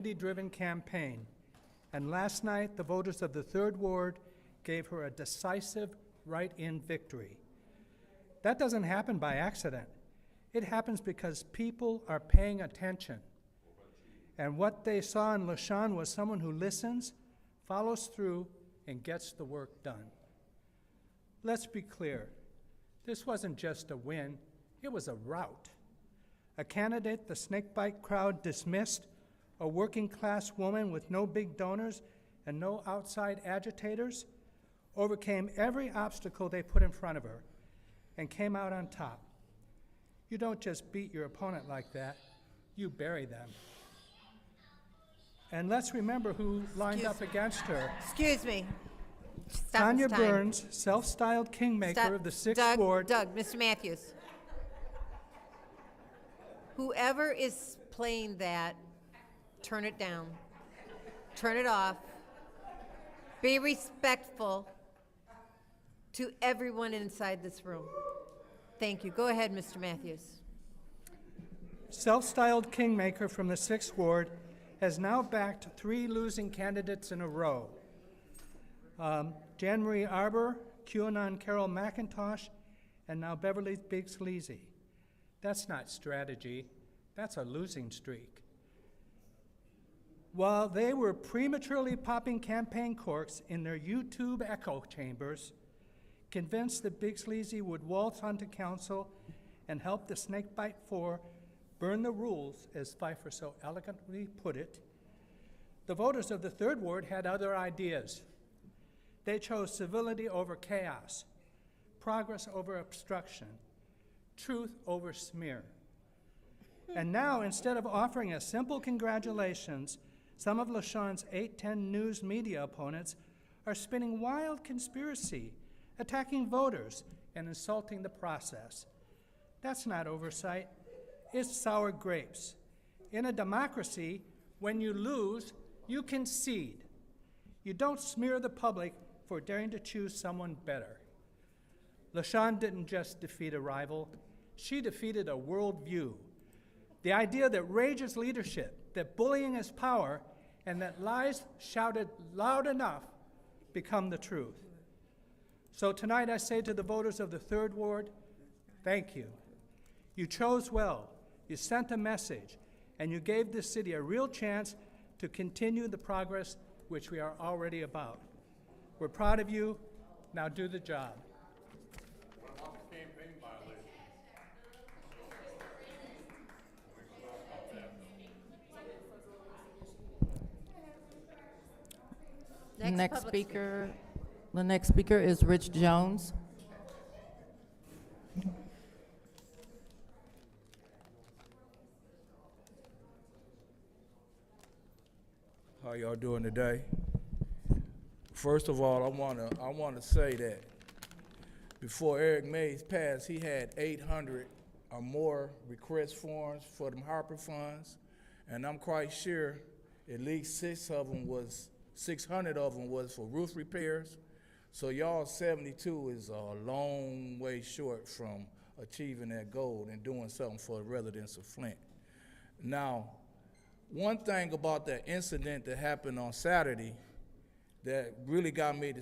driven campaign, and last night the voters of the 3rd Ward gave her a decisive write-in victory. That doesn't happen by accident. It happens because people are paying attention. And what they saw in LaShawn was someone who listens, follows through, and gets the work done. Let's be clear. This wasn't just a win, it was a rout. A candidate the snakebite crowd dismissed, a working-class woman with no big donors and no outside agitators, overcame every obstacle they put in front of her and came out on top. You don't just beat your opponent like that, you bury them. And let's remember who lined up against her. Excuse me. Stop Tanya this time. Burns, self-styled kingmaker Stop. of the 6th Ward. Doug, Mr. Matthews. Whoever is playing that, turn it down. Turn it off. Be respectful to everyone inside this room. Thank you. Go ahead, Mr. Matthews. Self-styled kingmaker from the 6th Ward has now backed 3 losing candidates in a row. Jan Marie Arbor, QAnon Carol McIntosh, and now Beverly Biggs Leasy. That's not strategy, that's a losing streak. While they were prematurely popping campaign corks in their YouTube echo chambers, convinced that Biggs Leasy would waltz onto council and help the Snakebite Four burn the rules, as Pfeiffer so elegantly put it, the voters of the 3rd Ward had other ideas. They chose civility over chaos, progress over obstruction, truth over smear. And now, instead of offering a simple congratulations, some of LaShawn's 810 News media opponents are spinning wild conspiracy, attacking voters, and insulting the process. That's not oversight. It's sour grapes. In a democracy, when you lose, you concede. You don't smear the public for daring to choose someone better. LaShawn didn't just defeat a rival, she defeated a worldview. The idea that rage is leadership, that bullying is power, and that lies shouted loud enough become the truth. So tonight I say to the voters of the 3rd Ward, thank you. You chose well, you sent a message, and you gave this city a real chance to continue the progress which we are already about. We're proud of you. Now do the job. What about the campaign violation? The next speaker is Rich Jones. How y'all doing today? First of all, I wanna say that before Eric Mays passed, he had 800 or more request forms for them Harper funds, and I'm quite sure at least 600 of them was for roof repairs. So y'all 72 is a long way short from achieving that goal and doing something for the residents of Flint. Now, one thing about that incident that happened on Saturday that really got me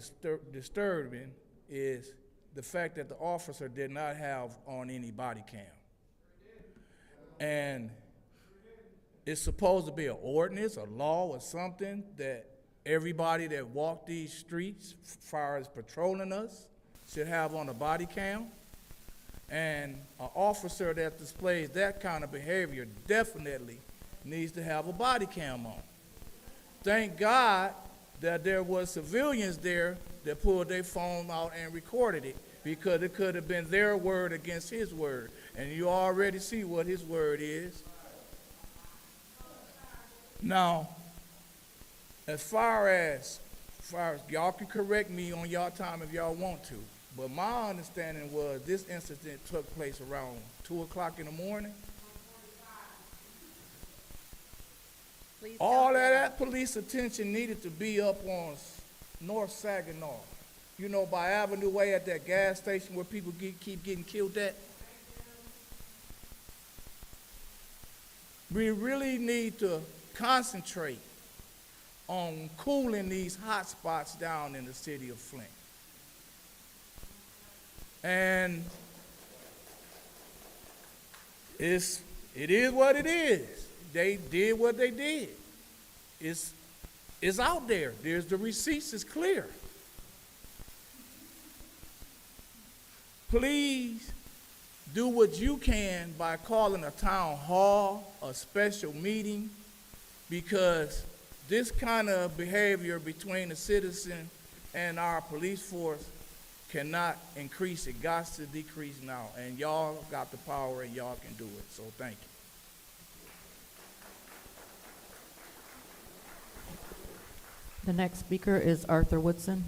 disturbing is the fact that the officer did not have on any body cam. And it's supposed to be an ordinance, a law, or something that everybody that walk these streets, as far as patrolling us, should have on a body cam. And an officer that displays that kind of behavior definitely needs to have a body cam on. Thank God that there was civilians there that pulled their phone out and recorded it, because it could have been their word against his word. And you already see what his word is. Now, as far as y'all can correct me on y'all time if y'all want to, but my understanding was this incident took place around 2 o'clock in the morning. Please All of that police attention needed to be up on North Saginaw. You know, by Avenue Way at that gas station where people keep getting killed at. We really need to concentrate on cooling these hot spots down in the city of Flint. And it is what it is. They did what they did. It's out there. There's the receipts, it's clear. Please do what you can by calling a town hall, a special meeting, because this kind of behavior between the citizen and our police force cannot increase. It got to decrease now. And y'all got the power and y'all can do it. So thank you. The next speaker is Arthur Woodson.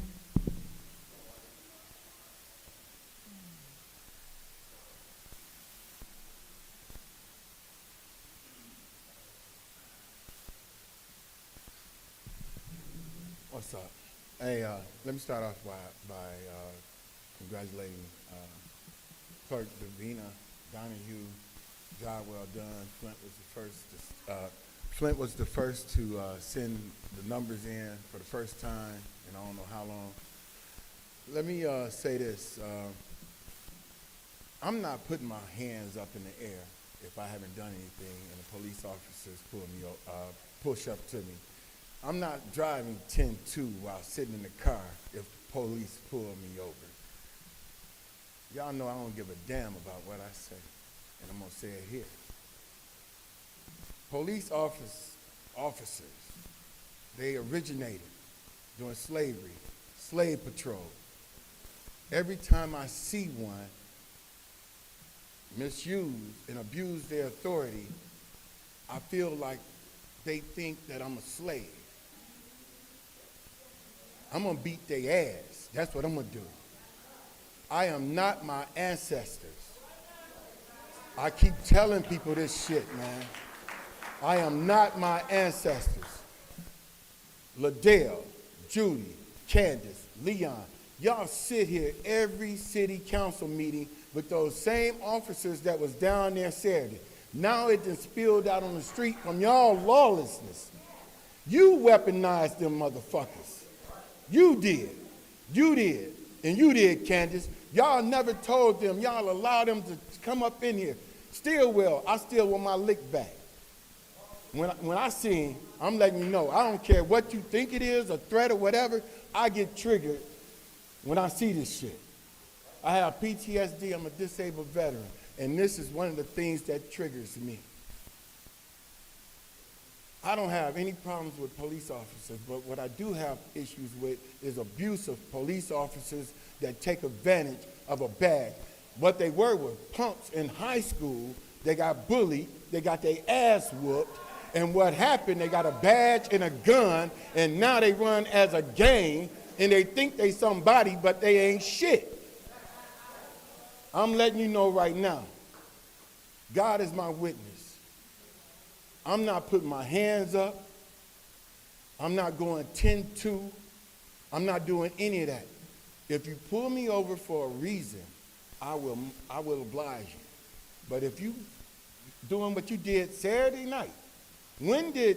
What's up? Hey, let me start off by congratulating Clerk Davina Donahue. Job well done. Flint was the first to send the numbers in for the first time in I don't know how long. Let me say this. I'm not putting my hands up in the air if I haven't done anything and the police officers push up to me. I'm not driving 10-2 while sitting in the car if the police pull me over. Y'all know I don't give a damn about what I say, and I'm gonna say it here. Police officers, they originated during slavery, slave patrol. Every time I see one misuse and abuse their authority, I feel like they think that I'm a slave. I'm gonna beat their ass. That's what I'm gonna do. I am not my ancestors. I keep telling people this shit, man. I am not my ancestors. Liddell, Judy, Candace, Leon, y'all sit here every city council meeting with those same officers that was down there Saturday. Now it done spilled out on the street from y'all lawlessness. You weaponized them motherfuckers. You did. You did. And you did, Candace. Y'all never told them. Y'all allowed them to come up in here. Stillwell, I still want my lick back. When I see him, I'm letting you know. I don't care what you think it is, a threat or whatever. I get triggered when I see this shit. I have PTSD. I'm a disabled veteran. And this is one of the things that triggers me. I don't have any problems with police officers, but what I do have issues with is abuse of police officers that take advantage of a badge. What they were punks in high school. They got bullied, they got their ass whooped, and what happened, they got a badge and a gun, and now they run as a gang, and they think they somebody, but they ain't shit. I'm letting you know right now, God is my witness. I'm not putting my hands up. I'm not going 10-2. I'm not doing any of that. If you pull me over for a reason, I will oblige you. But if you doing what you did Saturday night, when did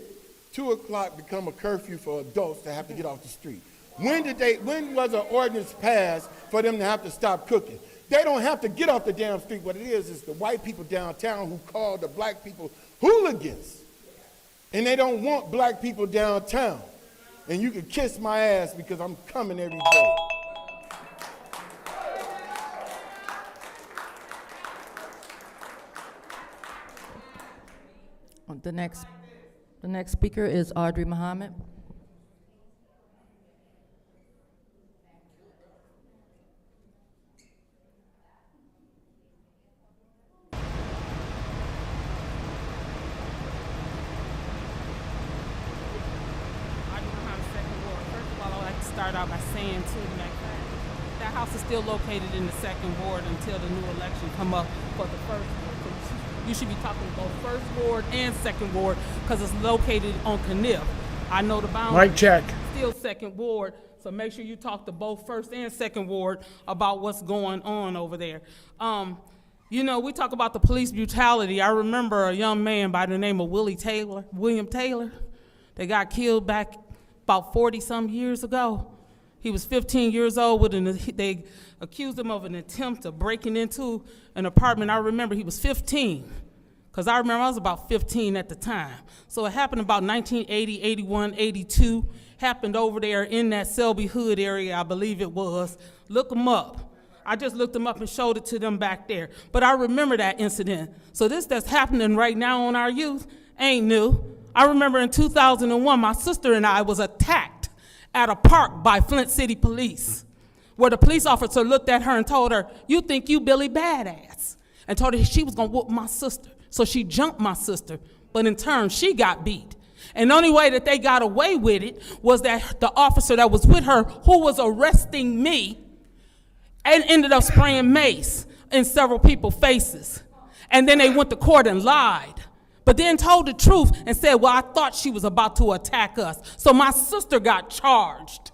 2 o'clock become a curfew for adults to have to get off the street? When was an ordinance passed for them to have to stop cooking? They don't have to get off the damn street. What it is the white people downtown who call the black people hooligans. And they don't want black people downtown. And you can kiss my ass because I'm coming every day. The next speaker is Audrey Muhammad. Start out by saying too, that house is still located in the 2nd ward until the new election come up for the 1st ward. So you should be talking both 1st ward and 2nd ward because it's located on Kniff. I know the boundary. Mic check. Still 2nd ward, so make sure you talk to both 1st and 2nd ward about what's going on over there. You know, we talk about the police brutality. I remember a young man by the name of William Taylor, that got killed back about 40-some years ago. He was 15 years old. They accused him of an attempt of breaking into an apartment. I remember he was 15, because I remember I was about 15 at the time. So it happened about 1980, 81, 82. Happened over there in that Selby Hood area, I believe it was. Look them up. I just looked them up and showed it to them back there. But I remember that incident. So this that's happening right now on our youth ain't new. I remember in 2001, my sister and I was attacked at a park by Flint City Police, where the police officer looked at her and told her, "You think you Billy Badass," and told her she was gonna whoop my sister. So she jumped my sister, but in turn, she got beat. And the only way that they got away with it was that the officer that was with her, who was arresting me, and ended up spraying mace in several people's faces. And then they went to court and lied, but then told the truth and said, well, I thought she was about to attack us. So my sister got charged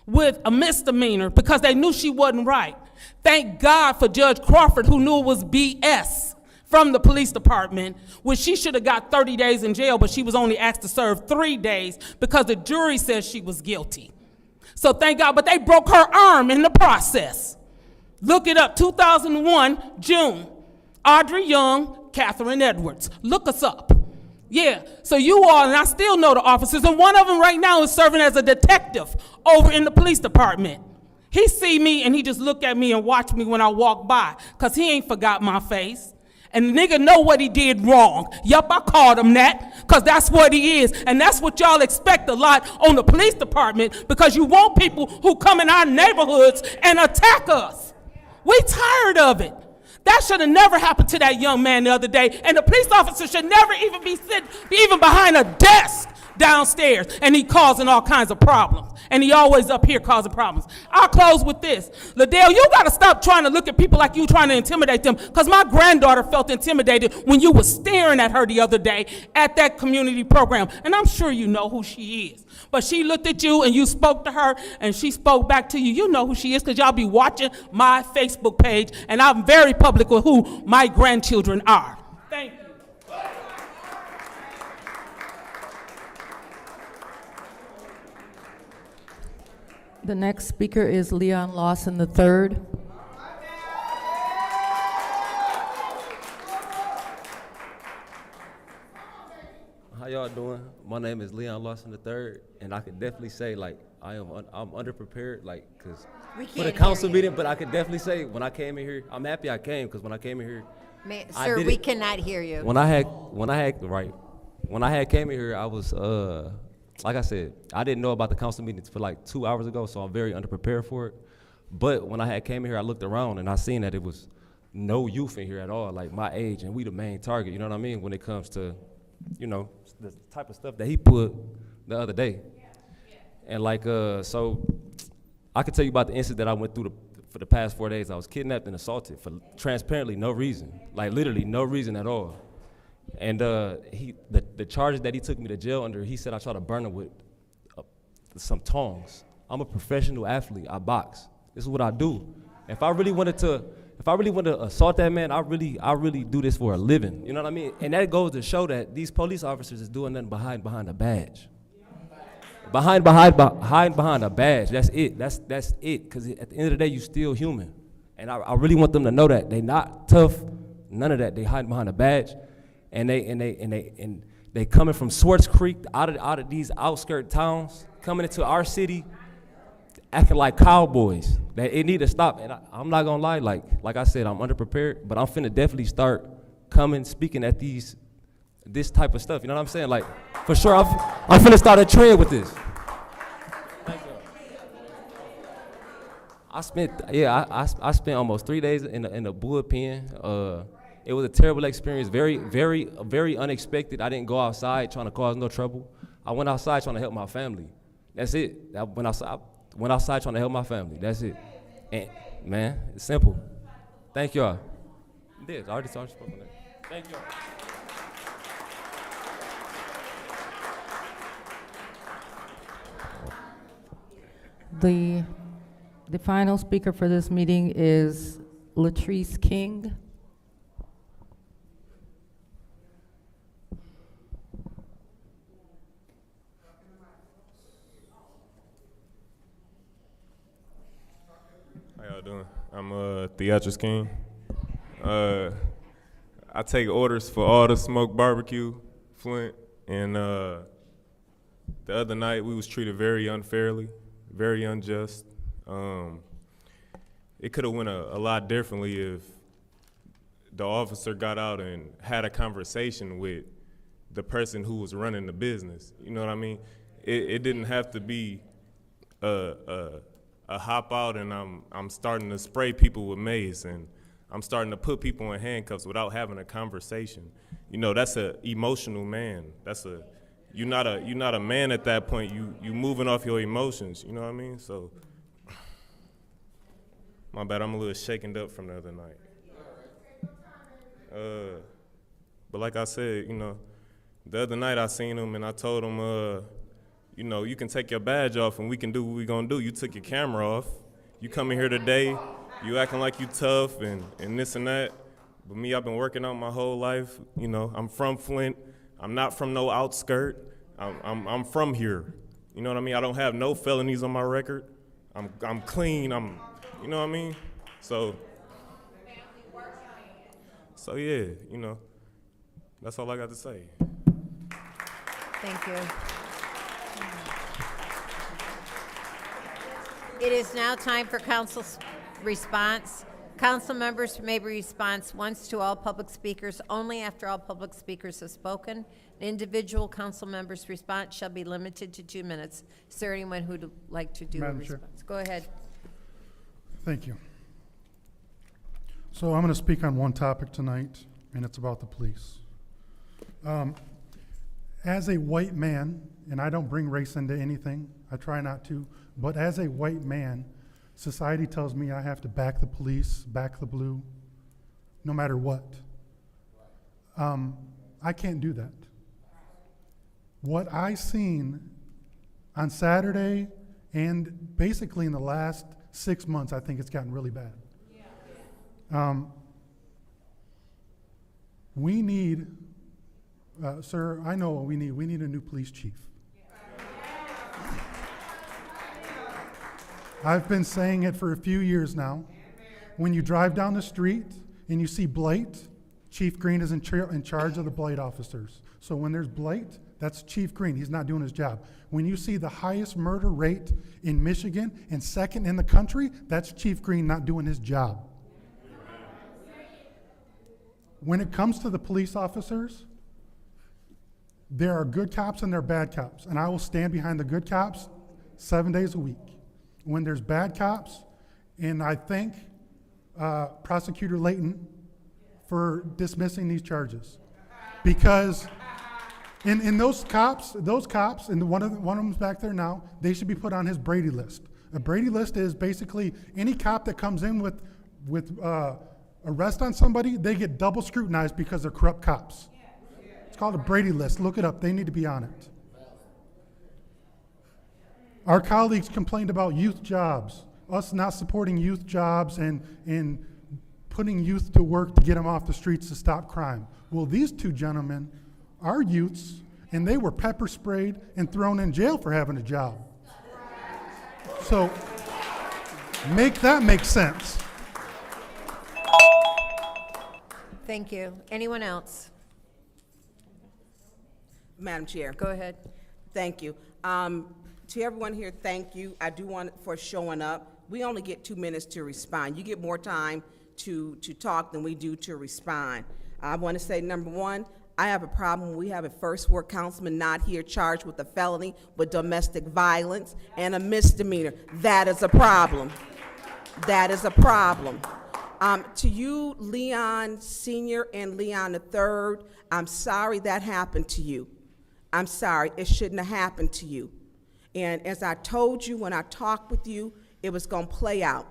with a misdemeanor because they knew she wasn't right. Thank God for Judge Crawford, who knew it was BS from the police department, which she should have got 30 days in jail, but she was only asked to serve 3 days because the jury says she was guilty. So thank God, but they broke her arm in the process. Look it up, 2001, June. Audrey Young, Catherine Edwards. Look us up. Yeah, so you all, and I still know the officers, and one of them right now is serving as a detective over in the police department. He see me and he just look at me and watch me when I walk by, because he ain't forgot my face. And the nigga know what he did wrong. Yup, I called him that, because that's what he is. And that's what y'all expect a lot on the police department, because you want people who come in our neighborhoods and attack us. We tired of it. That should have never happened to that young man the other day. And the police officer should never even be even behind a desk downstairs, and he causing all kinds of problems. And he always up here causing problems. I'll close with this. Liddell, you gotta stop trying to look at people like you trying to intimidate them, because my granddaughter felt intimidated when you was staring at her the other day at that community program. And I'm sure you know who she is. But she looked at you and you spoke to her and she spoke back to you. You know who she is, because y'all be watching my Facebook page, and I'm very public with who my grandchildren are. Thank you. The next speaker is Leon Lawson III. How y'all doing? My name is Leon Lawson III, and I could definitely say, like, I'm underprepared, like, cause for the council meeting. But I could definitely say, when I came in here, I'm happy I came, because when I came in here, Sir, we cannot hear you. when I had came in here, I was like I said, I didn't know about the council meetings for like 2 hours ago, so I'm very underprepared for it. But when I had came in here, I looked around and I seen that it was no youth in here at all, like my age, and we the main target, you know what I mean, when it comes to, you know, the type of stuff that he put the other day. And like, so I could tell you about the incident that I went through for the past 4 days. I was kidnapped and assaulted for transparently no reason, like literally no reason at all. And the charges that he took me to jail under, he said I tried to burn him with some tongs. I'm a professional athlete. I box. This is what I do. If I really wanted to assault that man, I really do this for a living. You know what I mean? And that goes to show that these police officers is doing nothing behind a badge. Behind a badge. That's it. That's it. Because at the end of the day, you still human. And I really want them to know that they not tough. None of that. They hide behind a badge. And they coming from Swartz Creek out of these outskirt towns, coming into our city, acting like cowboys. That it need to stop. And I'm not gonna lie, like I said, I'm underprepared, but I'm finna definitely start speaking at this type of stuff. You know what I'm saying? Like, for sure, I'm finna start a trend with this. I spent almost 3 days in the bullpen. It was a terrible experience, very unexpected. I didn't go outside trying to cause no trouble. I went outside trying to help my family. That's it. I went outside trying to help my family. That's it. And man, it's simple. Thank y'all. I already spoke on that. Thank y'all. The final speaker for this meeting is Latrice King. doing? I'm Theatrics King. I take orders for all the smoked barbecue, Flint, and the other night we was treated very unfairly, very unjust. It could have went a lot differently if the officer got out and had a conversation with the person who was running the business. You know what I mean? It didn't have to be a hop out and I'm starting to spray people with mace and I'm starting to put people in handcuffs without having a conversation. You know, that's an emotional man. You're not a man at that point. You moving off your emotions. You know what I mean? So, my bad. I'm a little shaken up from the other night. But like I said, you know, the other night I seen him and I told him, you know, you can take your badge off and we can do what we gonna do. You took your camera off. You coming here today, you acting like you tough and this and that. But me, I've been working out my whole life. You know, I'm from Flint. I'm not from no outskirt. I'm from here. You know what I mean? I don't have no felonies on my record. I'm clean. You know what I mean? So yeah, you know, that's all I got to say. Thank you. It is now time for council's response. Council members may respond once to all public speakers only after all public speakers have spoken. An individual council member's response shall be limited to 2 minutes. Is there anyone who'd like to do Madam a response? Chair. Go ahead. Thank you. So I'm going to speak on one topic tonight, and it's about the police. As a white man, and I don't bring race into anything, I try not to, but as a white man, society tells me I have to back the police, back the blue, no matter what. I can't do that. What I seen on Saturday and basically in the last 6 months, I think it's gotten really bad. We need, sir, I know what we need. We need a new police chief. I've been saying it for a few years now. When you drive down the street and you see blight, Chief Green is in charge of the blight officers. So when there's blight, that's Chief Green. He's not doing his job. When you see the highest murder rate in Michigan and second in the country, that's Chief Green not doing his job. When it comes to the police officers, there are good cops and there are bad cops, and I will stand behind the good cops 7 days a week. When there's bad cops, and I thank Prosecutor Layton for dismissing these charges, because in those cops, and one of them's back there now, they should be put on his Brady list. A Brady list is basically any cop that comes in with arrest on somebody, they get double scrutinized because they're corrupt cops. It's called a Brady list. Look it up. They need to be on it. Our colleagues complained about youth jobs, us not supporting youth jobs and putting youth to work to get them off the streets to stop crime. Well, these two gentlemen are youths, and they were pepper sprayed and thrown in jail for having a job. So make that make sense. Thank you. Anyone else? Madam Chair. Go ahead. Thank you. To everyone here, thank you. I do want for showing up. We only get 2 minutes to respond. You get more time to talk than we do to respond. I want to say, number one, I have a problem when we have a first ward councilman not here charged with a felony with domestic violence and a misdemeanor. That is a problem. That is a problem. To you, Leon Sr. and Leon III, I'm sorry that happened to you. I'm sorry. It shouldn't have happened to you. And as I told you when I talked with you, it was going to play out.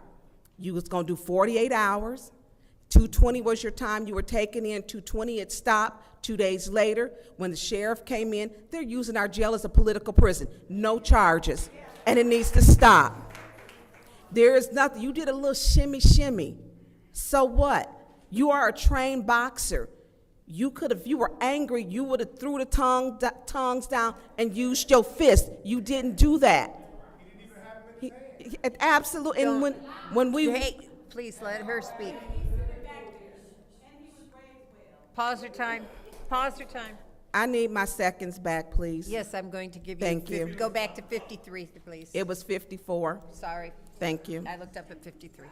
You was going to do 48 hours. 2:20 was your time you were taken in. 2:20 it stopped. 2 days later, when the sheriff came in, they're using our jail as a political prison. No charges. And it needs to stop. There is nothing. You did a little shimmy. So what? You are a trained boxer. You could have, if you were angry, you would have threw the tongues down and used your fist. You didn't do that. Absolutely, and when we. Hey, please let her speak. Pause your time. Pause your time. I need my seconds back, please. Yes, I'm going to give you. Thank you. Go back to 53, please. It was 54. Sorry. Thank you. I looked up at 53.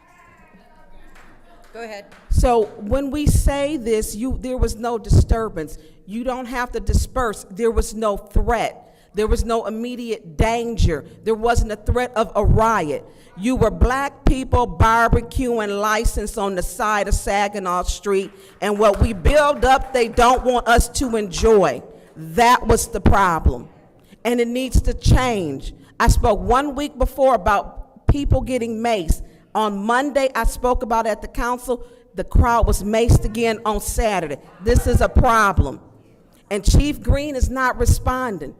Go ahead. So when we say this, there was no disturbance. You don't have to disperse. There was no threat. There was no immediate danger. There wasn't a threat of a riot. You were black people barbecuing licensed on the side of Saginaw Street, and what we build up, they don't want us to enjoy. That was the problem, and it needs to change. I spoke 1 week before about people getting maced. On Monday, I spoke about at the council, the crowd was maced again on Saturday. This is a problem, and Chief Green is not responding.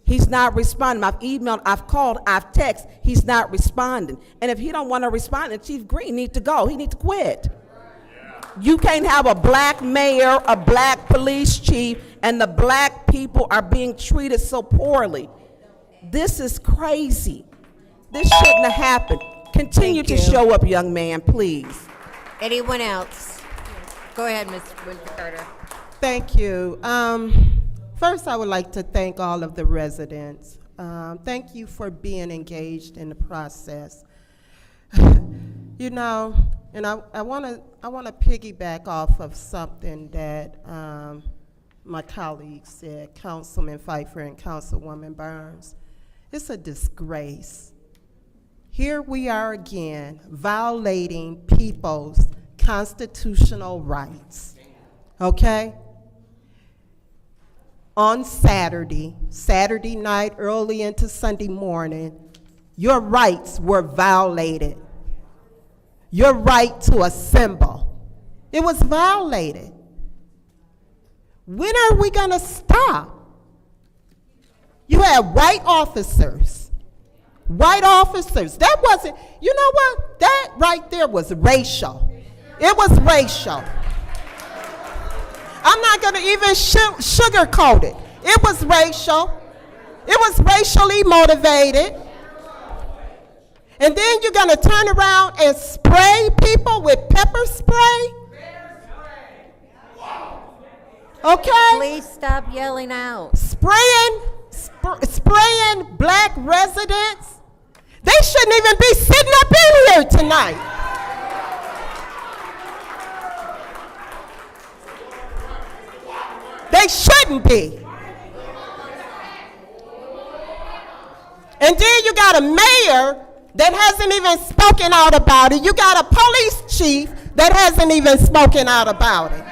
He's not responding. I've emailed, I've called, I've texted. He's not responding. And if he don't want to respond, then Chief Green needs to go. He needs to quit. You can't have a black mayor, a black police chief, and the black people are being treated so poorly. This is crazy. This shouldn't have happened. Continue Thank to you. show up, young man, please. Anyone else? Go ahead, Ms. Winter Carter. Thank you. First, I would like to thank all of the residents. Thank you for being engaged in the process. You know, and I want to piggyback off of something that my colleagues said, Councilman Pfeiffer and Councilwoman Burns. It's a disgrace. Here we are again, violating people's constitutional rights, okay? On Saturday night, early into Sunday morning, your rights were violated. Your right to assemble, it was violated. When are we gonna stop? You had white officers. That wasn't, you know what? That right there was racial. It was racial. I'm not going to even sugarcoat it. It was racial. It was racially motivated. And then you're going to turn around and spray people with pepper spray? Okay? Please stop yelling out. Spraying black residents. They shouldn't even be sitting up in here tonight. They shouldn't be. And then you got a mayor that hasn't even spoken out about it. You got a police chief that hasn't even spoken out about it.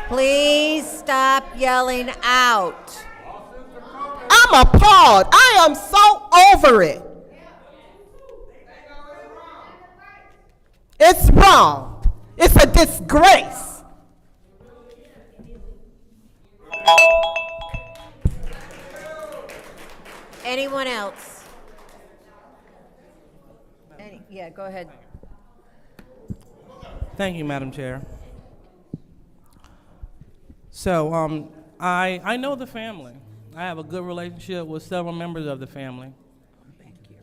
Please stop yelling out. I'm appalled. I am so over it. It's wrong. It's a disgrace. Anyone else? Yeah, go ahead. Thank you, Madam Chair. So, I know the family. I have a good relationship with several members of the family. Thank you.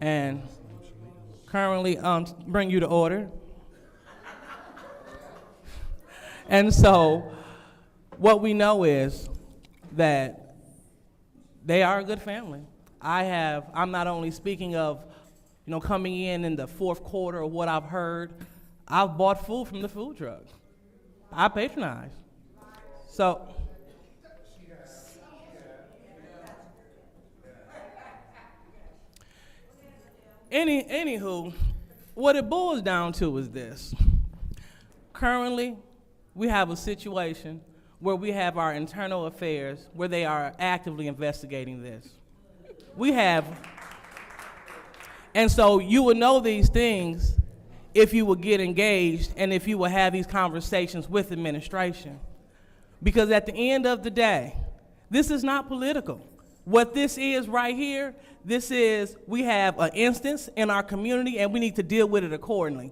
And currently, bring you to order. And so, what we know is that they are a good family. I'm not only speaking of, coming in the fourth quarter of what I've heard, I've bought food from the food truck. I patronize. So, anywho, what it boils down to is this. Currently, we have a situation where we have our internal affairs where they are actively investigating this. And so you would know these things if you would get engaged and if you would have these conversations with administration. Because at the end of the day, this is not political. What this is right here, we have an instance in our community and we need to deal with it accordingly.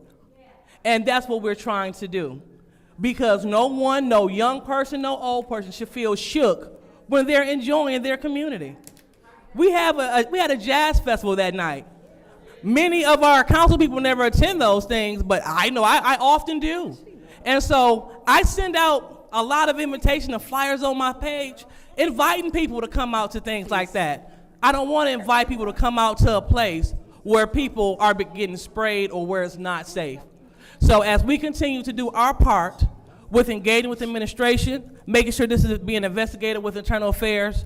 And that's what we're trying to do. Because no young person, no old person should feel shook when they're enjoying their community. We had a jazz festival that night. Many of our council people never attend those things, but I know I often do. And so I send out a lot of invitation and flyers on my page, inviting people to come out to things like that. I don't want to invite people to come out to a place where people are getting sprayed or where it's not safe. So as we continue to do our part with engaging with administration, making sure this is being investigated with internal affairs,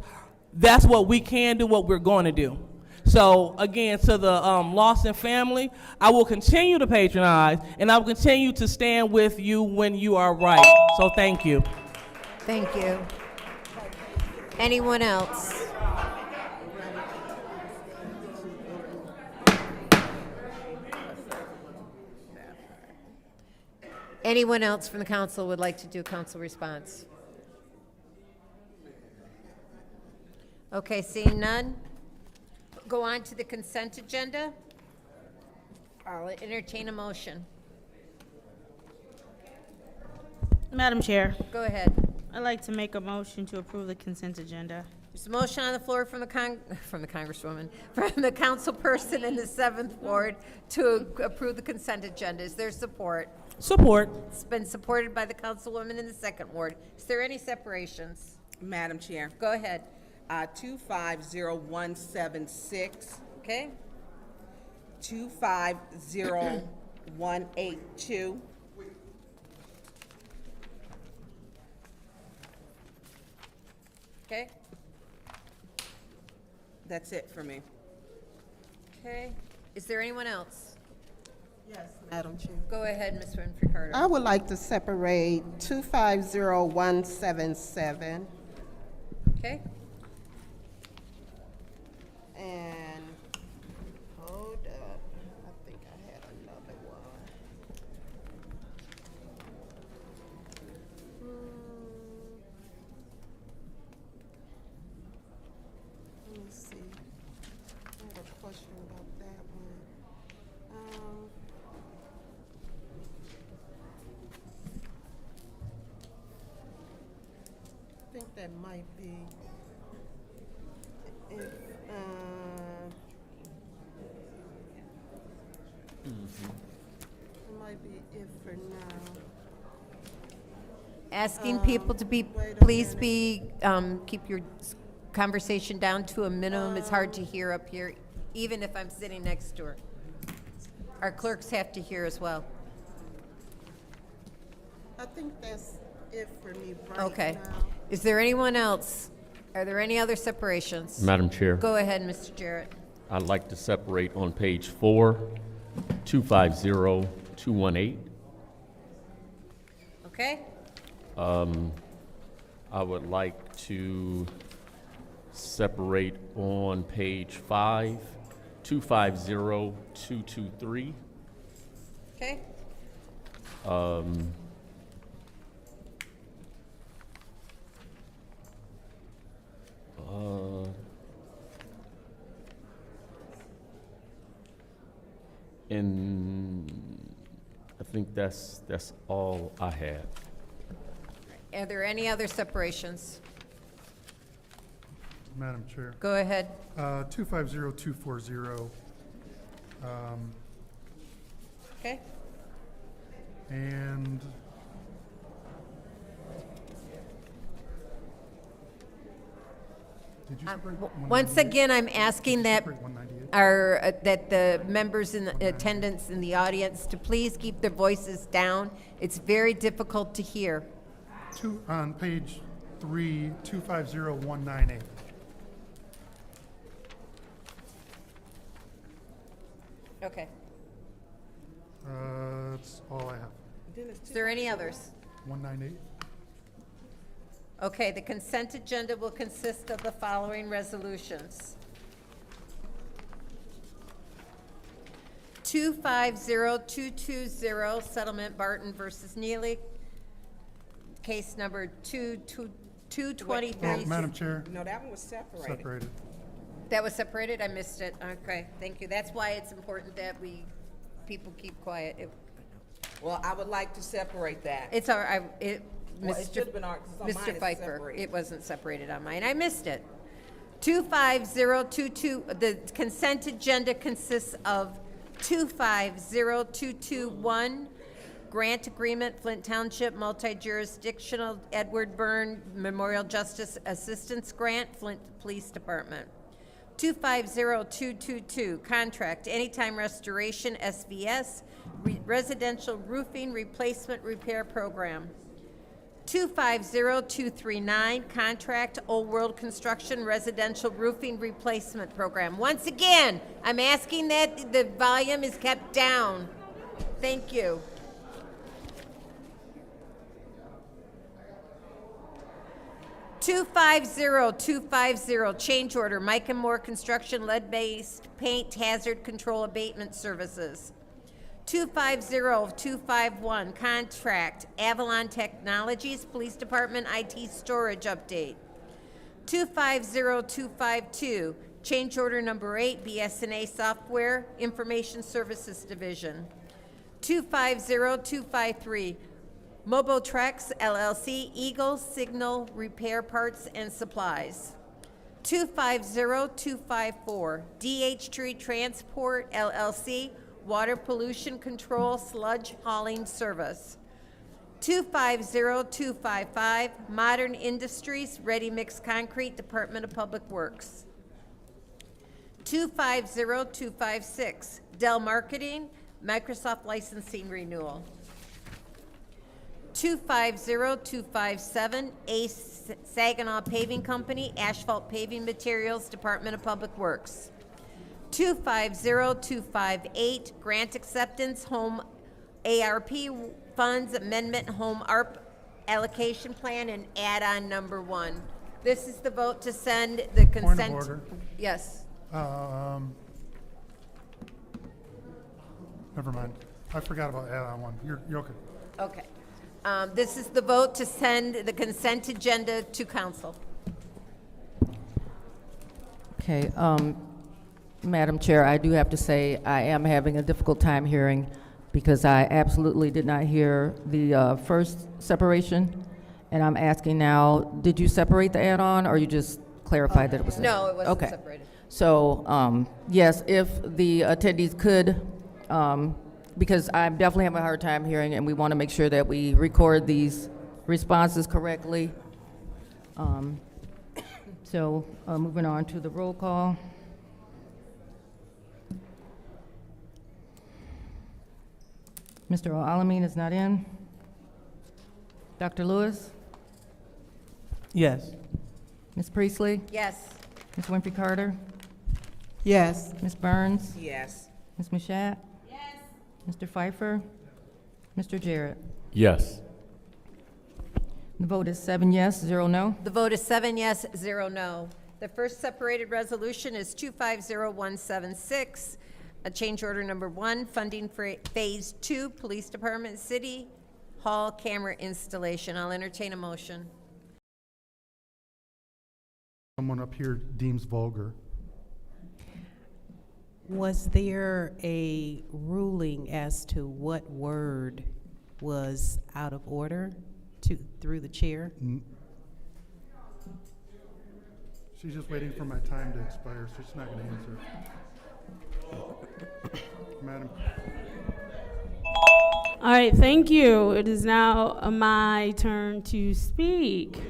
that's what we can do, what we're going to do. So again, to the Lawson family, I will continue to patronize, and I will continue to stand with you when you are right. So thank you. Thank you. Anyone else? Anyone else from the council would like to do council response? Okay, seeing none. Go on to the consent agenda. I'll entertain a motion. Madam Chair, Go ahead. I'd like to make a motion to approve the consent agenda. There's a motion on the floor from the Congresswoman, from the councilperson in the 7th Ward to approve the consent agenda. Is there support? Support. It's been supported by the councilwoman in the 2nd Ward. Is there any separations? Madam Chair, Go ahead. 250176, Okay? 250182, Okay? that's it for me. Okay. Is there anyone else? Yes, Madam Chair. Go ahead, Ms. Winfrey Carter. I would like to separate 250177 Okay? and, hold up, I think I had another one. Let me see. I had a question about that one. I think that might be, if, it might be it for now. Asking people to be, wait a please minute. be, keep your conversation down to a minimum. It's hard to hear up here, even if I'm sitting next to her. Our clerks have to hear as well. I think that's it for me right Okay. now. Is there anyone else? Are there any other separations? Madam Chair, Go ahead, Mr. Jarrett. I'd like to separate on page 4, 250218. Okay? I would like to separate on page 5, 250223. Okay? And I think that's all I have. Are there any other separations? Madam Chair. Go ahead. 250240. Okay? And did you separate Once 198? again, I'm asking that Separate 198? that the members in the attendance in the audience to please keep their voices down. It's very difficult to hear. On page 3, 250198. Okay. That's all I have. Is there any others? 198. Okay, the consent agenda will consist of the following resolutions. 250220, settlement Barton versus Neely, case number 223. Madam Chair, No, that one was separated. separated. That was separated? I missed it. Okay, thank you. That's why it's important that people keep quiet. Well, I would like to separate that. It's all right. Well, it should have been on- 'cause on mine Mr. it's Pfeiffer, separated. it wasn't separated on mine. I missed it. 25022, the consent agenda consists of 250221, grant agreement, Flint Township multi-jurisdictional Edward Byrne Memorial Justice Assistance Grant, Flint Police Department. 250222, contract Anytime Restoration SVS, residential roofing replacement repair program. 250239, contract Old World Construction residential roofing replacement program. Once again, I'm asking that the volume is kept down. Thank you. 250250, change order, Mike and Moore Construction lead-based paint hazard control abatement services. 250251, contract Avalon Technologies Police Department IT storage update. 250252, change order number 8, BSNA Software Information Services Division. 250253, Mobotrex LLC, Eagle Signal Repair Parts and Supplies. 250254, DH Tree Transport LLC, Water Pollution Control Sludge Hauling Service. 250255, Modern Industries, Ready Mix Concrete, Department of Public Works. 250256, Dell Marketing, Microsoft Licensing Renewal. 250257, Ace Saginaw Paving Company, Asphalt Paving Materials, Department of Public Works. 250258, Grant Acceptance, Home ARP Funds Amendment, Home ARP Allocation Plan, and add-on number 1. This is the vote to send the consent. Point of order. Yes. Never mind. I forgot about add-on one. You're okay. Okay. This is the vote to send the consent agenda to council. Okay, Madam Chair, I do have to say I am having a difficult time hearing because I absolutely did not hear the first separation, and I'm asking now, did you separate the add-on, or you just clarified that it was? No, it wasn't okay. separated. So, yes, if the attendees could, because I'm definitely having a hard time hearing, and we want to make sure that we record these responses correctly. So, moving on to the roll call. Mr. Alamin is not in. Dr. Lewis? Yes. Ms. Priestley? Yes. Ms. Winfrey Carter? Yes. Ms. Burns? Yes. Ms. Mashat? Yes. Mr. Pfeiffer? Mr. Jarrett? Yes. The vote is 7 yes, 0 no. The vote is 7 yes, 0 no. The first separated resolution is 250176, a change order number 1, funding for Phase 2, Police Department City Hall camera installation. I'll entertain a motion. Someone up here deems vulgar. Was there a ruling as to what word was out of order through the chair? She's just waiting for my time to expire, so she's not going to answer. Madam. All right, thank you. It is now my turn to speak.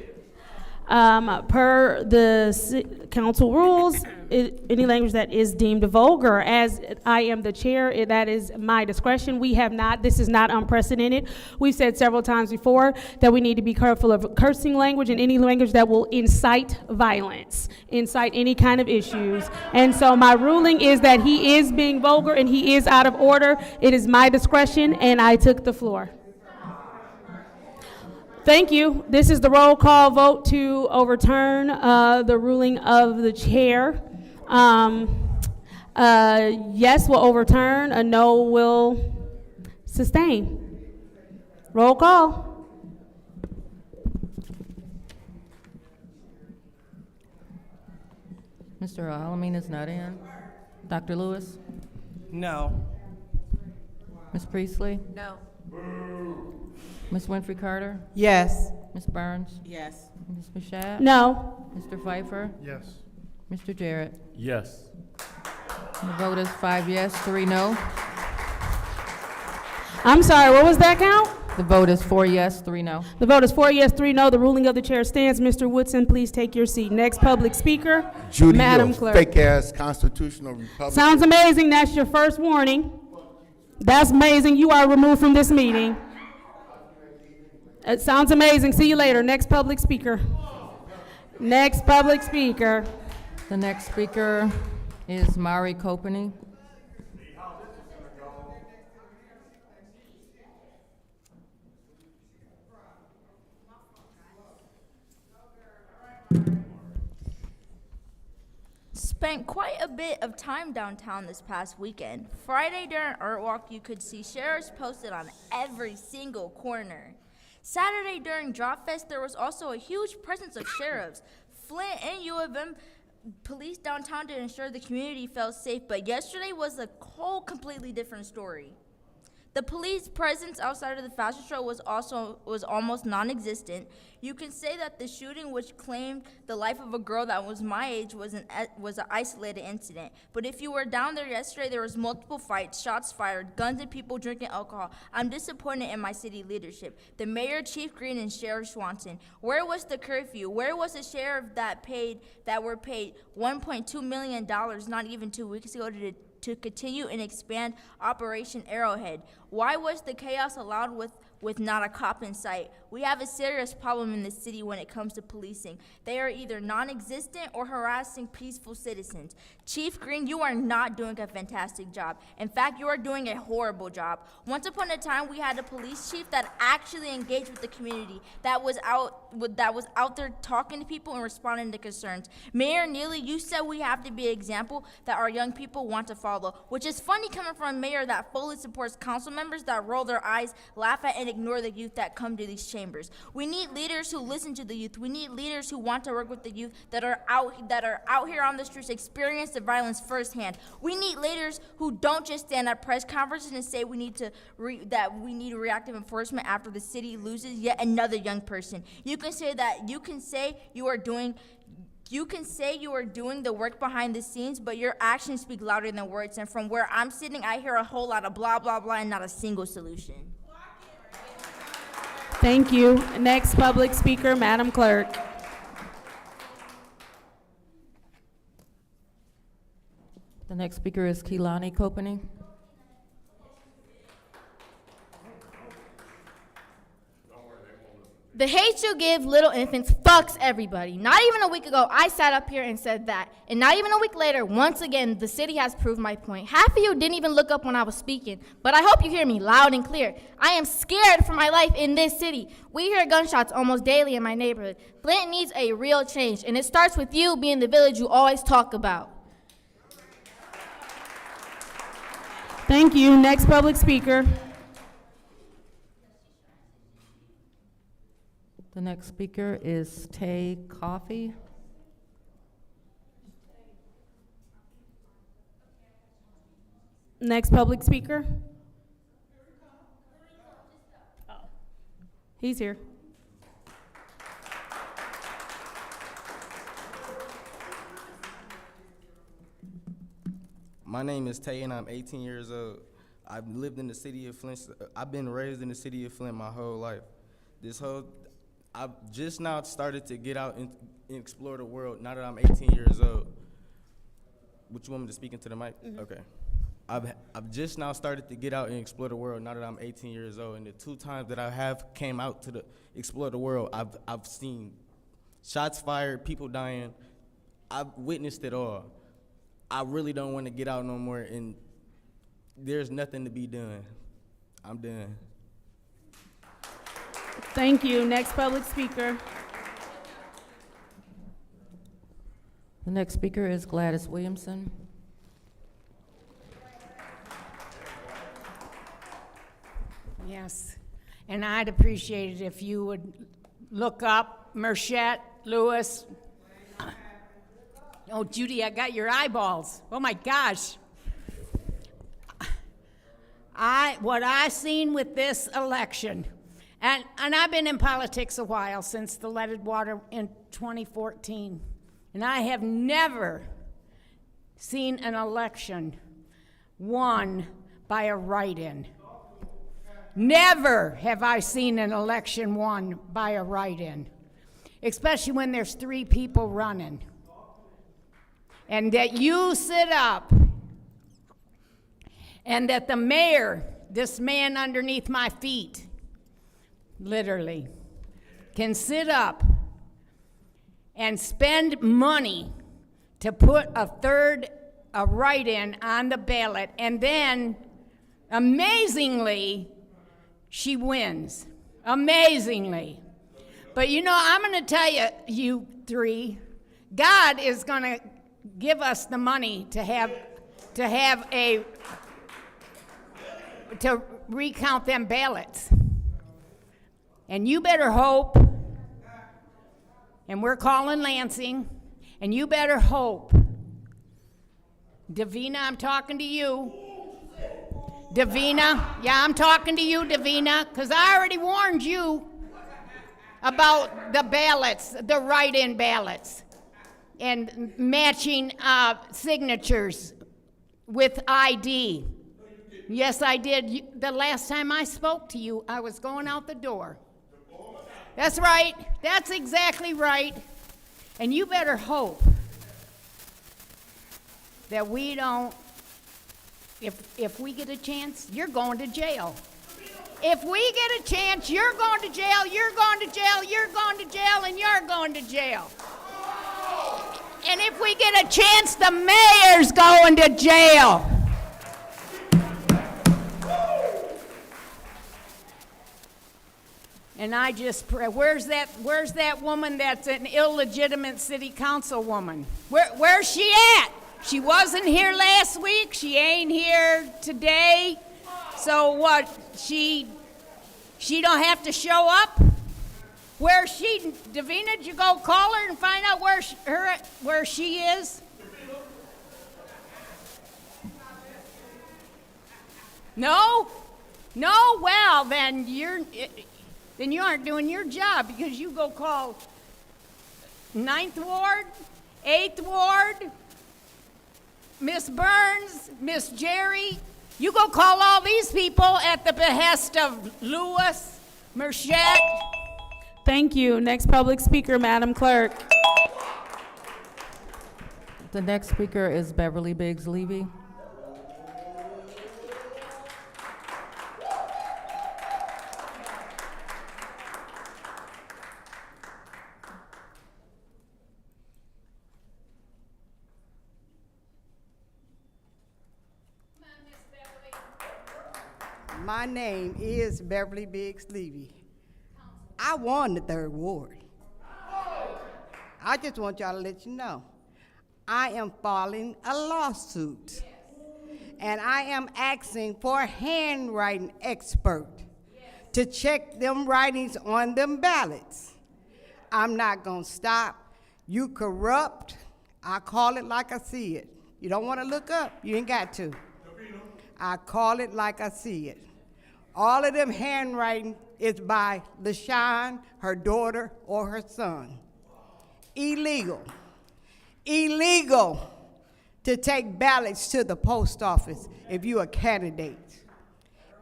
Per the council rules, any language that is deemed vulgar, as I am the chair, that is my discretion. This is not unprecedented. We've said several times before that we need to be careful of cursing language and any language that will incite violence, incite any kind of issues. And so my ruling is that he is being vulgar and he is out of order. It is my discretion, and I took the floor. Thank you. This is the roll call vote to overturn the ruling of the chair. Yes will overturn, a no will sustain. Roll call. Mr. Alamin is not in. Dr. Lewis? No. Ms. Priestley? No. Ms. Winfrey Carter? Yes. Ms. Burns? Yes. Ms. Mashat? No. Mr. Pfeiffer? Yes. Mr. Jarrett. Yes. The vote is 5 yes, 3 no. I'm sorry, what was that count? The vote is 4 yes, 3 no. The vote is 4 yes, 3 no. The ruling of the chair stands. Mr. Woodson, please take your seat. Next public speaker, Judy, Madam you're a Clerk. fake-ass constitutional Republican. Sounds amazing. That's your first warning. That's amazing. You are removed from this meeting. It sounds amazing. See you later. Next public speaker. Next public speaker. The next speaker is Mari Copany. Spent quite a bit of time downtown this past weekend. Friday during Art Walk, you could see sheriffs posted on every single corner. Saturday during Drop Fest, there was also a huge presence of sheriffs. Flint and UFM police downtown to ensure the community felt safe, but yesterday was a whole completely different story. The police presence outside of the fashion show was almost non-existent. You can say that the shooting, which claimed the life of a girl that was my age, was an isolated incident. But if you were down there yesterday, there was multiple fights, shots fired, guns, and people drinking alcohol. I'm disappointed in my city leadership. The mayor, Chief Green, and Sheriff Swanson. Where was the curfew? Where was the sheriff that were paid $1.2 million not even 2 weeks ago to continue and expand Operation Arrowhead? Why was the chaos allowed with not a cop in sight? We have a serious problem in the city when it comes to policing. They are either non-existent or harassing peaceful citizens. Chief Green, you are not doing a fantastic job. In fact, you are doing a horrible job. Once upon a time, we had a police chief that actually engaged with the community, that was out there talking to people and responding to concerns. Mayor Neely, you said we have to be an example that our young people want to follow, which is funny coming from a mayor that fully supports council members that roll their eyes, laugh at, and ignore the youth that come to these chambers. We need leaders who listen to the youth. We need leaders who want to work with the youth that are out here on the streets, experience the violence firsthand. We need leaders who don't just stand at press conferences and say we need reactive enforcement after the city loses yet another young person. You can say you are doing the work behind the scenes, but your actions speak louder than words. And from where I'm sitting, I hear a whole lot of blah, blah, blah, and not a single solution. Thank you. Next public speaker, Madam Clerk. The next speaker is Keelani Copany. The hate you give little infants fucks everybody. Not even a week ago, I sat up here and said that. And not even a week later, once again, the city has proved my point. Half of you didn't even look up when I was speaking, but I hope you hear me loud and clear. I am scared for my life in this city. We hear gunshots almost daily in my neighborhood. Flint needs a real change, and it starts with you being the village you always talk about. Thank you. Next public speaker. The next speaker is Tay Coffey. Next public speaker. Oh, he's here. My name is Tay and I'm 18 years old. I've lived in the city of Flint. I've been raised in the city of Flint my whole life. I've just now started to get out and explore the world now that I'm 18 years old. Would you want me to speak into the mic? Mm-hmm. Okay. I've just now started to get out and explore the world now that I'm 18 years old. And the 2 times that I have came out to explore the world, I've seen shots fired, people dying. I've witnessed it all. I really don't want to get out no more, and there's nothing to be done. I'm done. Thank you. Next public speaker. The next speaker is Gladys Williamson. Yes, and I'd appreciate it if you would look up Merchette, Lewis. Oh, Judy, I got your eyeballs. Oh my gosh. What I seen with this election, and I've been in politics a while, since the leaded water in 2014. And I have never seen an election won by a write-in. Never have I seen an election won by a write-in, especially when there's 3 people running. And that you sit up and that the mayor, this man underneath my feet, literally, can sit up and spend money to put a write-in on the ballot, and then, amazingly, she wins. Amazingly. But you know, I'm going to tell you, you 3, God is going to give us the money to recount them ballots. And you better hope, and we're calling Lansing, and you better hope, Davina, I'm talking to you. Davina, yeah, I'm talking to you, Davina, because I already warned you about the ballots, the write-in ballots, and matching signatures with ID. Yes, I did. The last time I spoke to you, I was going out the door. That's right. That's exactly right. And you better hope that we don't, if we get a chance, you're going to jail. If we get a chance, you're going to jail, you're going to jail, you're going to jail, and you're going to jail. And if we get a chance, the mayor's going to jail. And I just pray, where's that woman that's an illegitimate city council woman? Where's she at? She wasn't here last week, she ain't here today. So what, she don't have to show up? Where's she? Davina, did you go call her and find out where she is? No? No? Well, then you aren't doing your job, because you go call 9th Ward, 8th Ward, Miss Burns, Miss Jerry. You go call all these people at the behest of Lewis, Merced. Thank you. Next public speaker, Madam Clerk. The next speaker is Beverly Biggs Levy. My name is Beverly Biggs Levy. I won the 3rd Ward. I just want y'all to let you know, I am filing a lawsuit. And I am asking for a handwriting expert to check them writings on them ballots. I'm not gonna stop. You corrupt. I call it like I see it. You don't wanna look up, you ain't got to. I call it like I see it. All of them handwriting is by LaShawn, her daughter, or her son. Illegal. Illegal to take ballots to the post office if you're a candidate.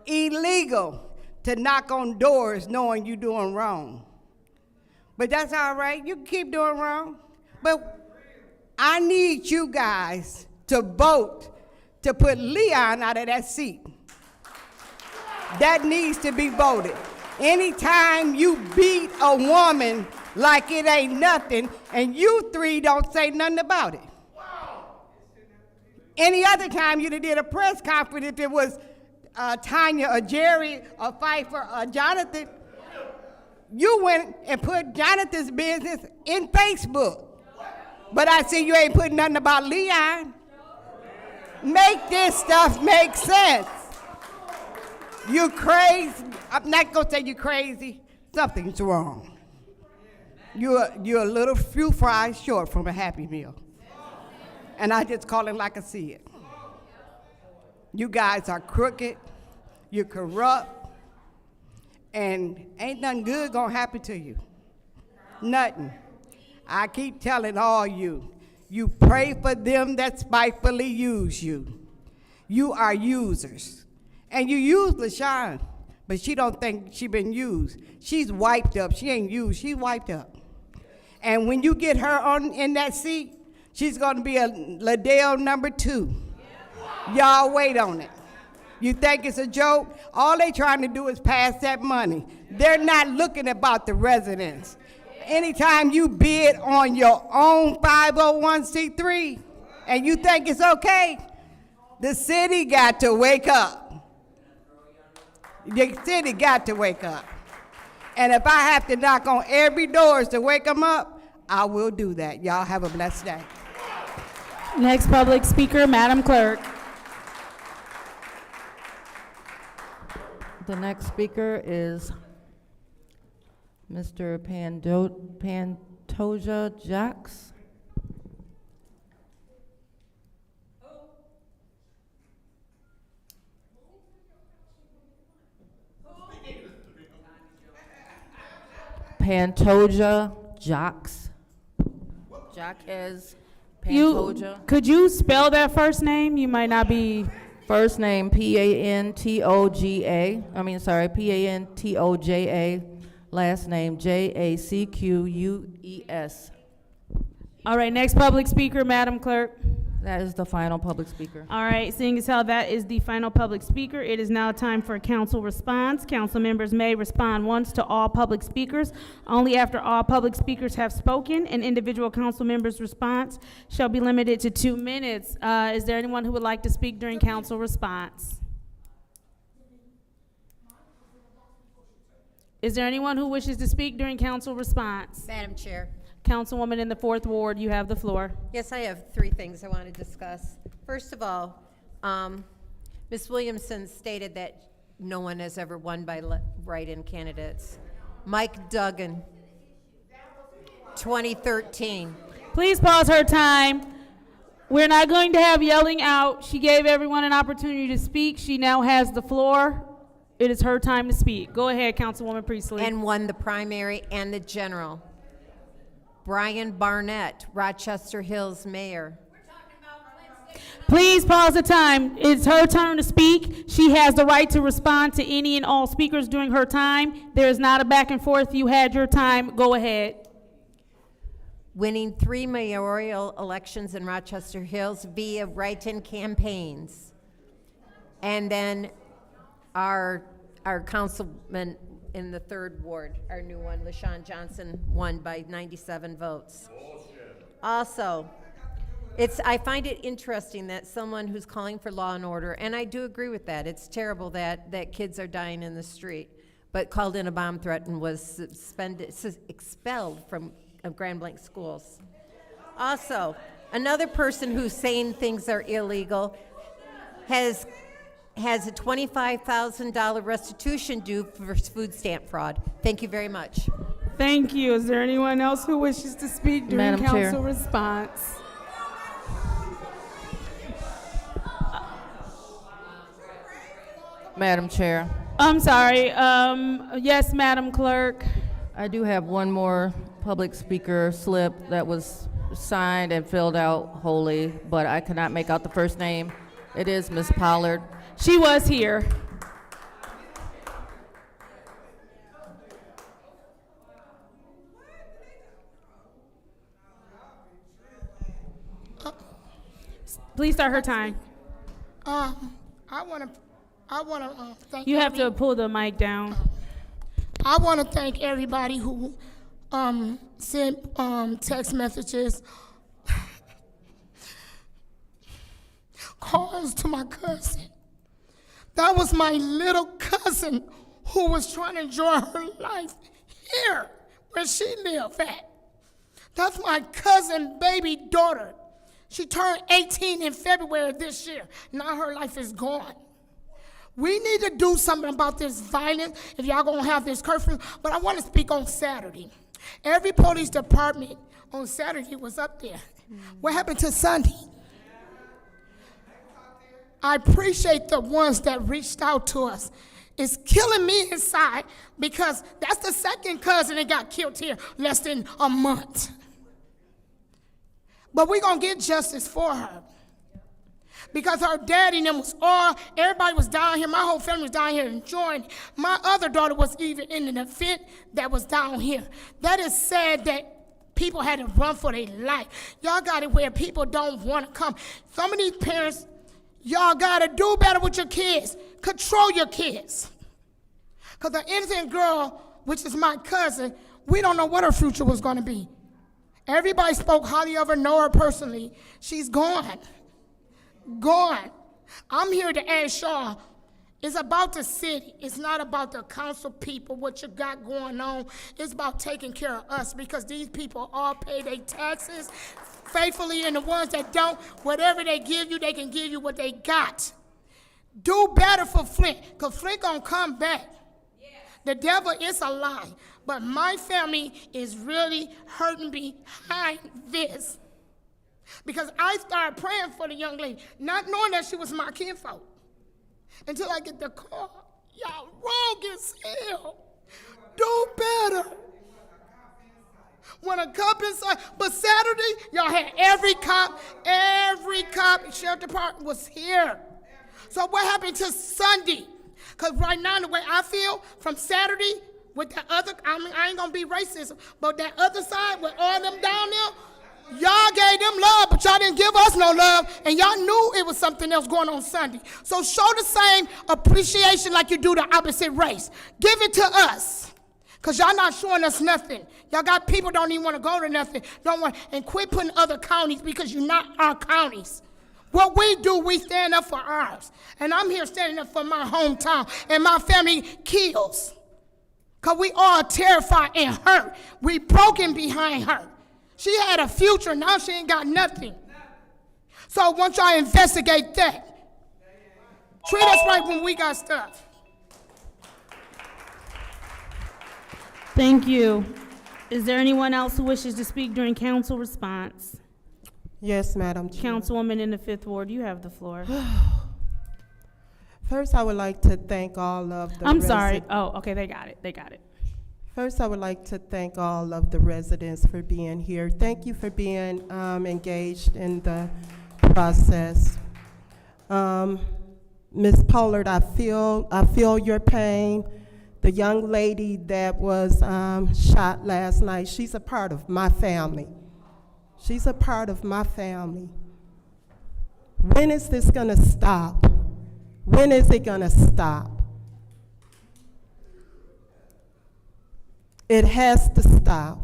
Illegal to knock on doors knowing you're doing wrong. But that's all right, you can keep doing wrong. But I need you guys to vote to put Leon out of that seat. That needs to be voted. Anytime you beat a woman like it ain't nothing, and you 3 don't say nothing about it. Any other time you'd have did a press conference if it was Tanya or Jerry or Pfeiffer or Jonathan. You went and put Jonathan's business in Facebook. But I see you ain't putting nothing about Leon. Make this stuff make sense. You crazy. I'm not gonna say you crazy. Something's wrong. You're a little few fries short from a Happy Meal. And I just call it like I see it. You guys are crooked, you're corrupt, and ain't nothing good gonna happen to you. Nothing. I keep telling all you, you pray for them that spitefully use you. You are users. And you use LaShawn, but she don't think she been used. She's wiped up. She ain't used. She's wiped up. And when you get her in that seat, she's going to be a Liddell number 2. Y'all wait on it. You think it's a joke? All they trying to do is pass that money. They're not looking about the residents. Anytime you bid on your own 501c3 and you think it's okay, the city got to wake up. The city got to wake up. And if I have to knock on every door to wake them up, I will do that. Y'all have a blessed day. Next public speaker, Madam Clerk. The next speaker is Mr. Pantoja Jacks. Pantoja Jacks. Jacques Pantoja. Could you spell that first name? You might not be. First name Pantoja. Pantoja. Last name Jacques. All right, next public speaker, Madam Clerk. That is the final public speaker. All right, seeing as how that is the final public speaker, it is now time for council response. Council members may respond once to all public speakers. Only after all public speakers have spoken, an individual council member's response shall be limited to 2 minutes. Is there anyone who would like to speak during council response? Is there anyone who wishes to speak during council response? Madam Chair. Councilwoman in the 4th Ward, you have the floor. Yes, I have 3 things I want to discuss. First of all, Ms. Williamson stated that no one has ever won by write-in candidates. Mike Duggan, 2013. Please pause her time. We're not going to have yelling out. She gave everyone an opportunity to speak. She now has the floor. It is her time to speak. Go ahead, Councilwoman Priestley. And won the primary and the general. Brian Barnett, Rochester Hills Mayor. Please pause the time. It's her turn to speak. She has the right to respond to any and all speakers during her time. There is not a back and forth. You had your time. Go ahead. Winning 3 mayoral elections in Rochester Hills via write-in campaigns. And then our councilman in the 3rd Ward, our new one, LaShawn Johnson, won by 97 votes. Bullshit. Also, I find it interesting that someone who's calling for law and order, and I do agree with that, it's terrible that kids are dying in the street, but called in a bomb threat and was expelled from Grand Blanc schools. Also, another person who's saying things are illegal has a $25,000 restitution due for food stamp fraud. Thank you very much. Thank you. Is there anyone else who wishes to speak during Madam council Chair. response? Madam Chair. I'm sorry. Yes, Madam Clerk. I do have one more public speaker slip that was signed and filled out wholly, but I cannot make out the first name. It is Ms. Pollard. She was here. Please start her time. I want to thank. You have to pull the mic down. I want to thank everybody who sent text messages, calls to my cousin. That was my little cousin who was trying to enjoy her life here where she lived at. That's my cousin, baby daughter. She turned 18 in February of this year. Now her life is gone. We need to do something about this violence if y'all gonna have this curfew, but I want to speak on Saturday. Every police department on Saturday was up there. What happened to Sunday? I appreciate the ones that reached out to us. It's killing me inside because that's the second cousin that got killed here less than a month. But we're going to get justice for her. Because her daddy and them was everybody was down here. My whole family was down here enjoying. My other daughter was even in an event that was down here. That is sad that people had to run for their life. Y'all got it where people don't want to come. Some of these parents, y'all got to do better with your kids. Control your kids. Because the innocent girl, which is my cousin, we don't know what her future was going to be. Everybody spoke highly of her, know her personally. She's gone. Gone. I'm here to ask y'all, it's about the city. It's not about the council people, what you got going on. It's about taking care of us because these people all pay their taxes faithfully, and the ones that don't, whatever they give you, they can give you what they got. Do better for Flint, because Flint gonna come back. The devil is a lie, but my family is really hurting behind this. Because I started praying for the young lady, not knowing that she was my kinfolk. Until I get the call, y'all wrong as hell. Do better. When a cop inside, but Saturday, y'all had every cop, sheriff department was here. So what happened to Sunday? Because right now, the way I feel, from Saturday, with that other, I ain't gonna be racist, but that other side with all them down there, y'all gave them love, but y'all didn't give us no love, and y'all knew it was something else going on Sunday. So show the same appreciation like you do the opposite race. Give it to us, because y'all not showing us nothing. Y'all got people don't even want to go to nothing, and quit putting other counties because you're not our counties. What we do, we stand up for ours. And I'm here standing up for my hometown, and my family kills. Because we all terrified and hurt. We broken behind her. She had a future, now she ain't got nothing. So I want y'all to investigate that. Treat us right when we got stuff. Thank you. Is there anyone else who wishes to speak during council response? Yes, Madam Chair. Councilwoman in the 5th Ward, you have the floor. First, I would like to thank all of the I'm sorry. Oh, okay, they got it. First, I would like to thank all of the residents for being here. Thank you for being engaged in the process. Ms. Pollard, I feel your pain. The young lady that was shot last night, she's a part of my family. She's a part of my family. When is this gonna stop? When is it gonna stop? It has to stop.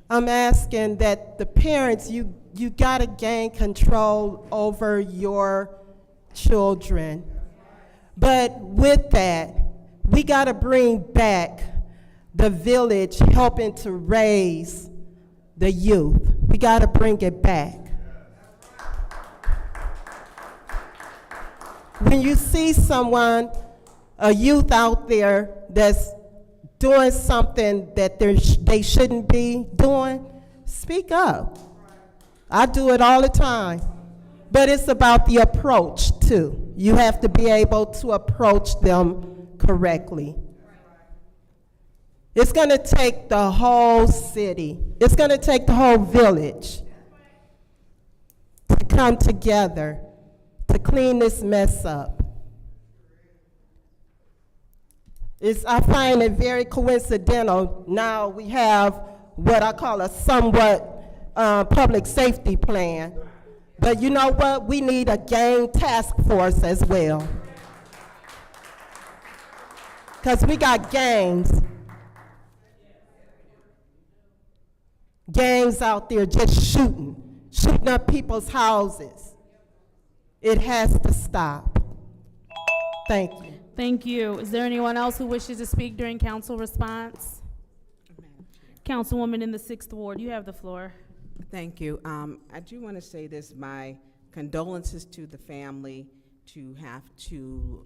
I'm asking that the parents, you gotta gain control over your children. But with that, we gotta bring back the village helping to raise the youth. We gotta bring it back. When you see someone, a youth out there that's doing something that they shouldn't be doing, speak up. I do it all the time. But it's about the approach too. You have to be able to approach them correctly. It's gonna take the whole city, it's gonna take the whole village to come together to clean this mess up. I find it very coincidental. Now we have what I call a somewhat public safety plan. But you know what? We need a gang task force as well. Because we got gangs. Gangs out there just shooting up people's houses. It has to stop. Thank you. Thank you. Is there anyone else who wishes to speak during council response? Councilwoman in the 6th Ward, you have the floor. Thank you. I do want to say this, my condolences to the family to have to,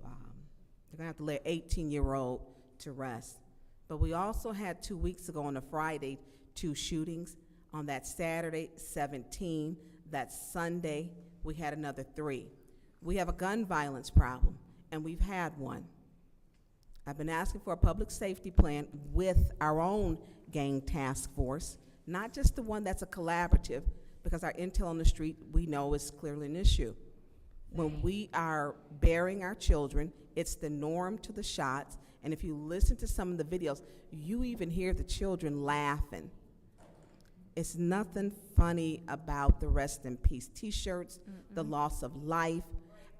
they're gonna have to lay an 18-year-old to rest. But we also had 2 weeks ago on a Friday, 2 shootings. On that Saturday, 17. That Sunday, we had another 3. We have a gun violence problem, and we've had one. I've been asking for a public safety plan with our own gang task force. not just the one that's a collaborative, because our intel on the street, we know is clearly an issue. When we are burying our children, it's the norm to the shots, and if you listen to some of the videos, you even hear the children laughing. It's nothing funny about the rest in peace t-shirts, the loss of life,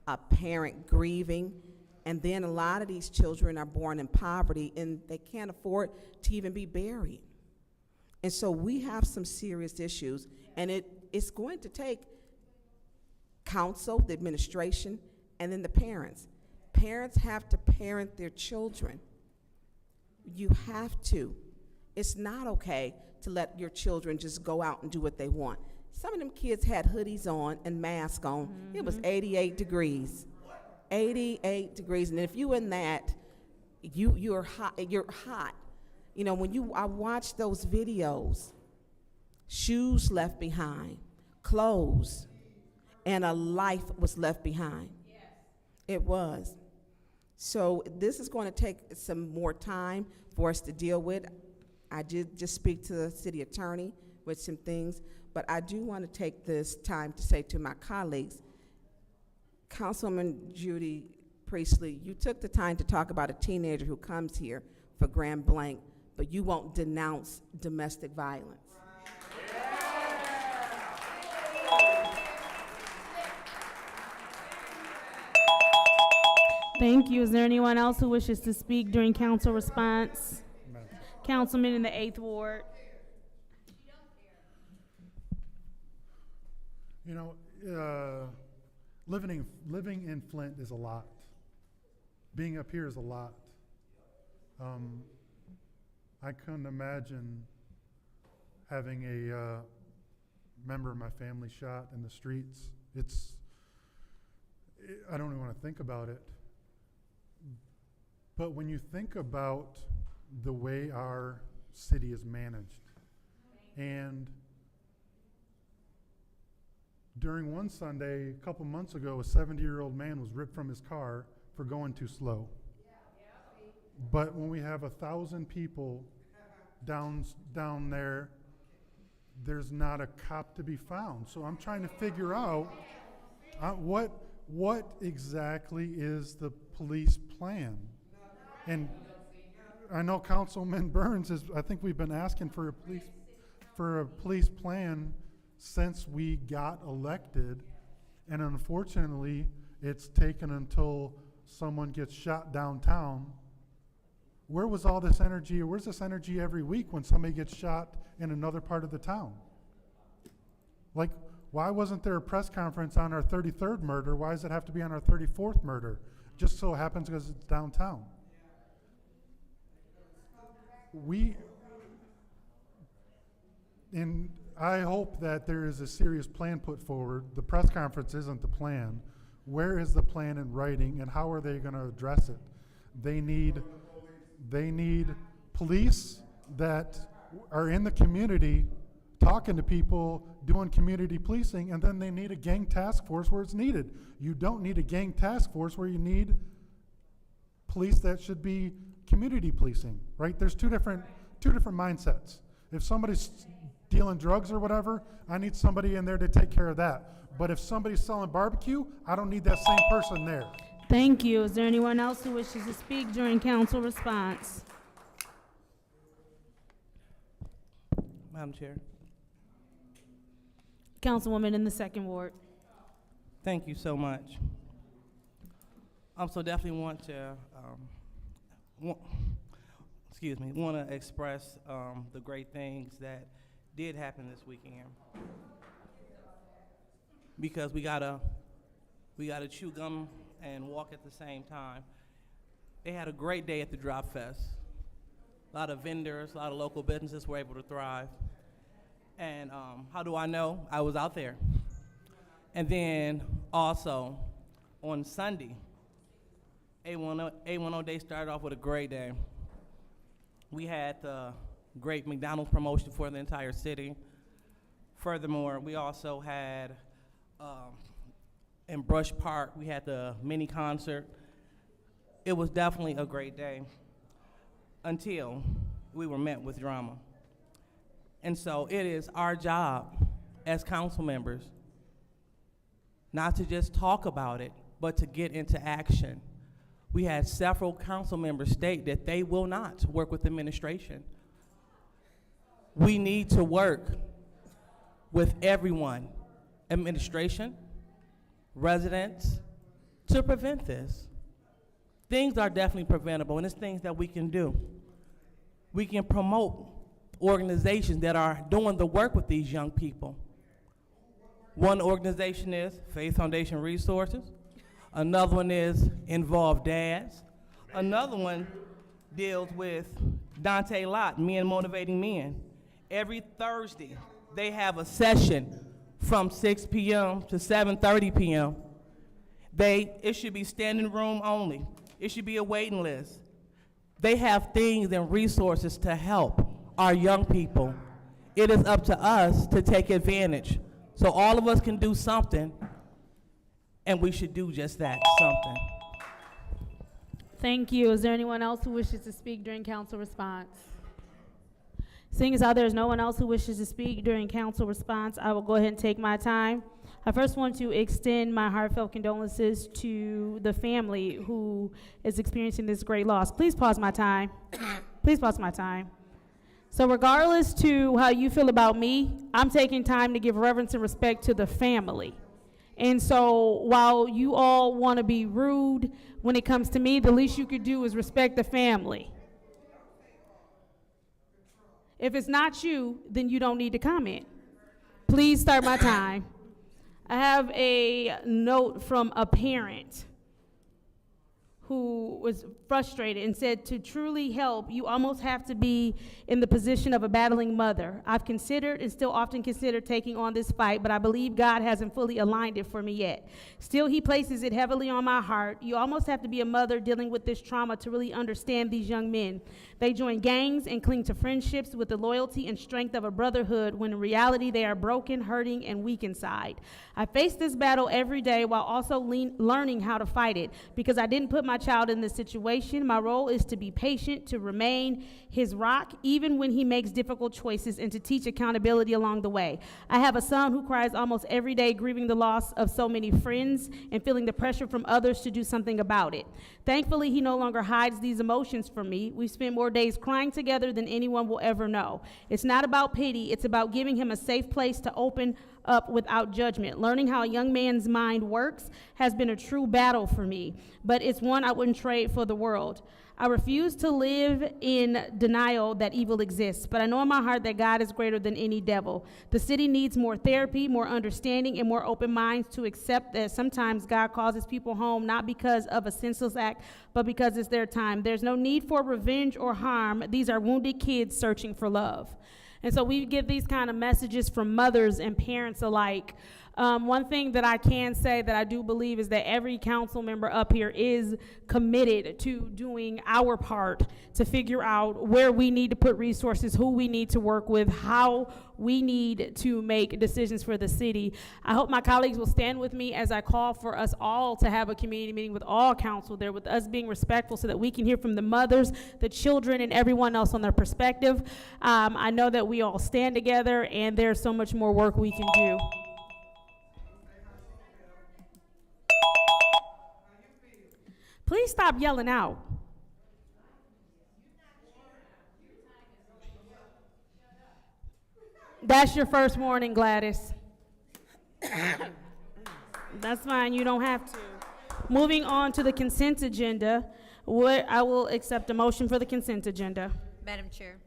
a parent grieving, and then a lot of these children are born in poverty and they can't afford to even be buried. And so we have some serious issues, and it's going to take council, the administration, and then the parents. Parents have to parent their children. You have to. It's not okay to let your children just go out and do what they want. Some of them kids had hoodies on and masks on. It was 88 degrees. 88 degrees, and if you in that, you're hot. You're hot. You know, when I watched those videos, shoes left behind, clothes, and a life was left behind. Yes. It was. So this is going to take some more time for us to deal with. I did just speak to the city attorney with some things, but I do want to take this time to say to my colleagues, Councilwoman Judy Priestley, you took the time to talk about a teenager who comes here for grand blank, but you won't denounce domestic violence. Thank you. Is there anyone else who wishes to speak during council response? Councilman in the 8th Ward. You know, living in Flint is a lot. Being up here is a lot. I couldn't imagine having a member of my family shot in the streets. I don't even want to think about it. But when you think about the way our city is managed, and during one Sunday, a couple months ago, a 70-year-old man was ripped from his car for going too slow. But when we have 1,000 people down there, there's not a cop to be found. So I'm trying to figure out what exactly is the police plan. And I know Councilman Burns I think we've been asking for a police plan since we got elected, and unfortunately, it's taken until someone gets shot downtown. Where was all this energy, or where's this energy every week when somebody gets shot in another part of the town? Like, why wasn't there a press conference on our 33rd murder? Why does it have to be on our 34th murder? Just so happens because it's downtown. And I hope that there is a serious plan put forward. The press conference isn't the plan. Where is the plan in writing, and how are they going to address it? They need police that are in the community talking to people, doing community policing, and then they need a gang task force where it's needed. You don't need a gang task force where you need police that should be community policing, right? There's two different mindsets. If somebody's dealing drugs or whatever, I need somebody in there to take care of that. But if somebody's selling barbecue, I don't need that same person there. Thank you. Is there anyone else who wishes to speak during council response? Madam Chair. Councilwoman in the 2nd Ward. Thank you so much. So definitely want to, want to express the great things that did happen this weekend. Because we gotta chew gum and walk at the same time. They had a great day at the Drop Fest. A lot of vendors, a lot of local businesses were able to thrive. And how do I know? I was out there. And then also on Sunday, A10 Day started off with a great day. We had the great McDonald's promotion for the entire city. Furthermore, we also had in Brush Park, we had the mini concert. It was definitely a great day until we were met with drama. And so it is our job as council members not to just talk about it, but to get into action. We had several council members state that they will not work with administration. We need to work with everyone, administration, residents, to prevent this. Things are definitely preventable, and it's things that we can do. We can promote organizations that are doing the work with these young people. One organization is Faith Foundation Resources. Another one is Involved Dads. Another one deals with Dante Lott, Men Motivating Men. Every Thursday, they have a session from 6 p.m. to 7:30 p.m. It should be standing room only. It should be a waiting list. They have things and resources to help our young people. It is up to us to take advantage. So all of us can do something, and we should do just that, something. Thank you. Is there anyone else who wishes to speak during council response? Seeing as how there's no one else who wishes to speak during council response, I will go ahead and take my time. I first want to extend my heartfelt condolences to the family who is experiencing this great loss. Please pause my time. Please pause my time. So regardless to how you feel about me, I'm taking time to give reverence and respect to the family. And so while you all want to be rude when it comes to me, the least you could do is respect the family. If it's not you, then you don't need to comment. Please start my time. I have a note from a parent who was frustrated and said, to truly help, you almost have to be in the position of a battling mother. I've considered and still often consider taking on this fight, but I believe God hasn't fully aligned it for me yet. Still, he places it heavily on my heart. You almost have to be a mother dealing with this trauma to really understand these young men. They join gangs and cling to friendships with the loyalty and strength of a brotherhood when in reality they are broken, hurting, and weak inside. I face this battle every day while also learning how to fight it because I didn't put my child in this situation. My role is to be patient, to remain his rock, even when he makes difficult choices, and to teach accountability along the way. I have a son who cries almost every day, grieving the loss of so many friends and feeling the pressure from others to do something about it. Thankfully, he no longer hides these emotions from me. We spend more days crying together than anyone will ever know. It's not about pity, it's about giving him a safe place to open up without judgment. Learning how a young man's mind works has been a true battle for me, but it's one I wouldn't trade for the world. I refuse to live in denial that evil exists, but I know in my heart that God is greater than any devil. The city needs more therapy, more understanding, and more open minds to accept that sometimes God causes people home not because of a senseless act, but because it's their time. There's no need for revenge or harm. These are wounded kids searching for love. And so we give these kind of messages from mothers and parents alike. One thing that I can say that I do believe is that every council member up here is committed to doing our part to figure out where we need to put resources, who we need to work with, how we need to make decisions for the city. I hope my colleagues will stand with me as I call for us all to have a community meeting with all council there, with us being respectful so that we can hear from the mothers, the children, and everyone else on their perspective. I know that we all stand together and there's so much more work we can do. Please stop yelling out. That's your first warning, Gladys. That's fine, you don't have to. Moving on to the consent agenda, I will accept a motion for the consent agenda. Madam Chair,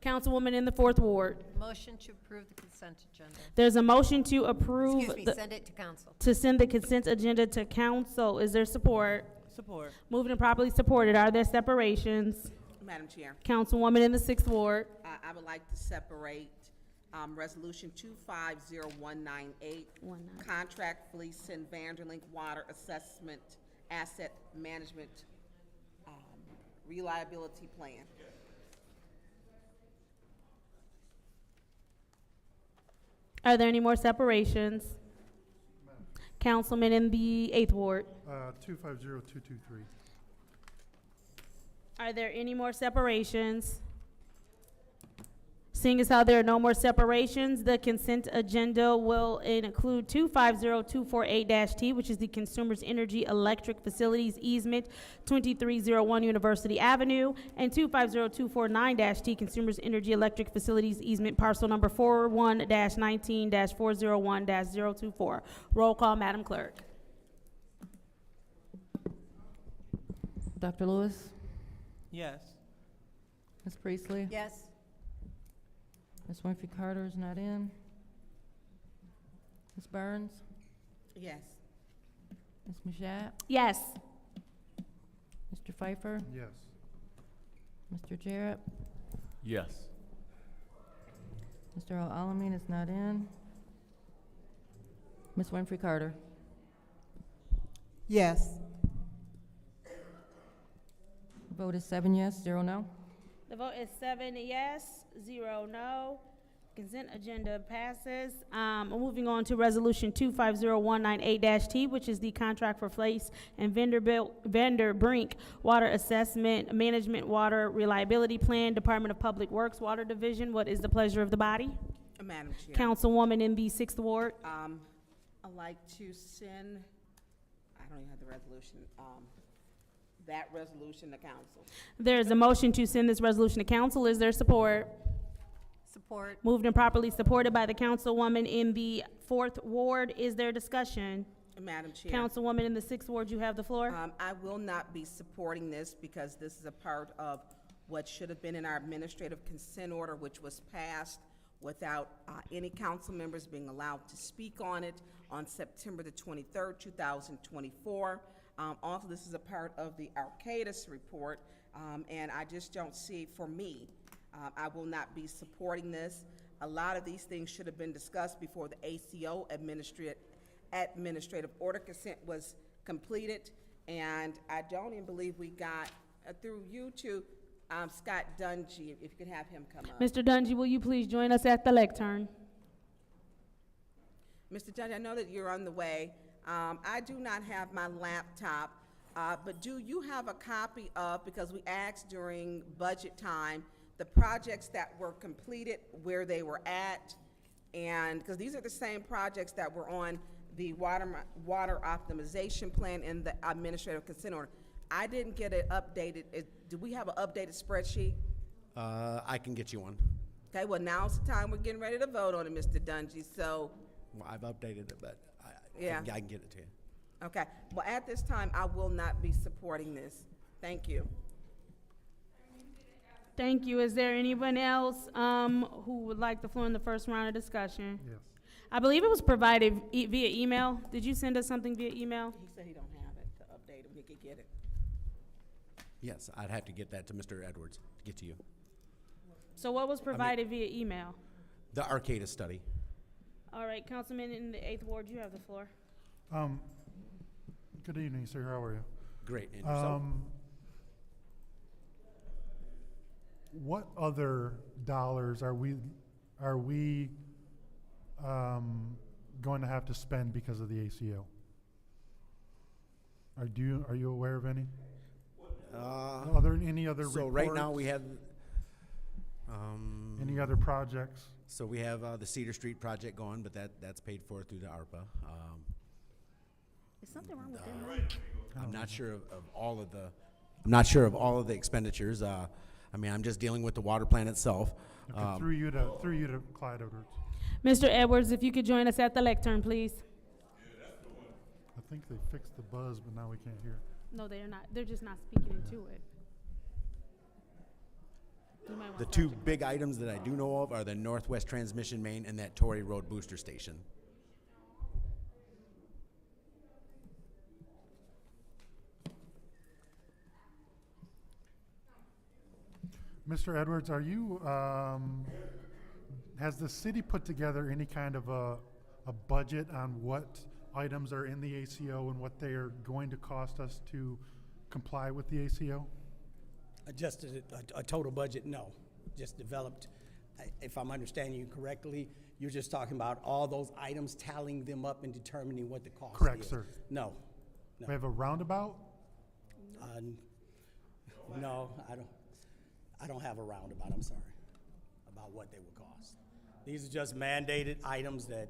Councilwoman in the 4th Ward. motion to approve the consent agenda. There's a motion to approve. Excuse me, send it to council. To send the consent agenda to council. Is there support? Support. Moved and properly supported. Are there separations? Madam Chair, Councilwoman in the 6th Ward. I would like to separate Resolution 250198, Contract Fleece and Vanderlink Water Assessment Asset Management Reliability Plan. Are there any more separations? Councilman in the 8th Ward. 250223. Are there any more separations? Seeing as how there are no more separations, the consent agenda will include 250248-T, which is the Consumers Energy Electric Facilities Easement, 2301 University Avenue, and 250249-T, Consumers Energy Electric Facilities Easement, parcel number 41-19-401-024. Roll call, Madam Clerk. Dr. Lewis? Yes. Ms. Priestley? Yes. Ms. Winfrey Carter is not in. Ms. Burns? Yes. Ms. Mashat? Yes. Mr. Pfeiffer? Yes. Mr. Jarrett? Yes. Mr. Al-Alamin is not in. Ms. Winfrey Carter? Yes. Vote is 7 yes, 0 no. The vote is 7 yes, 0 no. Consent agenda passes. Moving on to resolution 250198-T, which is the contract for Place and Vendor Brink Water Assessment Management Water Reliability Plan, Department of Public Works, Water Division. What is the pleasure of the body? Madam Chair. Councilwoman in the 6th Ward. I'd like to send, I don't even have the resolution, that resolution to council. There is a motion to send this resolution to council. Is there support? Support. Moved and properly supported by the councilwoman in the 4th Ward. Is there discussion? Madam Chair. Councilwoman in the 6th Ward, you have the floor. I will not be supporting this because this is a part of what should have been in our administrative consent order, which was passed without any council members being allowed to speak on it on September the 23rd, 2024. Also, this is a part of the Arcadis report, and I just don't see, for me, I will not be supporting this. A lot of these things should have been discussed before the ACO administrative order consent was completed, and I don't even believe we got, through you to Scott Dungy, if you could have him come up. Mr. Dungy, will you please join us at the lectern? Mr. Dungy, I know that you're on the way. I do not have my laptop, but do you have a copy of, because we asked during budget time, the projects that were completed, where they were at, and because these are the same projects that were on the water optimization plan and the administrative consent order. I didn't get it updated. Do we have an updated spreadsheet? I can get you one. Okay, well, now's the time we're getting ready to vote on it, Mr. Dungy, so. Well, I've updated it, but I can get it to you. Okay, well, at this time, I will not be supporting this. Thank you. Thank you. Is there anyone else who would like the floor in the first round of discussion? Yes. I believe it was provided via email. Did you send us something via email? He said he don't have it to update him. He could get it. Yes, I'd have to get that to Mr. Edwards to get to you. So what was provided via email? The Arcadis study. All right, Councilman in the 8th Ward, you have the floor. Good evening, sir. How are you? Great. And yourself? What other dollars are we going to have to spend because of the ACO? Are you aware of any? Are there any other So reports? right now we have Any other projects? So we have the Cedar Street project going, but that's paid for through the ARPA. Is something wrong with that? I'm not sure of all of the. I'm not sure of all of the expenditures. I mean, I'm just dealing with the water plant itself. Okay, through you to Clyde Edwards. Mr. Edwards, if you could join us at the lectern, please. I think they fixed the buzz, but now we can't hear. No, they are not. They're just not speaking into it. You might want The to two big items that I do know of are the Northwest Transmission Main and that Torrey Road booster station. Mr. Edwards, are you, has the city put together any kind of a budget on what items are in the ACO and what they are going to cost us to comply with the ACO? Adjusted a total budget, no. Just developed, if I'm understanding you correctly, you're just talking about all those items, tallying them up and determining what the cost is. Correct, sir. No. We have a roundabout? No, I don't have a roundabout, I'm sorry. about what they would cost. These are just mandated items that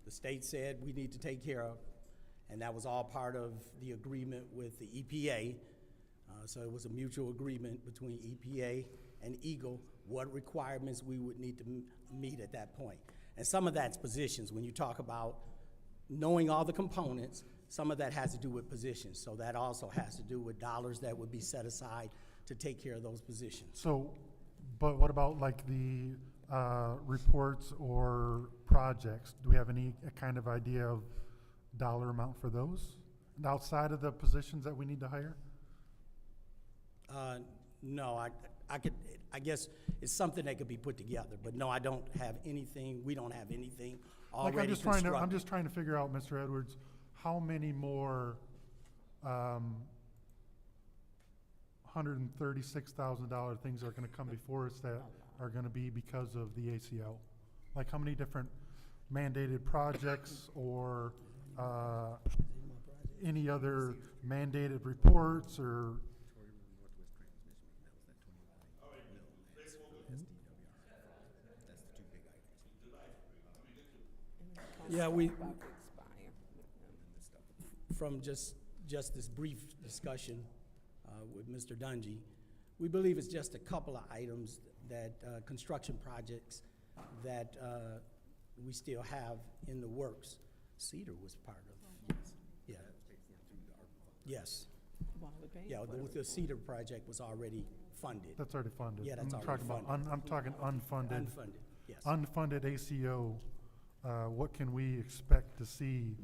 the state said we need to take care of, and that was all part of the agreement with the EPA. So it was a mutual agreement between EPA and Eagle, what requirements we would need to meet at that point. And some of that's positions. When you talk about knowing all the components, some of that has to do with positions. So that also has to do with dollars that would be set aside to take care of those positions. So, but what about like the reports or projects? Do we have any kind of idea of dollar amount for those outside of the positions that we need to hire? No, I guess it's something that could be put together, but no, I don't have anything, we don't have anything already Like constructed. I'm just trying to figure out, Mr. Edwards, how many more $136,000 things are gonna come before us that are gonna be because of the ACO? Like how many different mandated projects or any other mandated reports or? Yeah, from just this brief discussion with Mr. Dungy, we believe it's just a couple of items that, construction projects that we still have in the works. Cedar was part of, yeah. Yes. Yeah, the Cedar project was already funded. That's already funded. Yeah, that's I'm already talking funded. about I'm talking unfunded. Unfunded, yes. Unfunded ACO, what can we expect to see?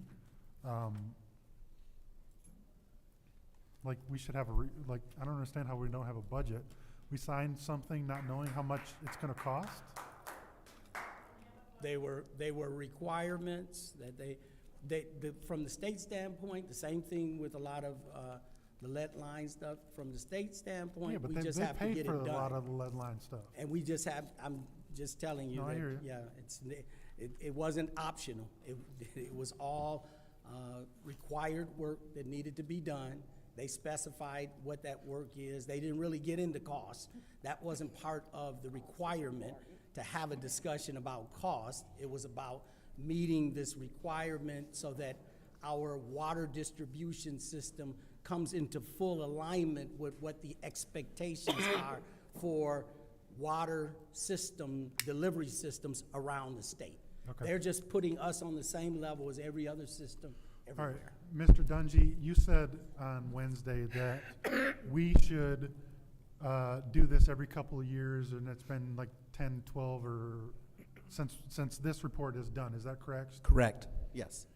Like we should have like, I don't understand how we don't have a budget. We signed something not knowing how much it's gonna cost? They were requirements that from the state standpoint, the same thing with a lot of the lead line stuff. From the state standpoint, Yeah, but we just they have to paid get for it a done. lot of the lead line stuff. And we just have, I'm just telling you No, I that, hear you. yeah, it wasn't optional. It was all required work that needed to be done. They specified what that work is. They didn't really get into cost. That wasn't part of the requirement to have a discussion about cost. It was about meeting this requirement so that our water distribution system comes into full alignment with what the expectations are for water system, delivery systems around the state. Okay. They're just putting us on the same level as every other system All right, everywhere. Mr. Dungy, you said on Wednesday that we should do this every couple of years, and it's been like 10, 12, or since this report is done. Is that correct? Correct, yes.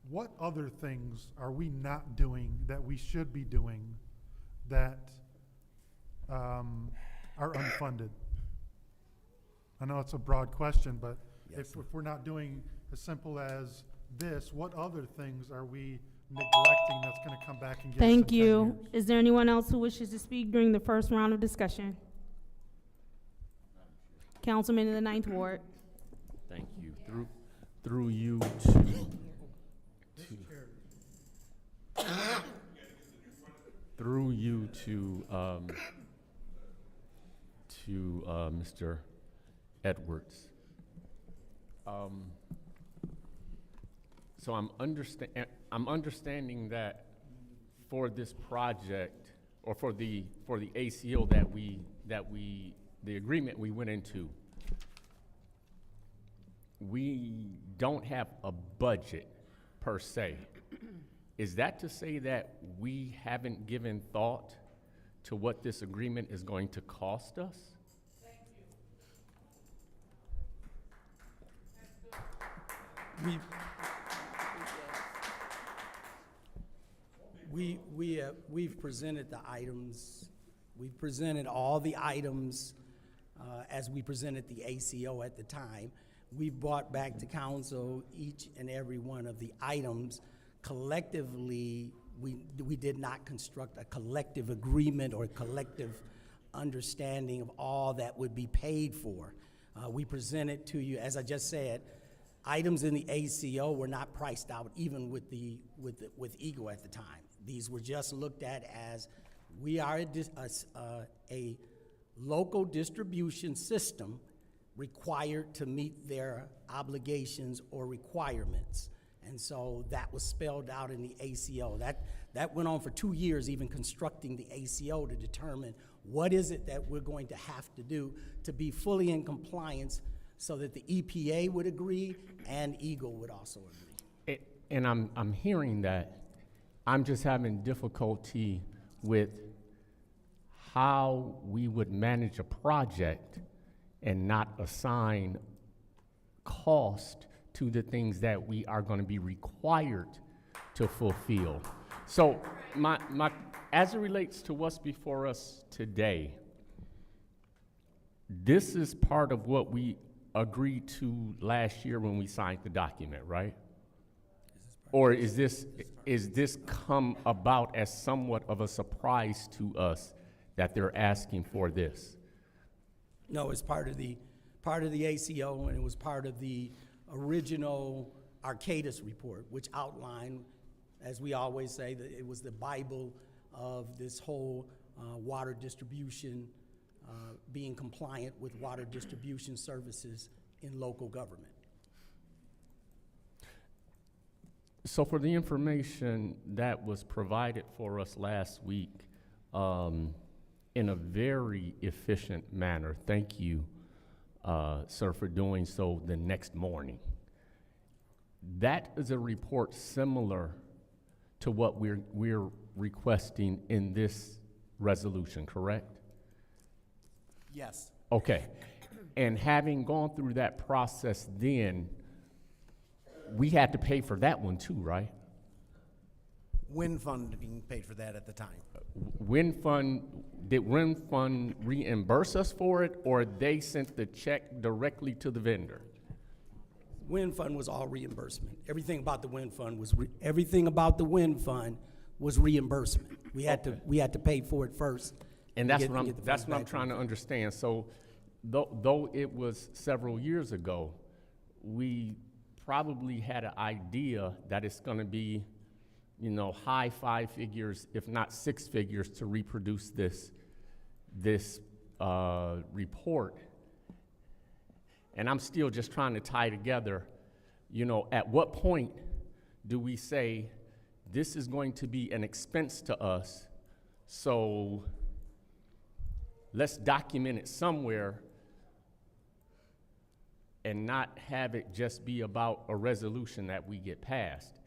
What other things are we not doing that we should be doing that are unfunded? I know it's a broad question, but if we're not doing as simple as this, what other things are we neglecting that's going to come back and get us in Thank 10 you. years? Is there anyone else who wishes to speak during the first round of discussion? Councilman in the 9th Ward. Thank you. Through you through you to Mr. Edwards. So I'm understanding that for this project, or for the ACO the agreement we went into, we don't have a budget per se. Is that to say that we haven't given thought to what this agreement is going to cost us? We've presented the items. We've presented all the items as we presented the ACO at the time. We brought back to council each and every one of the items. Collectively, we did not construct a collective agreement or a collective understanding of all that would be paid for. We presented to you, as I just said, items in the ACO were not priced out even with Eagle at the time. These were just looked at as we are a local distribution system required to meet their obligations or requirements. And so that was spelled out in the ACO. That went on for 2 years, even constructing the ACO to determine what is it that we're going to have to do to be fully in compliance so that the EPA would agree and Eagle would also agree. And I'm hearing that. I'm just having difficulty with how we would manage a project and not assign cost to the things that we are going to be required to fulfill. So as it relates to what's before us today, this is part of what we agreed to last year when we signed the document, right? Or is this come about as somewhat of a surprise to us that they're asking for this? No, it's part of the ACO, and it was part of the original Arcadis report, which outlined, as we always say, that it was the Bible of this whole water distribution, being compliant with water distribution services in local government. So for the information that was provided for us last week, in a very efficient manner, thank you, sir, for doing so the next morning. That is a report similar to what we're requesting in this resolution, correct? Yes. Okay. And having gone through that process then, we had to pay for that one too, right? Wind Fund being paid for that at the time. Did Wind Fund reimburse us for it, or they sent the check directly to the vendor? Wind Fund was all reimbursement. Everything about the Wind Fund was reimbursement. We had to pay for it first. And that's what I'm trying to understand. So though it was several years ago, we probably had an idea that it's going to be, high 5 figures, if not 6 figures, to reproduce this report. And I'm still just trying to tie together, at what point do we say this is going to be an expense to us, so let's document it somewhere and not have it just be about a resolution that we get passed.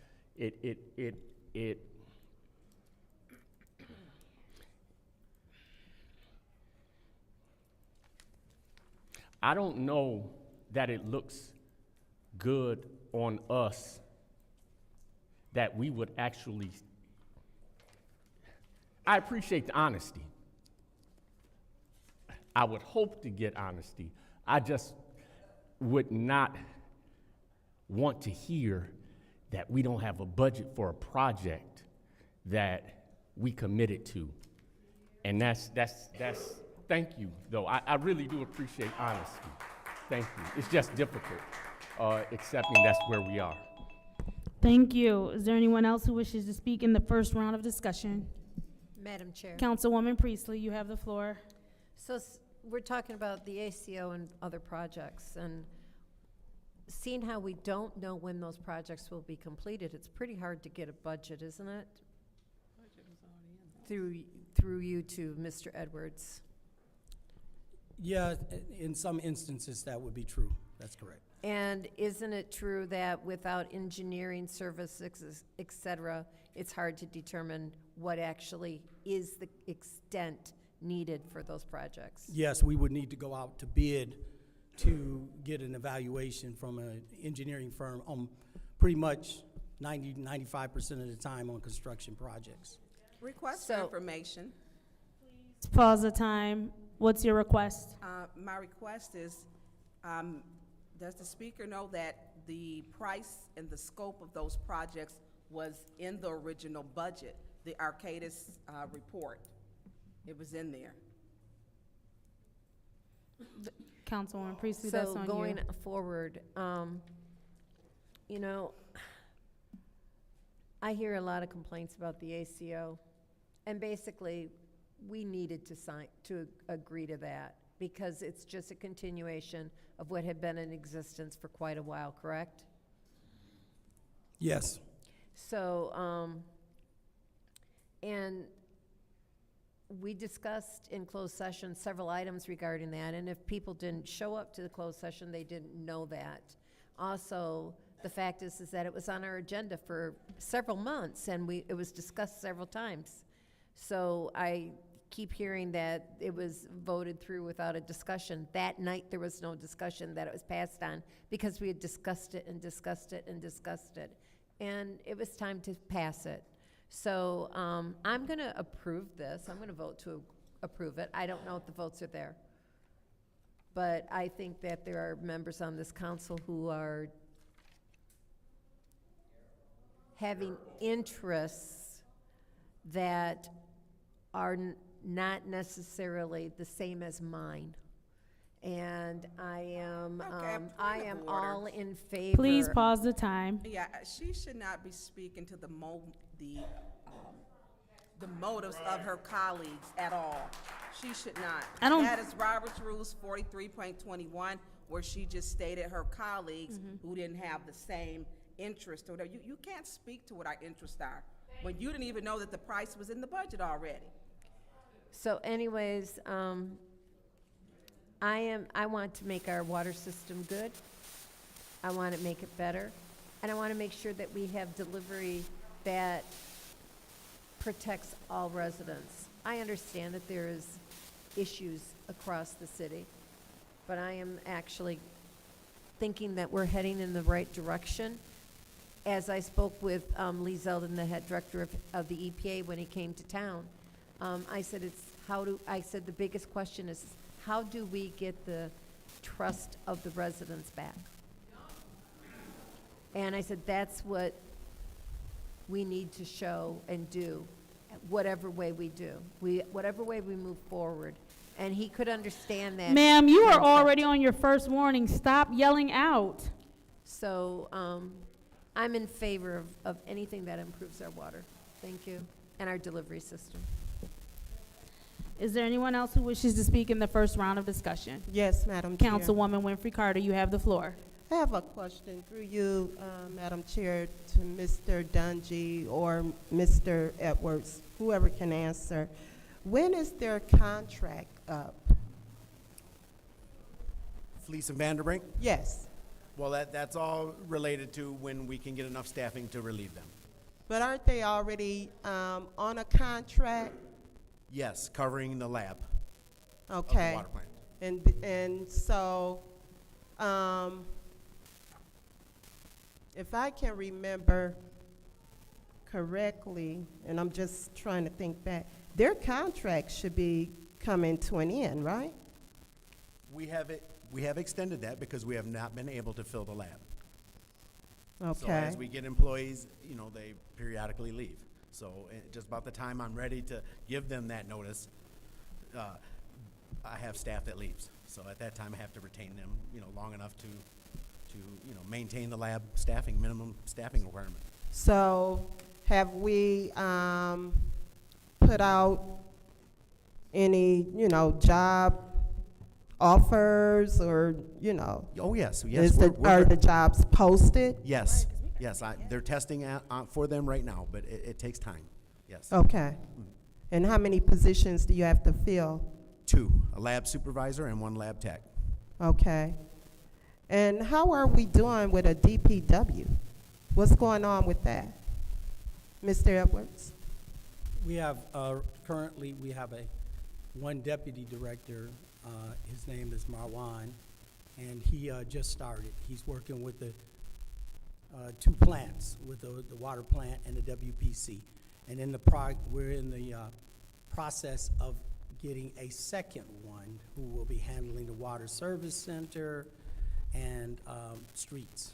I don't know that it looks good on us that we would actually, I appreciate the honesty. I would hope to get honesty. I just would not want to hear that we don't have a budget for a project that we committed to. And that's thank you, though. I really do appreciate honesty. Thank you. It's just difficult accepting that's where we are. Thank you. Is there anyone else who wishes to speak in the first round of discussion? Madam Chair. Councilwoman Priestley, you have the floor. So we're talking about the ACO and other projects, and seeing how we don't know when those projects will be completed, it's pretty hard to get a budget, isn't it? Through you to Mr. Edwards. Yeah, in some instances that would be true. That's correct. And isn't it true that without engineering services, et cetera, it's hard to determine what actually is the extent needed for those projects? Yes, we would need to go out to bid to get an evaluation from an engineering firm on pretty much 95% of the time on construction projects. Request for information. Pause the time. What's your request? My request is, does the speaker know that the price and the scope of those projects was in the original budget, the Arcadis report? It was in there. Councilwoman Priestley, that's on you. So going forward, I hear a lot of complaints about the ACO, and basically we needed to agree to that, because it's just a continuation of what had been in existence for quite a while, correct? Yes. So, and we discussed in closed session several items regarding that, and if people didn't show up to the closed session, they didn't know that. Also, the fact is that it was on our agenda for several months, and it was discussed several times. So I keep hearing that it was voted through without a discussion. That night, there was no discussion, that it was passed on, because we had discussed it and discussed it and discussed it. And it was time to pass it. So I'm going to approve this. I'm going to vote to approve it. I don't know if the votes are there. But I think that there are members on this council who are having interests that are not necessarily the same as mine. And I am, I am all in favor. Please pause the time. Yeah, she should not be speaking to the motives of her colleagues at all. She should not. I don't- That is Robert's Rules 43.21, where she just stated her colleagues who didn't have the same interest. Or you can't speak to what our interests are when you didn't even know that the price was in the budget already. So anyways, I want to make our water system good. I want to make it better. And I want to make sure that we have delivery that protects all residents. I understand that there is issues across the city, but I am actually thinking that we're heading in the right direction. As I spoke with Lee Zeldin, the head director of the EPA, when he came to town, I said the biggest question is, how do we get the trust of the residents back? And I said, that's what we need to show and do, whatever way we do, whatever way we move forward. And he could understand that. Ma'am, you are concept. already on your first warning. Stop yelling out. So I'm in favor of anything that improves our water. Thank you. And our delivery system. Is there anyone else who wishes to speak in the first round of discussion? Yes, Madam Chair. Councilwoman Winfrey Carter, you have the floor. I have a question through you, Madam Chair, to Mr. Dungy or Mr. Edwards, whoever can answer. When is their contract up? Fleece and Vanderbrink? Yes, Well, that's all related to when we can get enough staffing to relieve them. but aren't they already on a contract? Yes, covering the lab of the Okay. water plant. And so, if I can remember correctly, and I'm just trying to think back, their contract should be coming to an end, right? We have extended that because we have not been able to fill the lab. So Okay. as we get employees, they periodically leave. So just about the time I'm ready to give them that notice, I have staff that leaves. So at that time, I have to retain them, long enough to maintain the lab staffing, minimum staffing requirement. So have we put out any, job offers or, Oh, yes, are the jobs posted? Yes, they're testing for them right now, but it takes time, yes. Okay. And how many positions do you have to fill? 2, a lab supervisor and 1 lab tech. Okay. And how are we doing with a DPW? What's going on with that? Mr. Edwards? We have, currently, we have one deputy director. His name is Marwan, and he just started. He's working with the 2 plants, with the water plant and the WPC. And we're in the process of getting a second one who will be handling the water service center and streets.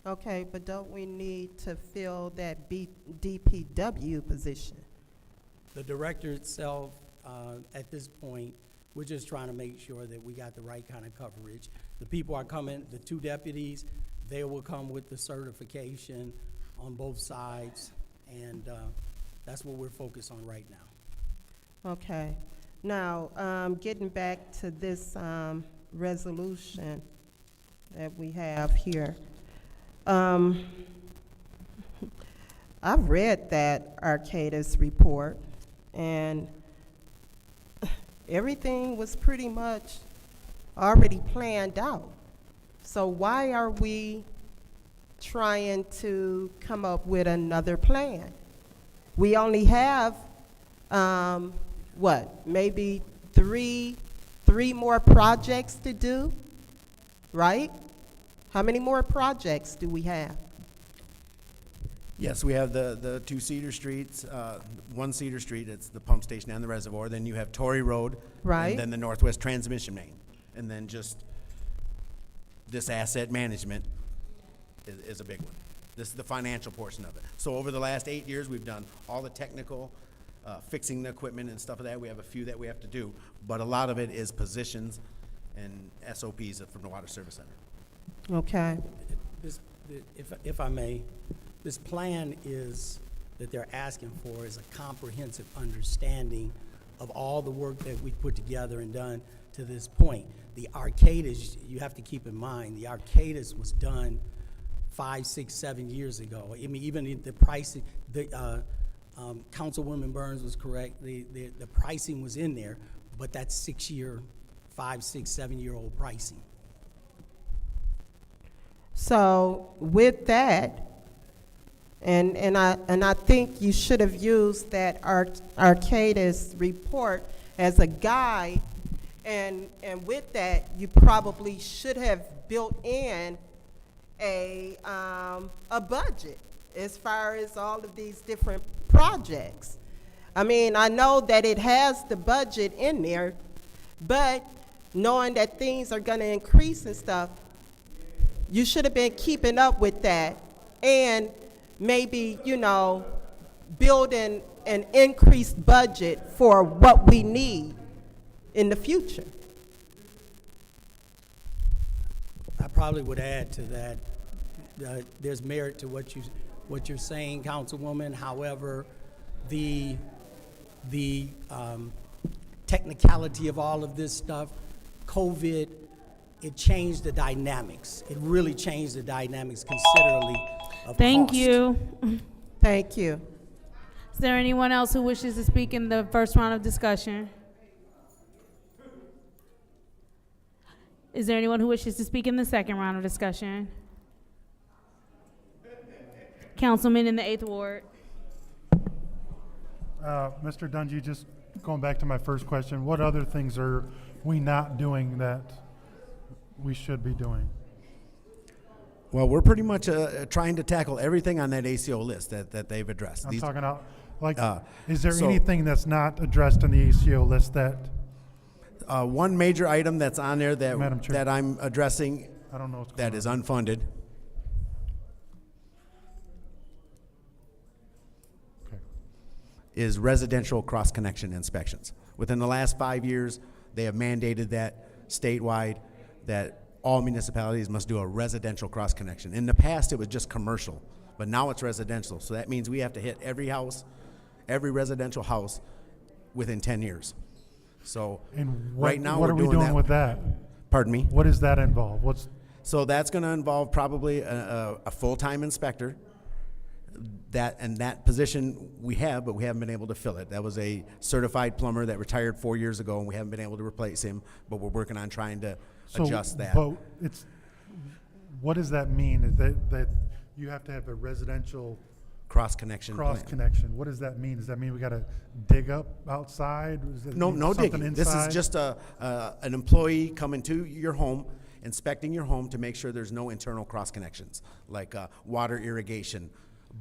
Okay, but don't we need to fill that DPW position? The director itself, at this point, we're just trying to make sure that we got the right kind of coverage. The people are coming, the 2 deputies, they will come with the certification on both sides, and that's what we're focused on right now. Okay. Now, getting back to this resolution that we have here. I've read that Arcadis report, and everything was pretty much already planned out. So why are we trying to come up with another plan? We only have, maybe three more projects to do, right? How many more projects do we have? Yes, we have the two Cedar Streets, one Cedar Street, it's the pump station and the reservoir. Then you have Torrey Road. Right. And then the Northwest Transmission Main. And then just this asset management is a big one. This is the financial portion of it. So over the last 8 years, we've done all the technical, fixing the equipment and stuff of that. We have a few that we have to do, but a lot of it is positions and SOPs from the Water Service Center. Okay. If I may, this plan is, that they're asking for is a comprehensive understanding of all the work that we put together and done to this point. The Arcadis, you have to keep in mind, the Arcadis was done 5, 6, 7 years ago. I mean, even the pricing, Councilwoman Burns was correct, the pricing was in there, but that's 6-year, 5, 6, 7-year-old pricing. So with that, and I think you should have used that Arcadis report as a guide, and with that, you probably should have built in a budget as far as all of these different projects. I mean, I know that it has the budget in there, but knowing that things are gonna increase and stuff, you should have been keeping up with that and maybe, building an increased budget for what we need in the future. I probably would add to that, there's merit to what you're saying, Councilwoman. However, the technicality of all of this stuff, COVID, it changed the dynamics. It really changed the dynamics considerably of Thank cost. you. Thank you. Is there anyone else who wishes to speak in the first round of discussion? Is there anyone who wishes to speak in the second round of discussion? Councilman in the 8th Ward. Mr. Dungy, just going back to my first question, what other things are we not doing that we should be doing? Well, we're pretty much trying to tackle everything on that ACO list that they've addressed. I'm talking about, like, is there so- anything that's not addressed in the ACO list that? One major item that's on there Madam Chair. that I'm addressing I don't know what's that going is unfunded. Okay. Is residential cross-connection inspections. Within the last 5 years, they have mandated that statewide, that all municipalities must do a residential cross-connection. In the past, it was just commercial, but now it's residential. So that means we have to hit every house, every residential house within 10 years. So And right now what we're are we doing with that? Pardon me? What does that involve? So that's going to involve probably a full-time inspector. That position we have, but we haven't been able to fill it. That was a certified plumber that retired 4 years ago, and we haven't been able to replace him, but we're working on trying to adjust that. But what does that mean? Is that you have to have a residential cross-connection plan. Cross-connection. What does that mean? Does that mean we got to dig up outside? Does that No, mean no something digging. This is inside? just an employee coming to your home, inspecting your home to make sure there's no internal cross-connections, like water irrigation,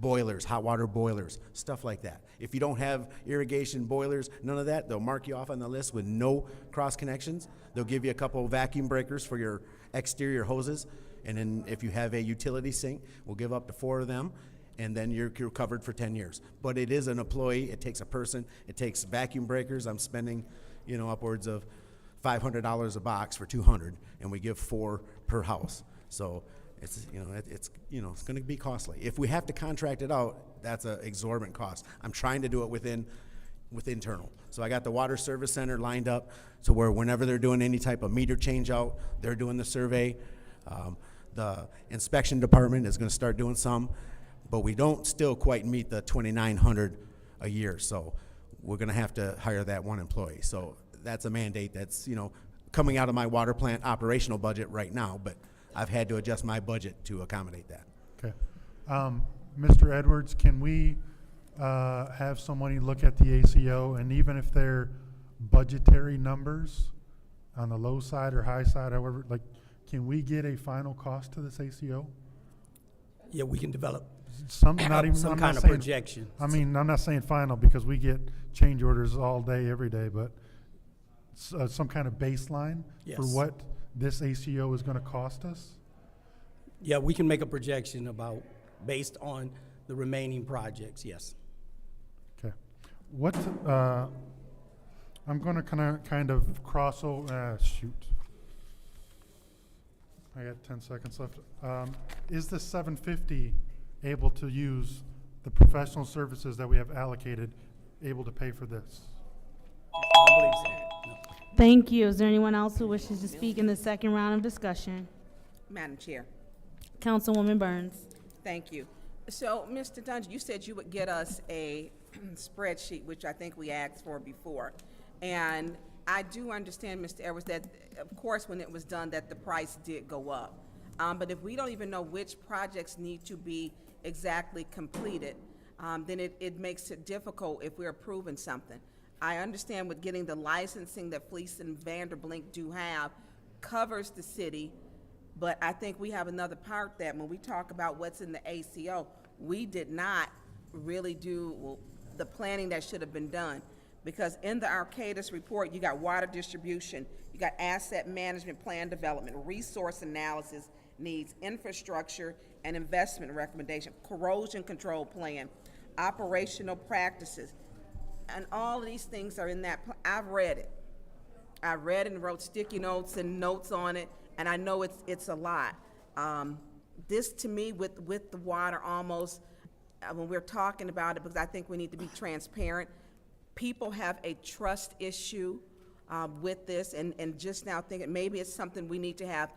boilers, hot water boilers, stuff like that. If you don't have irrigation, boilers, none of that, they'll mark you off on the list with no cross-connections. They'll give you a couple of vacuum breakers for your exterior hoses, and then if you have a utility sink, we'll give up to 4 of them, and then you're covered for 10 years. But it is an employee, it takes a person, it takes vacuum breakers. I'm spending, upwards of $500 a box for 200, and we give 4 per house. So it's going to be costly. If we have to contract it out, that's an exorbitant cost. I'm trying to do it within, with internal. So I got the water service center lined up to where whenever they're doing any type of meter change out, they're doing the survey. The inspection department is gonna start doing some, but we don't still quite meet the 2,900 a year. So we're gonna have to hire that one employee. So that's a mandate that's, coming out of my water plant operational budget right now, but I've had to adjust my budget to accommodate that. Okay. Mr. Edwards, can we have somebody look at the ACO, and even if they're budgetary numbers on the low side or high side, however, like, can we get a final cost to this ACO? Yeah, we can develop Some, not even, some I'm kind not of saying, projection. I mean, I'm not saying final because we get change orders all day, every day, but some kind of baseline for Yes. what this ACO is gonna cost us? Yeah, we can make a projection based on the remaining projects, yes. Okay. What, I'm gonna kind of cross over, shoot. I got 10 seconds left. Is the 750 able to use the professional services that we have allocated, able to pay for this? Thank you. Is there anyone else who wishes to speak in the second round of discussion? Madam Chair, Councilwoman Burns. thank you. So, Mr. Dungy, you said you would get us a spreadsheet, which I think we asked for before. And I do understand, Mr. Edwards, that, of course, when it was done, that the price did go up. But if we don't even know which projects need to be exactly completed, then it makes it difficult if we're approving something. I understand with getting the licensing that Fleece and Vanderbilt do have covers the city, but I think we have another part that when we talk about what's in the ACO, we did not really do the planning that should have been done. Because in the Arcadis report, you got water distribution, you got asset management plan development, resource analysis needs, infrastructure and investment recommendation, corrosion control plan, operational practices. And all of these things are in that. I've read it. I read and wrote sticky notes and notes on it, and I know it's a lot. This to me with the water almost, when we're talking about it, because I think we need to be transparent, people have a trust issue with this, and just now thinking maybe it's something we need to have,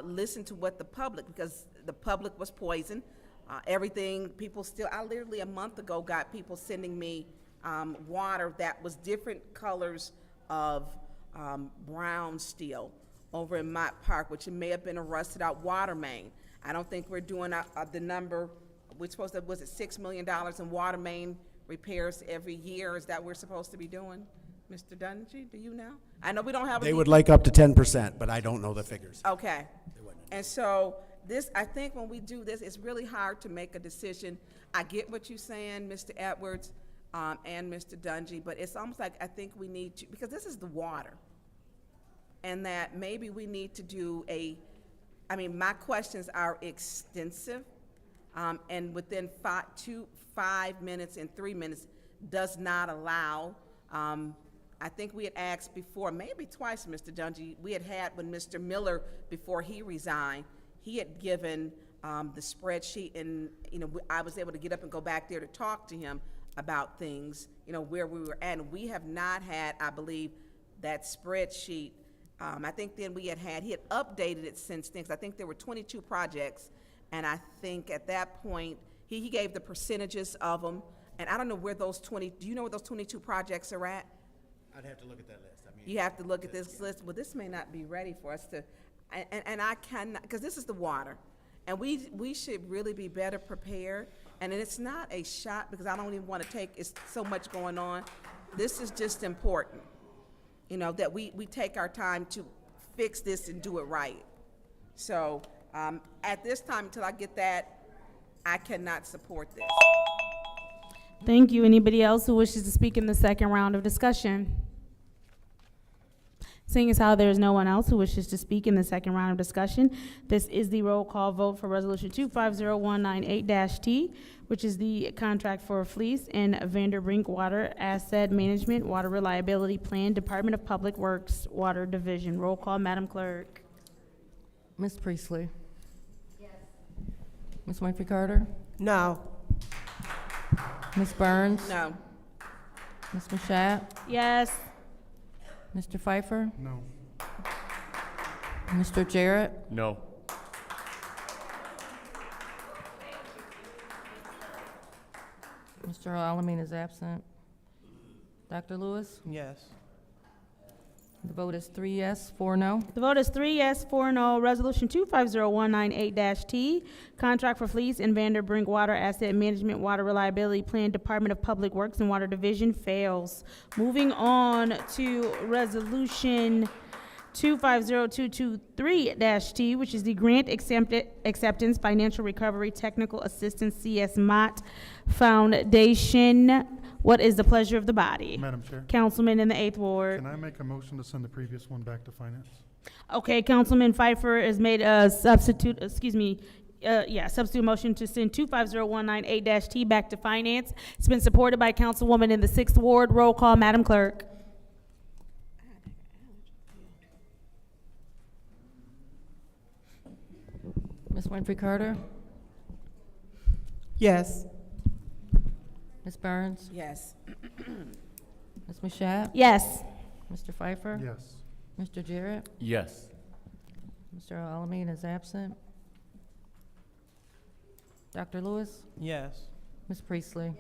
listen to what the public, because the public was poisoned. Everything, people still, I literally a month ago got people sending me water that was different colors of brown steel over in Mott Park, which it may have been a rusted out water main. I don't think we're doing the number, we're supposed to, was it $6 million in water main repairs every year? Is that what we're supposed to be doing? Mr. Dungy, do you know? I know we don't have a. They would like up to 10%, but I don't know the figures. Okay. And so this, I think when we do this, it's really hard to make a decision. I get what you're saying, Mr. Edwards, and Mr. Dungy, but it's almost like I think we need to, because this is the water, and that maybe we need to do my questions are extensive, and within 5 minutes and 3 minutes does not allow. I think we had asked before, maybe twice, Mr. Dungy, we had when Mr. Miller, before he resigned, he had given the spreadsheet, and I was able to get up and go back there to talk to him about things, where we were at. And we have not had, I believe, that spreadsheet. I think then he had updated it since then, 'cause I think there were 22 projects, and I think at that point, he gave the percentages of them, and I don't know where those do you know where those 22 projects are at? I'd have to look at that list. You have to look at this list. Well, this may not be ready for us to, and I cannot, because this is the water, and we should really be better prepared. And it's not a shot, because I don't even want to take, it's so much going on. This is just important, that we take our time to fix this and do it right. So at this time, until I get that, I cannot support this. Thank you. Anybody else who wishes to speak in the second round of discussion? Seeing as how there is no one else who wishes to speak in the second round of discussion, this is the roll call vote for Resolution 250198-T, which is the contract for Fleece and Vanderbrink Water Asset Management Water Reliability Plan, Department of Public Works, Water Division. Roll call, Madam Clerk. Ms. Priestley? Yes. Ms. Winfrey Carter? No. Ms. Burns? No. Ms. Mashat? Yes. Mr. Pfeiffer? No. Mr. Jarrett? No. Mr. Alamin is absent. Dr. Lewis? Yes. The vote is 3 yes, 4 no. The vote is 3 yes, 4 no. Resolution 250198-T, contract for Fleece and Vanderbrink Water Asset Management Water Reliability Plan, Department of Public Works and Water Division fails. Moving on to Resolution 250223-T, which is the Grant Acceptance Financial Recovery Technical Assistance CS Mott Foundation. What is the pleasure of the body? Madam Chair. Councilman in the 8th Ward. Can I make a motion to send the previous one back to finance? Okay, Councilman Pfeiffer has made a substitute motion to send 250198-T back to finance. It's been supported by Councilwoman in the 6th Ward. Roll call, Madam Clerk. Ms. Winfrey Carter? Yes. Ms. Burns? Yes. Ms. Mashat? Yes. Mr. Pfeiffer? Yes. Mr. Jarrett? Yes. Mr. Alamin is absent. Dr. Lewis? Yes. Ms. Priestley?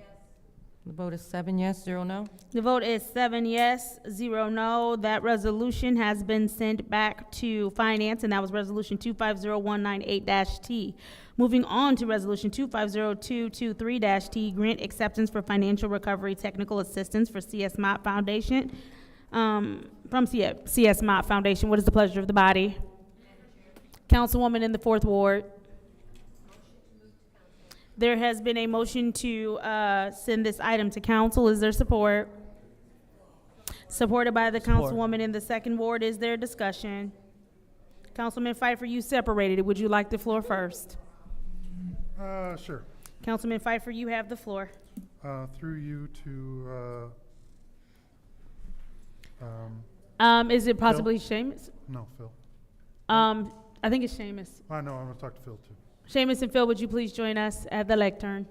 The vote is 7 yes, 0 no. The vote is 7 yes, 0 no. That resolution has been sent back to finance, and that was Resolution 250198-T. Moving on to Resolution 250223-T, Grant Acceptance for Financial Recovery Technical Assistance for CS Mott Foundation. From CS Mott Foundation, what is the pleasure of the body? Councilwoman in the 4th Ward. There has been a motion to send this item to council. Is there support? Supported by the Councilwoman in the 2nd Ward. Is there discussion? Councilman Pfeiffer, you separated it. Would you like the floor first? Sure. Councilman Pfeiffer, you have the floor. Through you to, Is it possibly Seamus? no, Phil. I think it's Seamus. I know, I'm gonna talk to Phil too. Seamus and Phil, would you please join us at the lectern?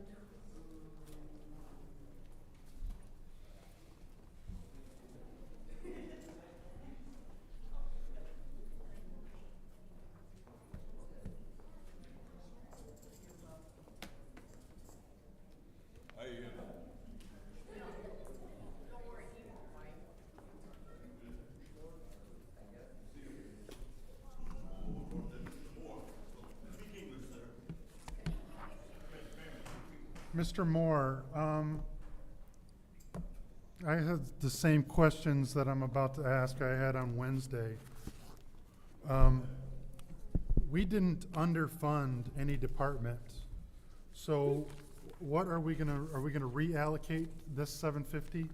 Mr. Moore, I had the same questions that I'm about to ask I had on Wednesday. We didn't underfund any department. So what are we gonna reallocate this 750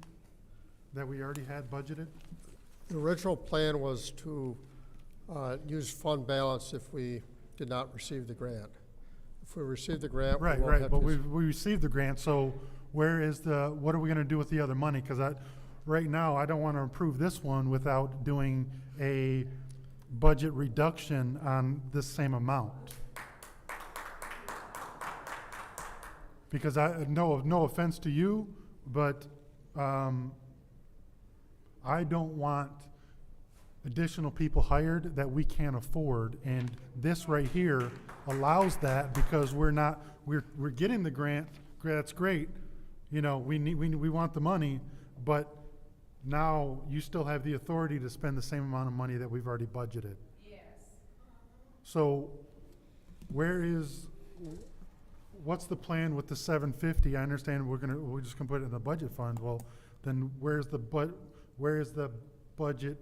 that we already had budgeted? The original plan was to use fund balance if we did not receive the grant. If we receive the grant, we won't have But to we received the grant, so what are we gonna do with the other money? Because right now, I don't wanna approve this one without doing a budget reduction on this same amount. Because no offense to you, but, I don't want additional people hired that we can't afford, and this right here allows that because we're getting the grant. That's great, we want the money, but now you still have the authority to spend the same amount of money that we've already budgeted. Yes. So, what's the plan with the 750? I understand we're just gonna put it in the budget fund. Well, then where is the budget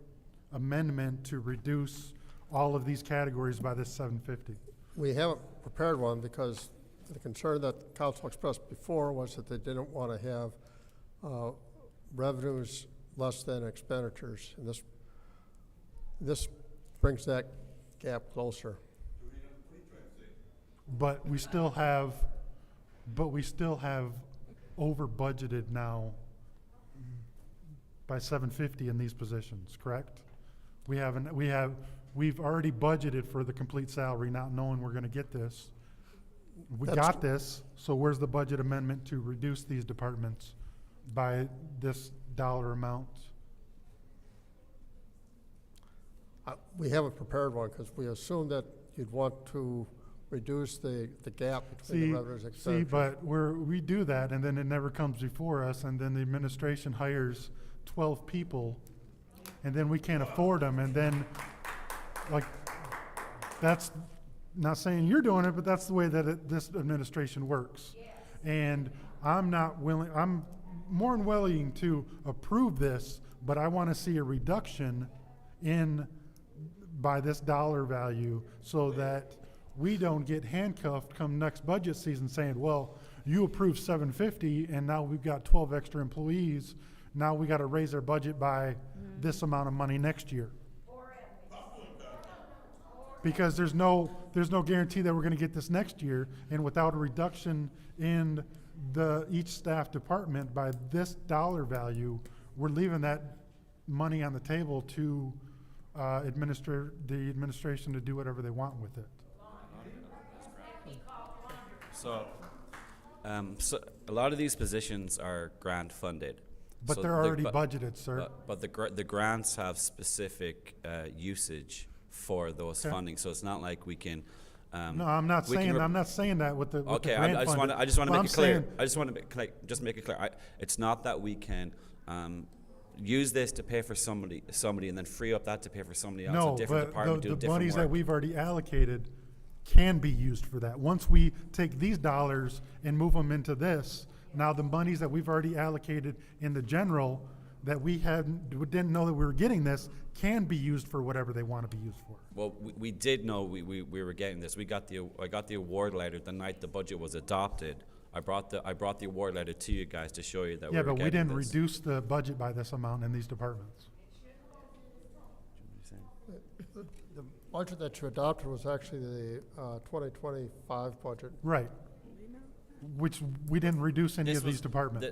amendment to reduce all of these categories by this 750? We haven't prepared one because the concern that the council expressed before was that they didn't want to have revenues less than expenditures, and this brings that gap closer. But we still have over budgeted now by 750 in these positions, correct? We've already budgeted for the complete salary, not knowing we're gonna get this. We got this, so where's the budget amendment to reduce these departments by this dollar amount? We haven't prepared one because we assumed that you'd want to reduce the gap between the revenues and expenditures. But we do that, and then it never comes before us, and then the administration hires 12 people, and then we can't afford them, and then, like, that's not saying you're doing it, but that's the way that this administration works. And I'm more than willing to approve this, but I want to see a reduction by this dollar value so that we don't get handcuffed come next budget season saying, well, you approved 750 and now we've got 12 extra employees. Now we got to raise our budget by this amount of money next year. Because there's no guarantee that we're going to get this next year, and without a reduction in each staff department by this dollar value, we're leaving that money on the table to the administration to do whatever they want with it. So a lot of these positions are grant funded. But So they're already budgeted, sir. But the grants have specific usage for those funding, so it's not like we can. No, I'm not saying that with the Okay, grant I just want funding. to make it clear. Saying, I just want to make it clear. It's not that we can use this to pay for somebody, and then free up that to pay for somebody else. no, a different but department, do the different monies work. that we've already allocated can be used for that. Once we take these dollars and move them into this, now the monies that we've already allocated in the general that we didn't know that we were getting this can be used for whatever they want to be used for. Well, we did know we were getting this. I got the award letter the night the budget was adopted. I brought the award letter to you guys to show you that. Yeah, we were but we getting didn't this. reduce the budget by this amount in these departments. The budget that you adopted was actually the 2025 budget. Right. Which we didn't reduce any of these departments.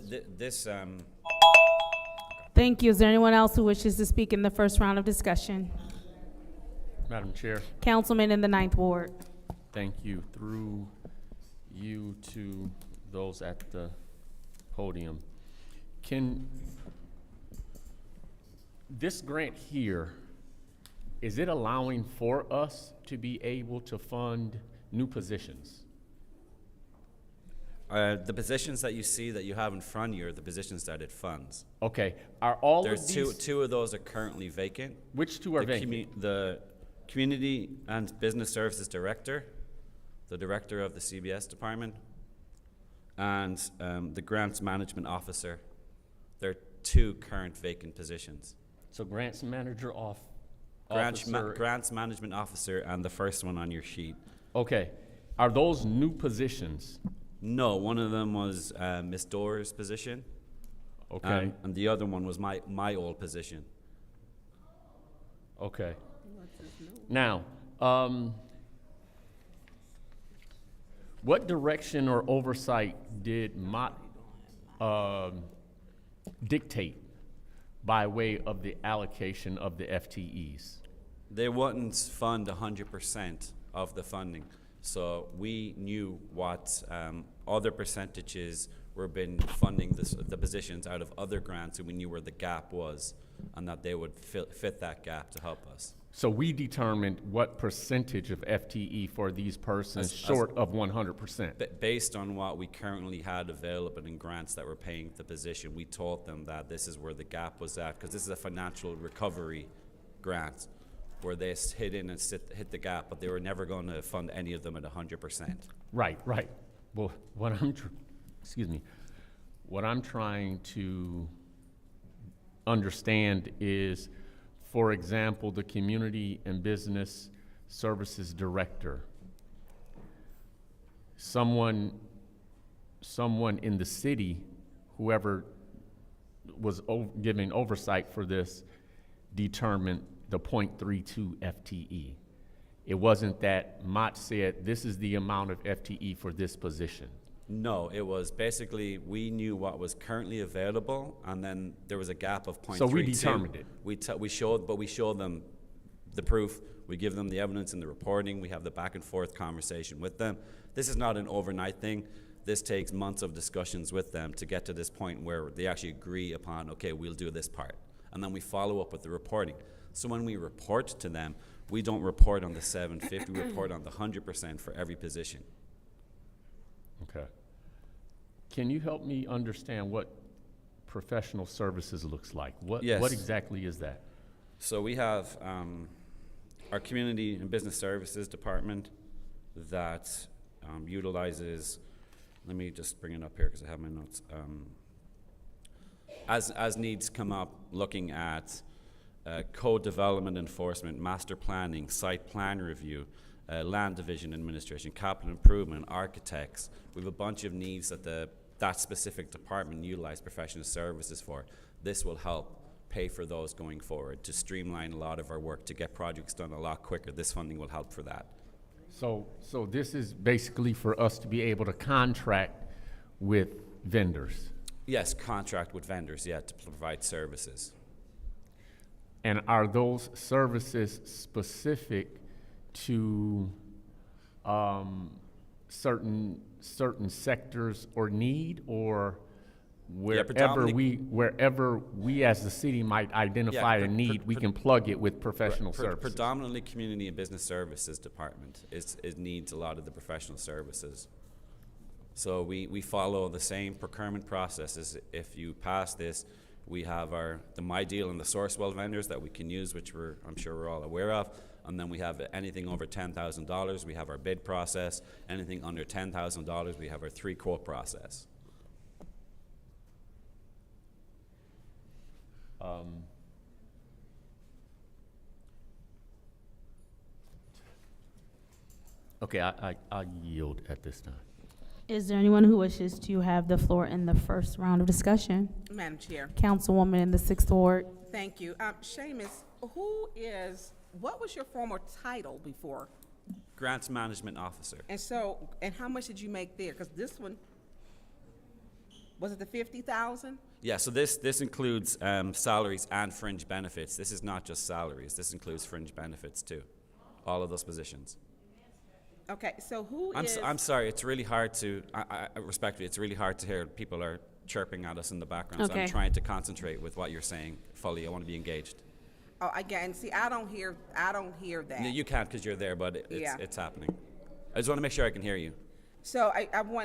Thank you. Is there anyone else who wishes to speak in the first round of discussion? Madam Chair. Councilman in the 9th Ward. Thank you. Through you to those at the podium. Can this grant here, is it allowing for us to be able to fund new positions? The positions that you see that you have in front of you are the positions that it funds. Okay. Are all There's of these? two of those are currently vacant. Which two are vacant? The Community and Business Services Director, the Director of the CBS Department, and the Grants Management Officer. There are two current vacant positions. So grants manager Grants Management Officer and the first one on your sheet. Okay. Are those new positions? No, one of them was Miss Doer's position. Okay. And the other one was my old position. Okay. Now, what direction or oversight did Mott dictate by way of the allocation of the FTEs? They wouldn't fund 100% of the funding. So we knew what other percentages were been funding the positions out of other grants, and we knew where the gap was, and that they would fit that gap to help us. So we determined what percentage of FTE for these persons short of 100%. Based on what we currently had available in grants that were paying the position, we told them that this is where the gap was at, because this is a financial recovery grant where they hit in and hit the gap, but they were never going to fund any of them at 100%. Right. Well, what I'm trying to understand is, for example, the Community and Business Services Director. Someone in the city, whoever was giving oversight for this, determined the 0.32 FTE. It wasn't that Mott said, this is the amount of FTE for this position. No, it was basically, we knew what was currently available, and then there was a gap of 0.32. So we determined it. We showed them the proof. We give them the evidence in the reporting. We have the back and forth conversation with them. This is not an overnight thing. This takes months of discussions with them to get to this point where they actually agree upon, okay, we'll do this part. And then we follow up with the reporting. So when we report to them, we don't report on the 750, we report on the 100% for every position. Okay. Can you help me understand what professional services looks like? What exactly is that? So we have our Community and Business Services Department that utilizes, let me just bring it up here because I have my notes. As needs come up, looking at code development enforcement, master planning, site plan review, land division administration, capital improvement, architects. We have a bunch of needs that that specific department utilize professional services for. This will help pay for those going forward, to streamline a lot of our work, to get projects done a lot quicker. This funding will help for that. So this is basically for us to be able to contract with vendors. Yes, contract with vendors, yeah, to provide services. And are those services specific to certain sectors or need, or wherever we as the city might identify a need, we can plug it with professional services? Predominantly Community and Business Services Department it needs a lot of the professional services. So we follow the same procurement processes. If you pass this, we have the My Deal and the Sourcewell vendors that we can use, which I'm sure we're all aware of. And then we have anything over $10,000, we have our bid process. Anything under $10,000, we have our 3-quote process. Okay, I yield at this time. Is there anyone who wishes to have the floor in the first round of discussion? Madam Chair. Councilwoman in the 6th Ward. Thank you. Seamus, what was your former title before? Grants Management Officer. And how much did you make there? Because this one, was it the 50,000? Yeah, so this includes salaries and fringe benefits. This is not just salaries. This includes fringe benefits too. All of those positions. Okay, so I'm sorry, it's really hard to, I respectfully, it's really hard to hear. People are chirping at us in the background, so I'm trying to concentrate with what you're saying fully. I want to be engaged. Oh, again, see, I don't hear that. No, you can't because you're there, but it's happening. I just want to make sure I can hear you. So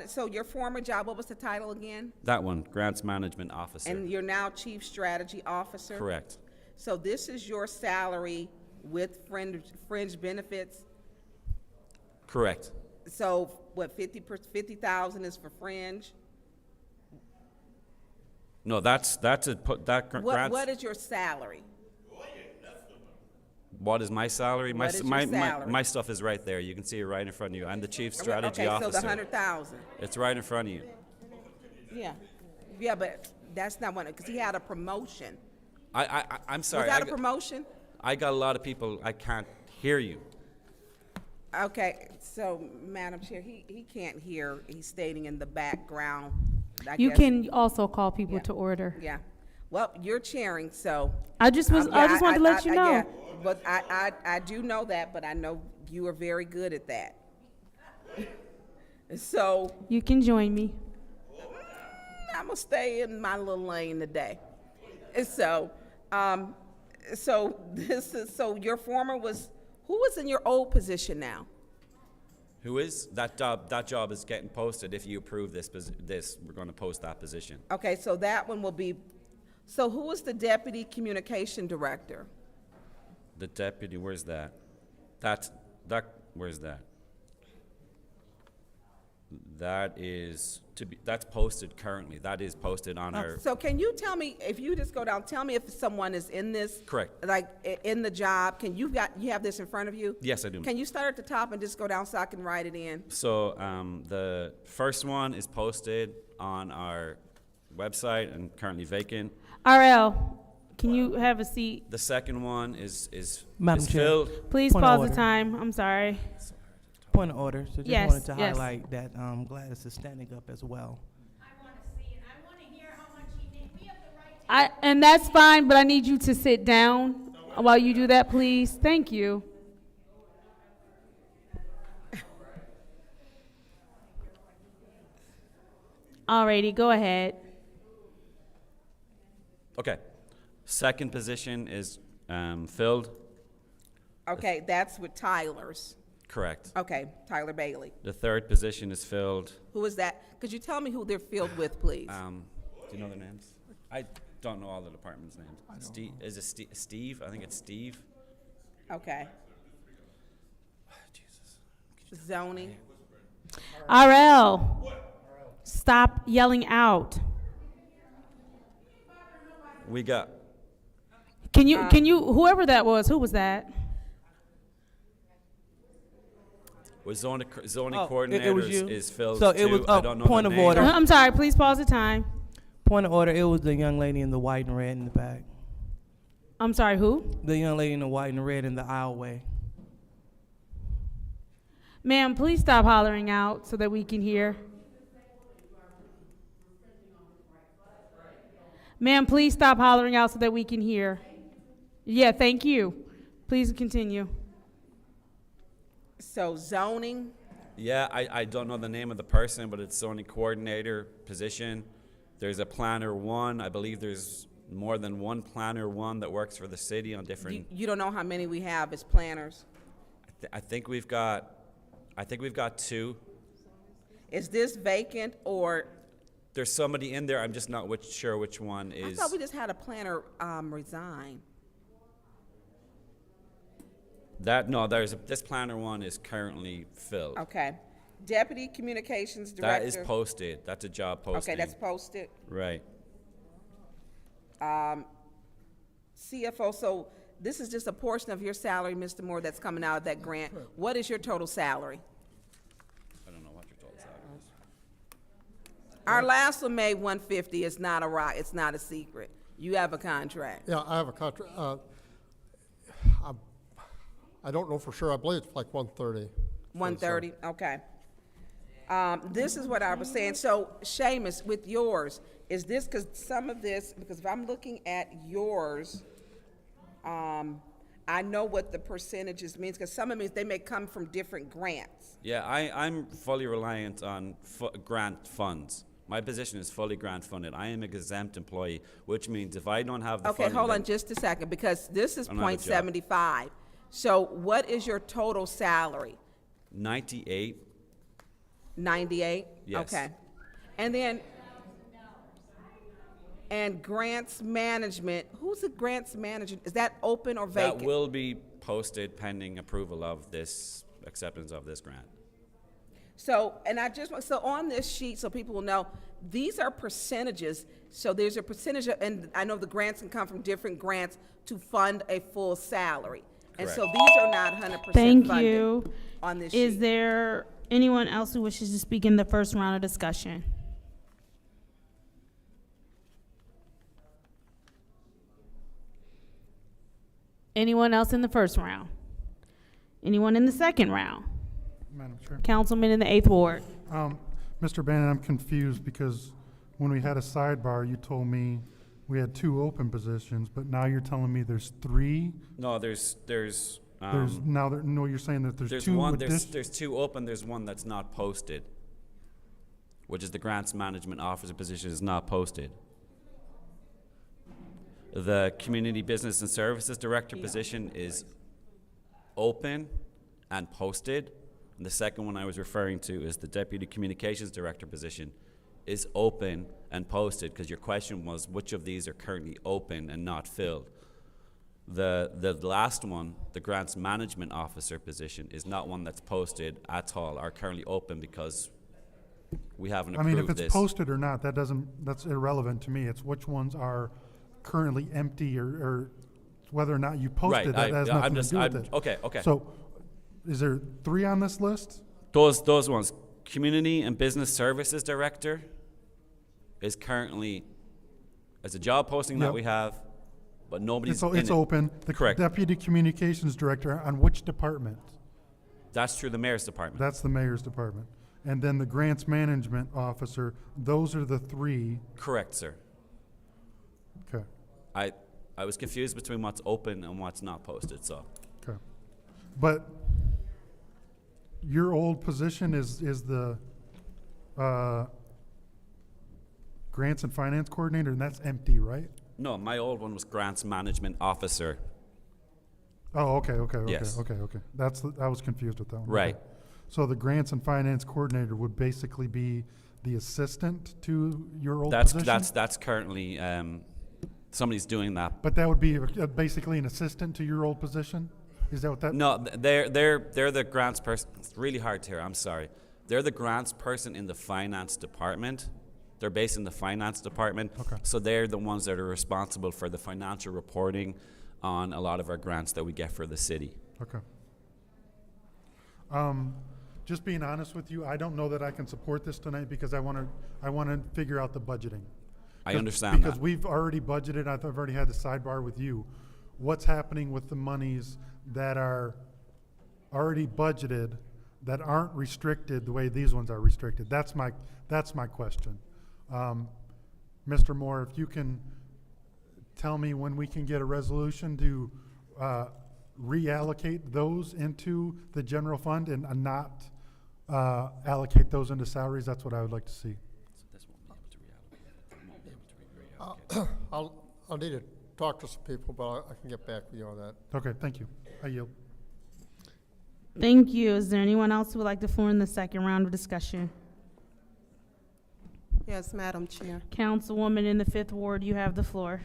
so your former job, what was the title again? That one, Grants Management Officer. And you're now Chief Strategy Officer? Correct. So this is your salary with fringe benefits? Correct. So what, 50,000 is for fringe? No, that's grants. What is your salary? What is my salary? What is your salary? My stuff is right there. You can see it right in front of you. I'm the Chief Strategy Officer. Okay, so the 100,000. It's right in front of you. Yeah, but that's not one, because he had a promotion. I'm sorry. Was that a promotion? I got a lot of people. I can't hear you. Okay, so Madam Chair, he can't hear. He's stating in the background. You can also call people to order. Yeah. Well, you're chairing, so. I just wanted to let you know. Yeah, but I do know that, but I know you are very good at that. So. You can join me. I'm gonna stay in my little lane today. So, so your former who was in your old position now? Who is? That job is getting posted. If you approve this, we're going to post that position. Okay, so that one will be, so who is the Deputy Communication Director? The deputy, where's that? Where's that? That's posted currently. That is posted on our. So can you tell me, if you just go down, tell me if someone is in this. Correct. Like in the job, you have this in front of you? Yes, I do. Can you start at the top and just go down so I can write it in? So the first one is posted on our website and currently vacant. RL, can you have a seat? The second one is Madam Chair. filled. Please pause the time. I'm sorry. Point of order. So just Yes, wanted to yes. highlight that Gladys is standing up as well. And that's fine, but I need you to sit down while you do that, please. Thank you. Alrighty, go ahead. Okay. Second position is filled. Okay, that's with Tyler's. Correct. Okay, Tyler Bailey. The third position is filled. Who is that? Could you tell me who they're filled with, please? Do you know their names? I don't know all the departments' names. Steve, is it Steve? I think it's Steve. Okay. Zoning. RL, stop yelling out. We got Can you, whoever that was, who was that? zoning Oh, coordinators it was you? is filled So too. it was, I don't know point the of name. order. I'm sorry, please pause the time. Point of order, it was the young lady in the white and red in the back. I'm sorry, who? The young lady in the white and red in the aisleway. Ma'am, please stop hollering out so that we can hear. Ma'am, please stop hollering out so that we can hear. Yeah, thank you. Please continue. So zoning, Yeah, I don't know the name of the person, but it's zoning coordinator position. There's a planner one. I believe there's more than one planner one that works for the city on different. you don't know how many we have as planners? I think we've got two. Is this vacant or, There's somebody in there. I'm just not sure which one I is. thought we just had a planner resign. This planner one is currently filled. Okay. Deputy Communications That Director. is posted. That's a job posting. Okay, that's posted. Right. CFO, so this is just a portion of your salary, Mr. Moore, that's coming out of that grant. What is your total salary? I don't know what your total salary is. Our last one made 150. It's not a rock. It's not a secret. You have a contract. Yeah, I have a contract. I don't know for sure. I believe it's like 130. 130, okay. This is what I was saying. So Seamus, with yours, is this, because some of this, because if I'm looking at yours, I know what the percentages means, because some of it, they may come from different grants. Yeah, I'm fully reliant on grant funds. My position is fully grant funded. I am an exempt employee, which means if I don't have the Okay, funding, hold on then just a second, because this is I don't have a job. .75. So what is your total salary? 98. 98? Yes. Okay. And then, and grants management, who's the grants manager? Is that open or vacant? That will be posted pending approval of this, acceptance of this grant. So, and I just, so on this sheet, so people will know, these are percentages. So there's a percentage, and I know the grants can come from different grants to fund a full salary. And so Correct. these are not 100% Thank funded you. on this Is sheet. there anyone else who wishes to speak in the first round of discussion? Anyone else in the first round? Anyone in the second round? Madam Chair. Councilman in the 8th Ward. Mr. Bannon, I'm confused because when we had a sidebar, you told me we had 2 open positions, but now you're telling me there's 3? No, there's No, you're saying that there's 2 one, addition- there's 2 open, there's one that's not posted, which is the grants management officer position is not posted. The community business and services director position is open and posted. And the second one I was referring to is the deputy communications director position is open and posted, because your question was which of these are currently open and not filled. The last one, the grants management officer position, is not one that's posted at all, are currently open because we haven't I approved mean, if this. it's posted or not, that's irrelevant to me. It's which ones are currently empty or whether or not you posted, Right, that has I'm nothing just- to do with I'm- it. okay. So, is there 3 on this list? Those ones, community and business services director is currently, as a job posting that Yep. we have, but nobody's in It's it. open. The Correct. deputy communications director on which department? That's through the mayor's department. That's the mayor's department. And then the grants management officer, those are the 3. Correct, sir. Okay, I was confused between what's open and what's not posted, so. okay. But your old position is the grants and finance coordinator, and that's empty, right? No, my old one was grants management officer. Oh, okay. Yes. Okay. I was confused with that one. Right. Okay. So the grants and finance coordinator would basically be the assistant to your old position? That's currently, somebody's doing that. But that would be basically an assistant to your old position? Is that what that? No, they're the grants person. It's really hard to hear. I'm sorry. They're the grants person in the finance department. They're based in the finance department. Okay. So they're the ones that are responsible for the financial reporting on a lot of our grants that we get for the city. Okay. Just being honest with you, I don't know that I can support this tonight because I want to figure out the budgeting. I understand because that. we've already budgeted. I've already had the sidebar with you. What's happening with the monies that are already budgeted that aren't restricted the way these ones are restricted? That's my question. Mr. Moore, if you can tell me when we can get a resolution to reallocate those into the general fund and not allocate those into salaries, that's what I would like to see. I'll need to talk to some people, but I can get back with you on that. Okay, thank you. I yield. Thank you. Is there anyone else who would like to form in the second round of discussion? Yes, Madam Chair. Councilwoman in the 5th Ward, you have the floor.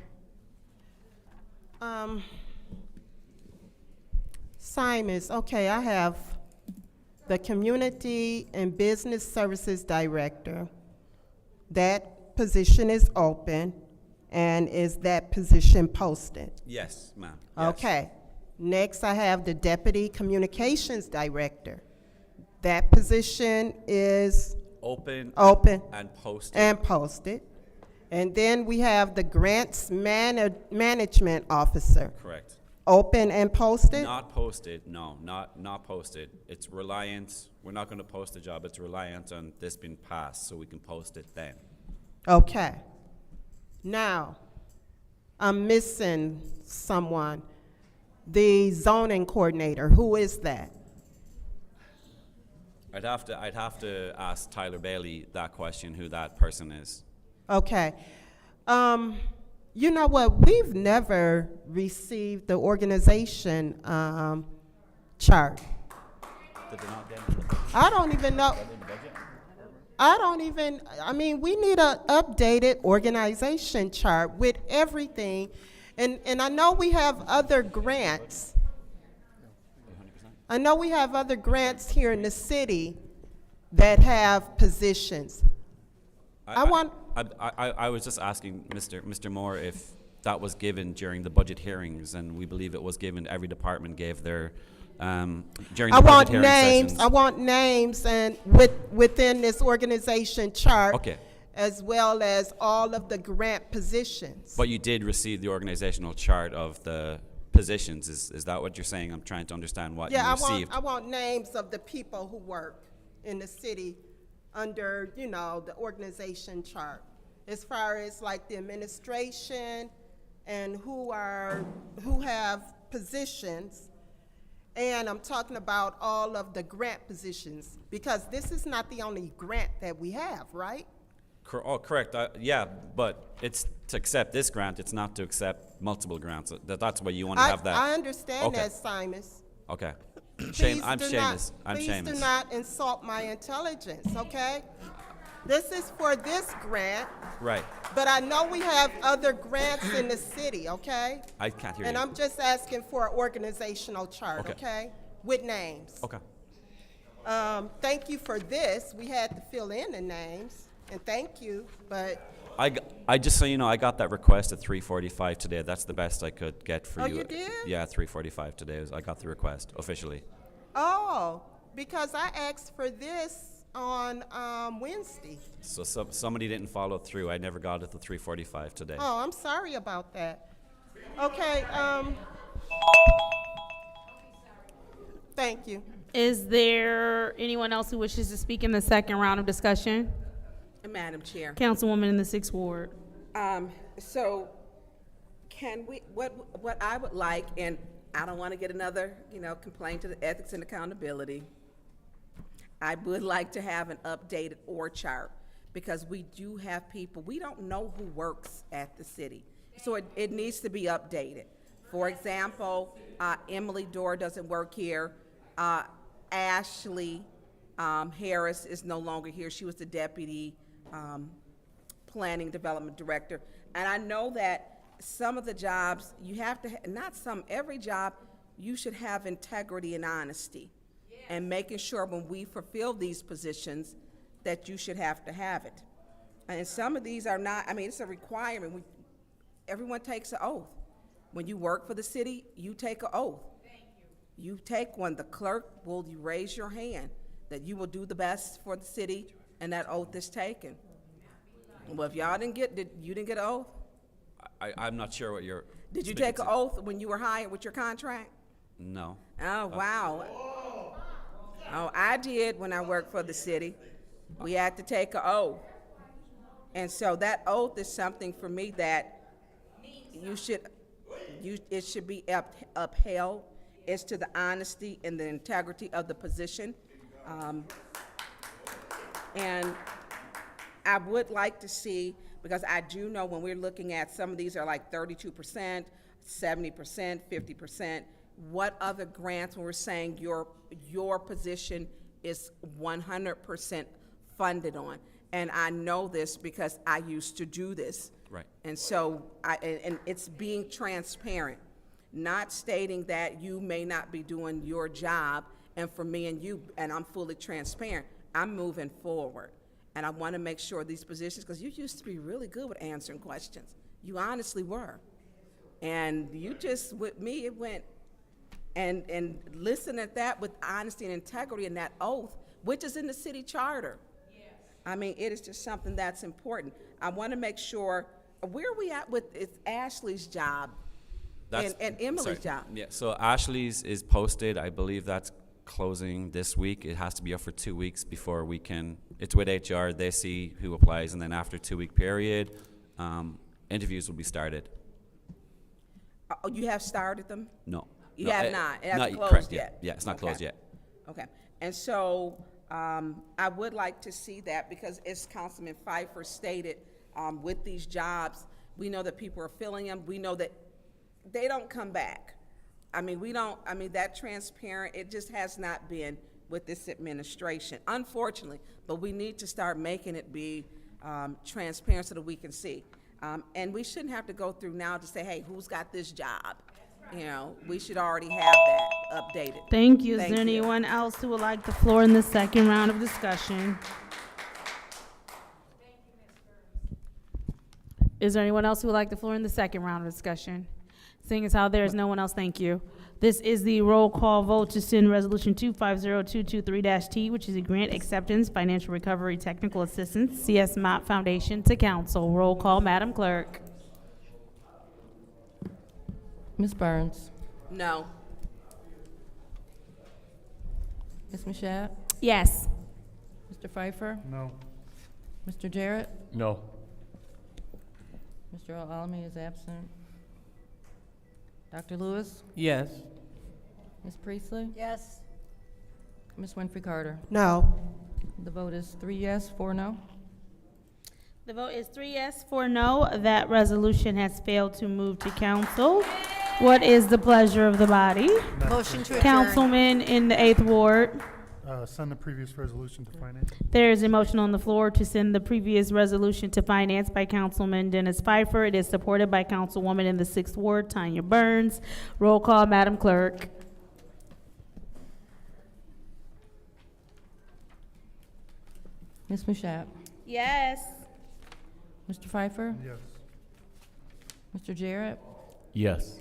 Simons, okay, I have the Community and Business Services Director. That position is open, and is that position posted? Yes, ma'am. Yes. Okay. Next, I have the Deputy Communications Director. That position is Open and posted. And posted. And then we have the Grants Management Officer. Correct. Open and posted? Not posted, no, not posted. It's reliant, we're not gonna post the job, it's reliant on this being passed, so we can post it then. Okay. Now, I'm missing someone. The zoning coordinator, who is that? I'd have to ask Tyler Bailey that question, who that person is. Okay. You know what? We've never received the organization chart. Did they not get it? I don't even know. I mean, we need an updated organization chart with everything. And I know we have other grants. I know we have other grants here in the city that have positions. I was just asking Mr. Moore if that was given during the budget hearings, and we believe it was given. Every department gave their during the budget hearing sessions. I want names and within this organization chart. Okay. As well as all of the grant positions. But you did receive the organizational chart of the positions. Is that what you're saying? I'm trying to understand what you received. I want names of the people who work in the city under, you know, the organization chart. As far as like the administration and who have positions. And I'm talking about all of the grant positions, because this is not the only grant that we have, right? Oh, correct. Yeah, but it's to accept this grant. It's not to accept multiple grants. That's why you want to have that. I understand okay. that, Simons. Okay. I'm Please Seamus. do not insult my intelligence, okay? This is for this grant. Right. But I know we have other grants in the city, okay? I can't hear and you. I'm just asking for an organizational chart, okay? With names. Okay. Thank you for this. We had to fill in the names, and thank you, but. I just so you know, I got that request at 3:45 today. That's the best I could get for you. Oh, you did? Yeah, 3:45 today. I got the request officially. Oh, because I asked for this on Wednesday. So somebody didn't follow through. I never got it at 3:45 today. Oh, I'm sorry about that. Okay, thank you. Is there anyone else who wishes to speak in the second round of discussion? Madam Chair. Councilwoman in the 6th Ward. So can we, what I would like, and I don't want to get another, complaint to the Ethics and Accountability. I would like to have an updated org chart, because we do have people, we don't know who works at the city. So it needs to be updated. For example, Emily Dorr doesn't work here. Ashley Harris is no longer here. She was the deputy planning development director. And I know that some of the jobs, you have to, not some, every job, you should have integrity and honesty. And making sure when we fulfill these positions that you should have to have it. And some of these are not, I mean, it's a requirement. Everyone takes an oath. When you work for the city, you take an oath. You take one. The clerk will raise your hand that you will do the best for the city, and that oath is taken. Well, if y'all didn't get, you didn't get an oath? I'm not sure what you're. Did you speaking take an to. oath when you were hired with your contract? No. Oh, wow. Oh, I did when I worked for the city. We had to take an oath. And so that oath is something for me that it should be upheld. It's to the honesty and the integrity of the position. And I would like to see, because I do know when we're looking at some of these are like 32%, 70%, 50%, what other grants when we're saying your position is 100% funded on. And I know this because I used to do this. Right. And so, and it's being transparent, not stating that you may not be doing your job, and for me and you, and I'm fully transparent, I'm moving forward. And I want to make sure these positions, because you used to be really good with answering questions. You honestly were. And you just, with me, it went, and listen at that with honesty and integrity and that oath, which is in the city charter. I mean, it is just something that's important. I want to make sure, where are we at with it's Ashley's job and Emily's job? Yeah, so Ashley's is posted. I believe that's closing this week. It has to be up for 2 weeks before we can, it's with HR, they see who applies, and then after a 2-week period, interviews will be started. Oh, you have started them? No. You No, have not? It hasn't correct, closed yeah. yet? Yeah, it's not closed yet. Okay, and so I would like to see that, because as Councilman Pfeiffer stated, with these jobs, we know that people are filling them. We know that they don't come back. I mean, that transparent, it just has not been with this administration, unfortunately, but we need to start making it be transparent so that we can see. And we shouldn't have to go through now to say, hey, who's got this job? You know, we should already have that updated. Thank you. Is there anyone else who would like the floor in the second round of discussion? Is there anyone else who would like the floor in the second round of discussion? Seeing as how there is no one else, thank you. This is the roll call vote to send Resolution 250223-T, which is a grant acceptance, financial recovery, technical assistance, CS Mott Foundation to council. Roll call, Madam Clerk. Ms. Burns? No. Ms. Mashat? Yes. Mr. Pfeiffer? No. Mr. Jarrett? No. Mr. Alamy is absent. Dr. Lewis? Yes. Ms. Priestley? Yes. Ms. Winfrey Carter? No. The vote is 3 yes, 4 no. The vote is 3 yes, 4 no. That resolution has failed to move to council. What is the pleasure of the body? Motion to adjourn. Councilman in the 8th Ward. Send the previous resolution to finance. There is a motion on the floor to send the previous resolution to finance by Councilman Dennis Pfeiffer. It is supported by Councilwoman in the 6th Ward, Tanya Burns. Roll call, Madam Clerk. Ms. Mashat? Yes. Mr. Pfeiffer? Yes. Mr. Jarrett? Yes.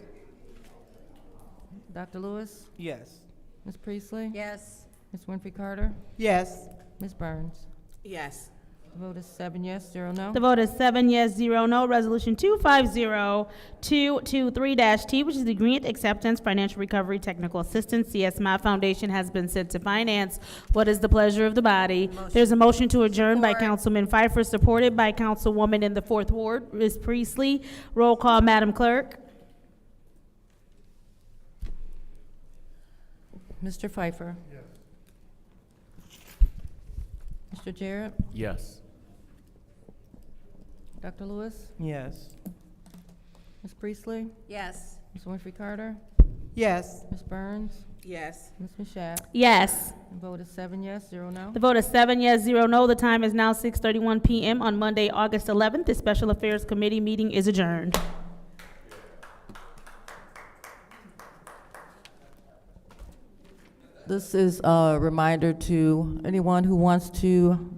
Dr. Lewis? Yes. Ms. Priestley? Yes. Ms. Winfrey Carter? Yes. Ms. Burns? Yes. The vote is 7 yes, 0 no. The vote is 7 yes, 0 no. Resolution 250223-T, which is the grant acceptance, financial recovery, technical assistance, CS Mott Foundation, has been sent to finance. What is the pleasure of the body? There's a motion to adjourn by Councilman Pfeiffer, supported by Councilwoman in the 4th Ward, Ms. Priestley. Roll call, Madam Clerk. Mr. Pfeiffer? Yes. Mr. Jarrett? Yes. Dr. Lewis? Yes. Ms. Priestley? Yes. Ms. Winfrey Carter? Yes. Ms. Burns? Yes. Ms. Mashat? Yes. The vote is 7 yes, 0 no. The vote is 7 yes, 0 no. The time is now 6:31 p.m. on Monday, August 11th. The Special Affairs Committee meeting is adjourned. This is a reminder to anyone who wants to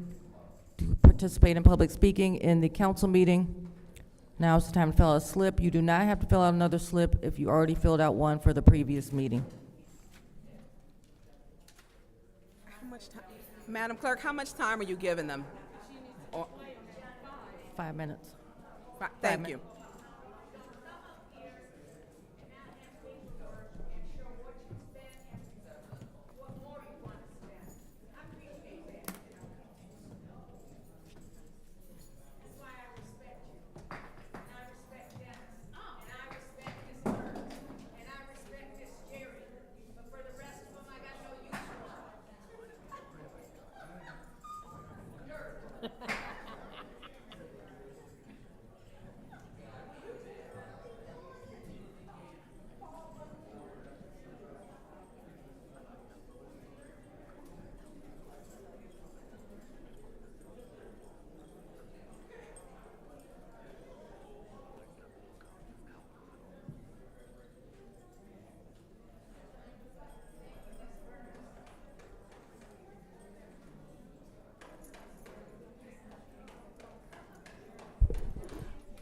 participate in public speaking in the council meeting. Now is the time to fill out a slip. You do not have to fill out another slip if you already filled out one for the previous meeting. How much time, Madam Clerk, how much time are you giving them? 5 minutes. Thank you.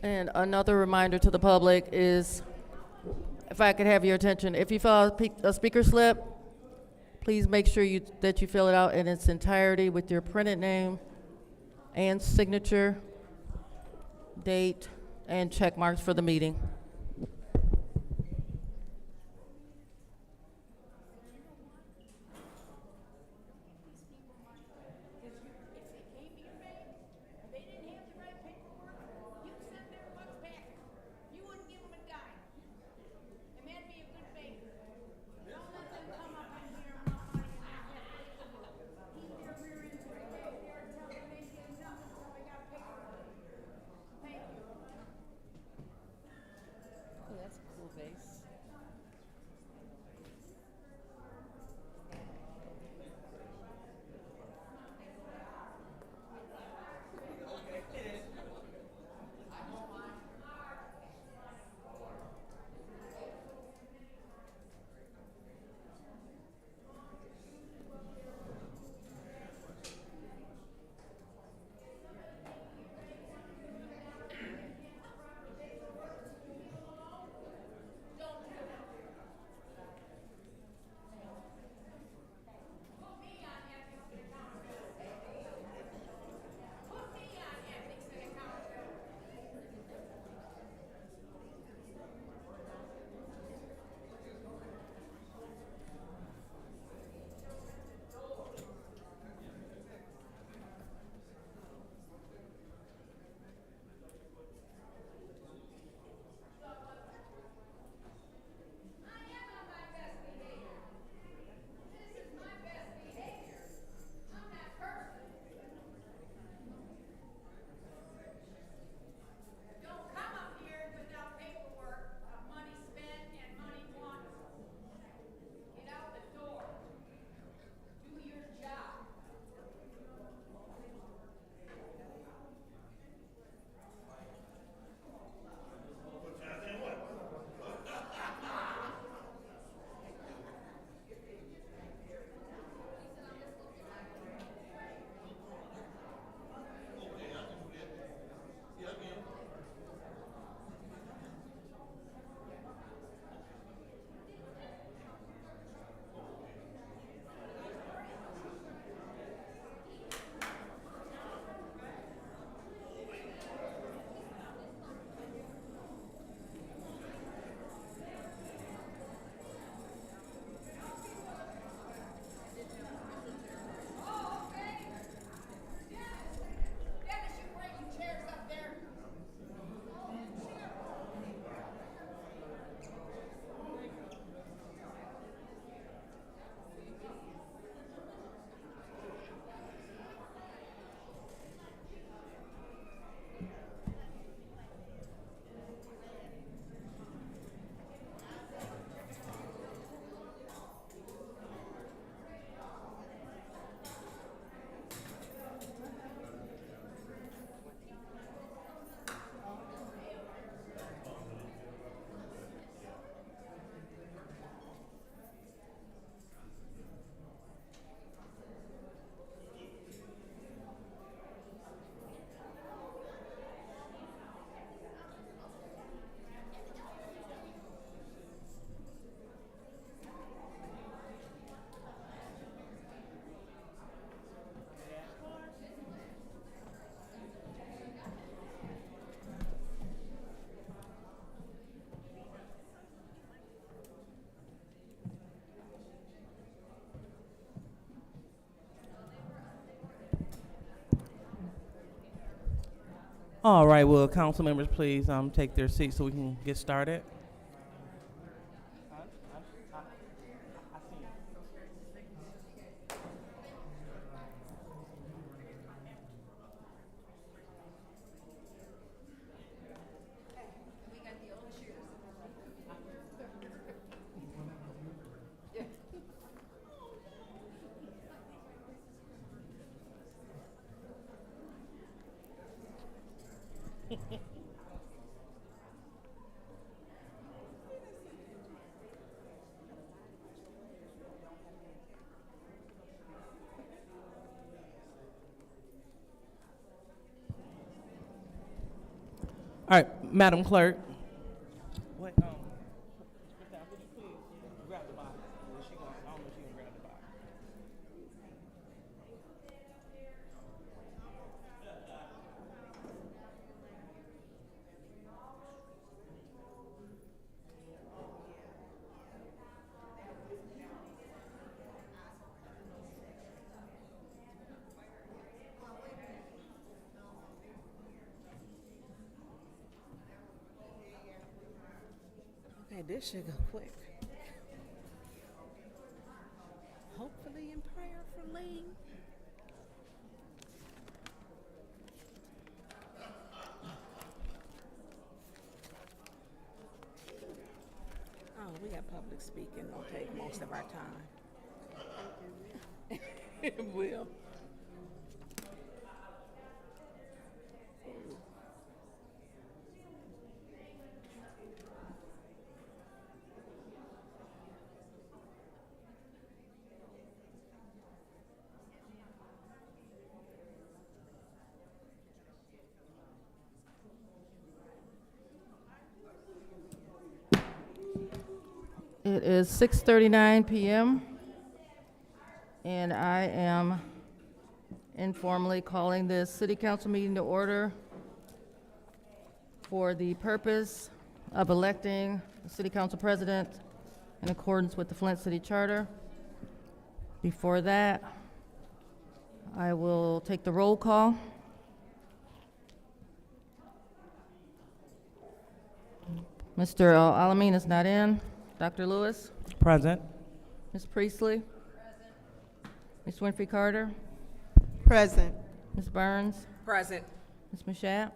And another reminder to the public is, if I could have your attention, if you fill out a speaker slip, please make sure that you fill it out in its entirety with your printed name and signature, date, and check marks for the meeting. All right, will council members please take their seats so we can get started? All right, Madam Clerk. What, could you please grab the box? I don't know if she can grab the box. Okay, this should go quick. Hopefully in prayer for Lee. Oh, we got public speaking. It'll take most of our time. It will. It is 6:39 p.m. and I am informally calling this city council meeting to order for the purpose of electing the city council president in accordance with the Flint City Charter. Before that, I will take the roll call. Mr. Alamin is not in. Dr. Lewis? Present. Ms. Priestley? Ms. Winfrey Carter? Present. Ms. Burns? Present. Ms. Mashat?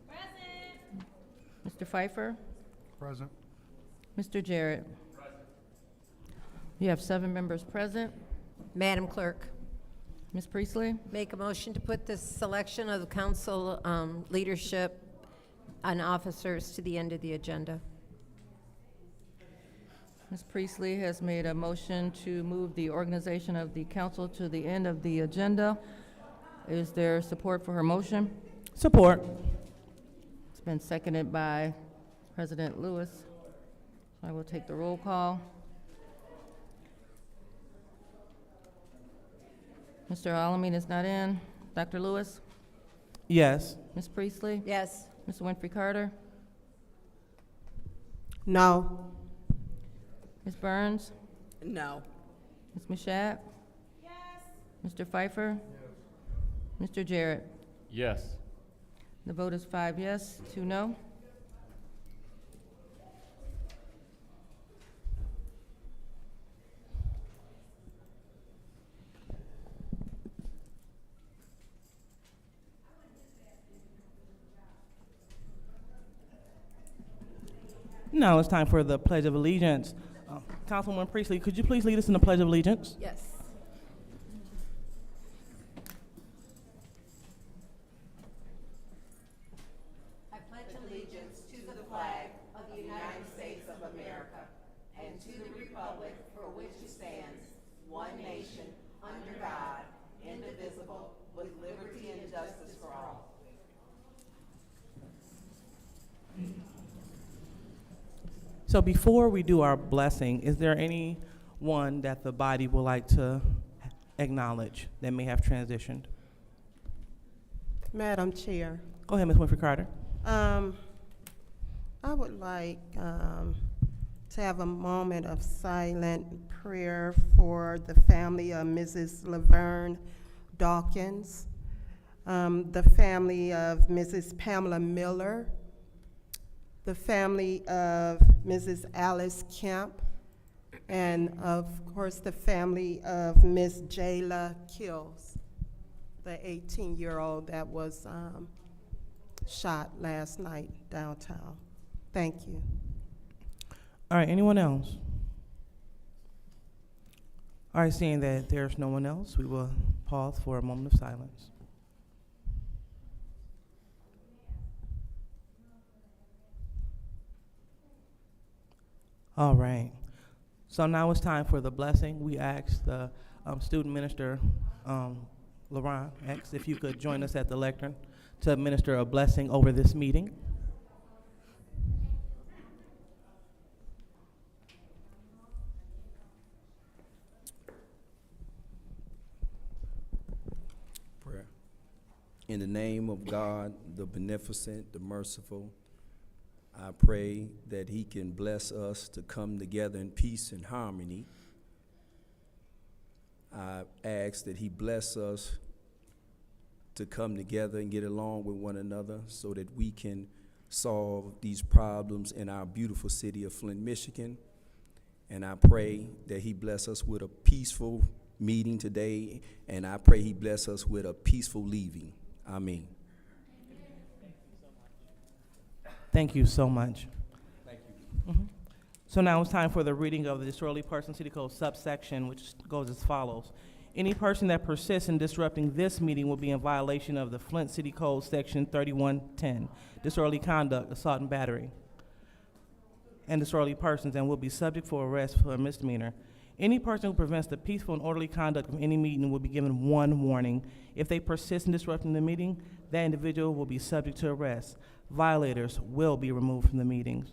Present. Mr. Pfeiffer? Present. Mr. Jarrett? You have 7 members present. Madam Clerk, Ms. Priestley? make a motion to put the selection of the council leadership and officers to the end of the agenda. Ms. Priestley has made a motion to move the organization of the council to the end of the agenda. Is there support for her motion? Support. It's been seconded by President Lewis. So I will take the roll call. Mr. Alamin is not in. Dr. Lewis? Yes. Ms. Priestley? Yes. Ms. Winfrey Carter? No. Ms. Burns? No. Ms. Mashat? Yes. Mr. Pfeiffer? Yes. Mr. Jarrett? Yes. The vote is 5 yes, 2 no. Now it's time for the Pledge of Allegiance. Councilwoman Priestley, could you please lead us in the Pledge of Allegiance? Yes. I pledge allegiance to the flag of the United States of America and to the republic for which it stands, one nation, under God, indivisible, with liberty and justice for all. So before we do our blessing, is there anyone that the body would like to acknowledge that may have transitioned? Madam Chair, Go ahead, Ms. Winfrey Carter. I would like to have a moment of silent prayer for the family of Mrs. Laverne Dawkins. the family of Mrs. Pamela Miller, the family of Mrs. Alice Kemp, and of course the family of Miss Jayla Kills, the 18-year-old that was shot last night downtown. Thank you. All right, anyone else? All right, seeing that there's no one else, we will pause for a moment of silence. All right. So now it's time for the blessing. We asked the student minister, LaRon X, if you could join us at the lectern to administer a blessing over this meeting. Prayer. In the name of God, the beneficent, the merciful, I pray that he can bless us to come together in peace and harmony. I ask that he bless us to come together and get along with one another so that we can solve these problems in our beautiful city of Flint, Michigan. And I pray that he bless us with a peaceful meeting today, and I pray he bless us with a peaceful leaving. Amen. Thank you so much. Thank you. So now it's time for the reading of the Disorderly Person City Code subsection, which goes as follows. Any person that persists in disrupting this meeting will be in violation of the Flint City Code section 3110, disorderly conduct, assault and battery, and disorderly persons, and will be subject for arrest for a misdemeanor. Any person who prevents the peaceful and orderly conduct of any meeting will be given one warning. If they persist in disrupting the meeting, that individual will be subject to arrest. Violators will be removed from the meetings.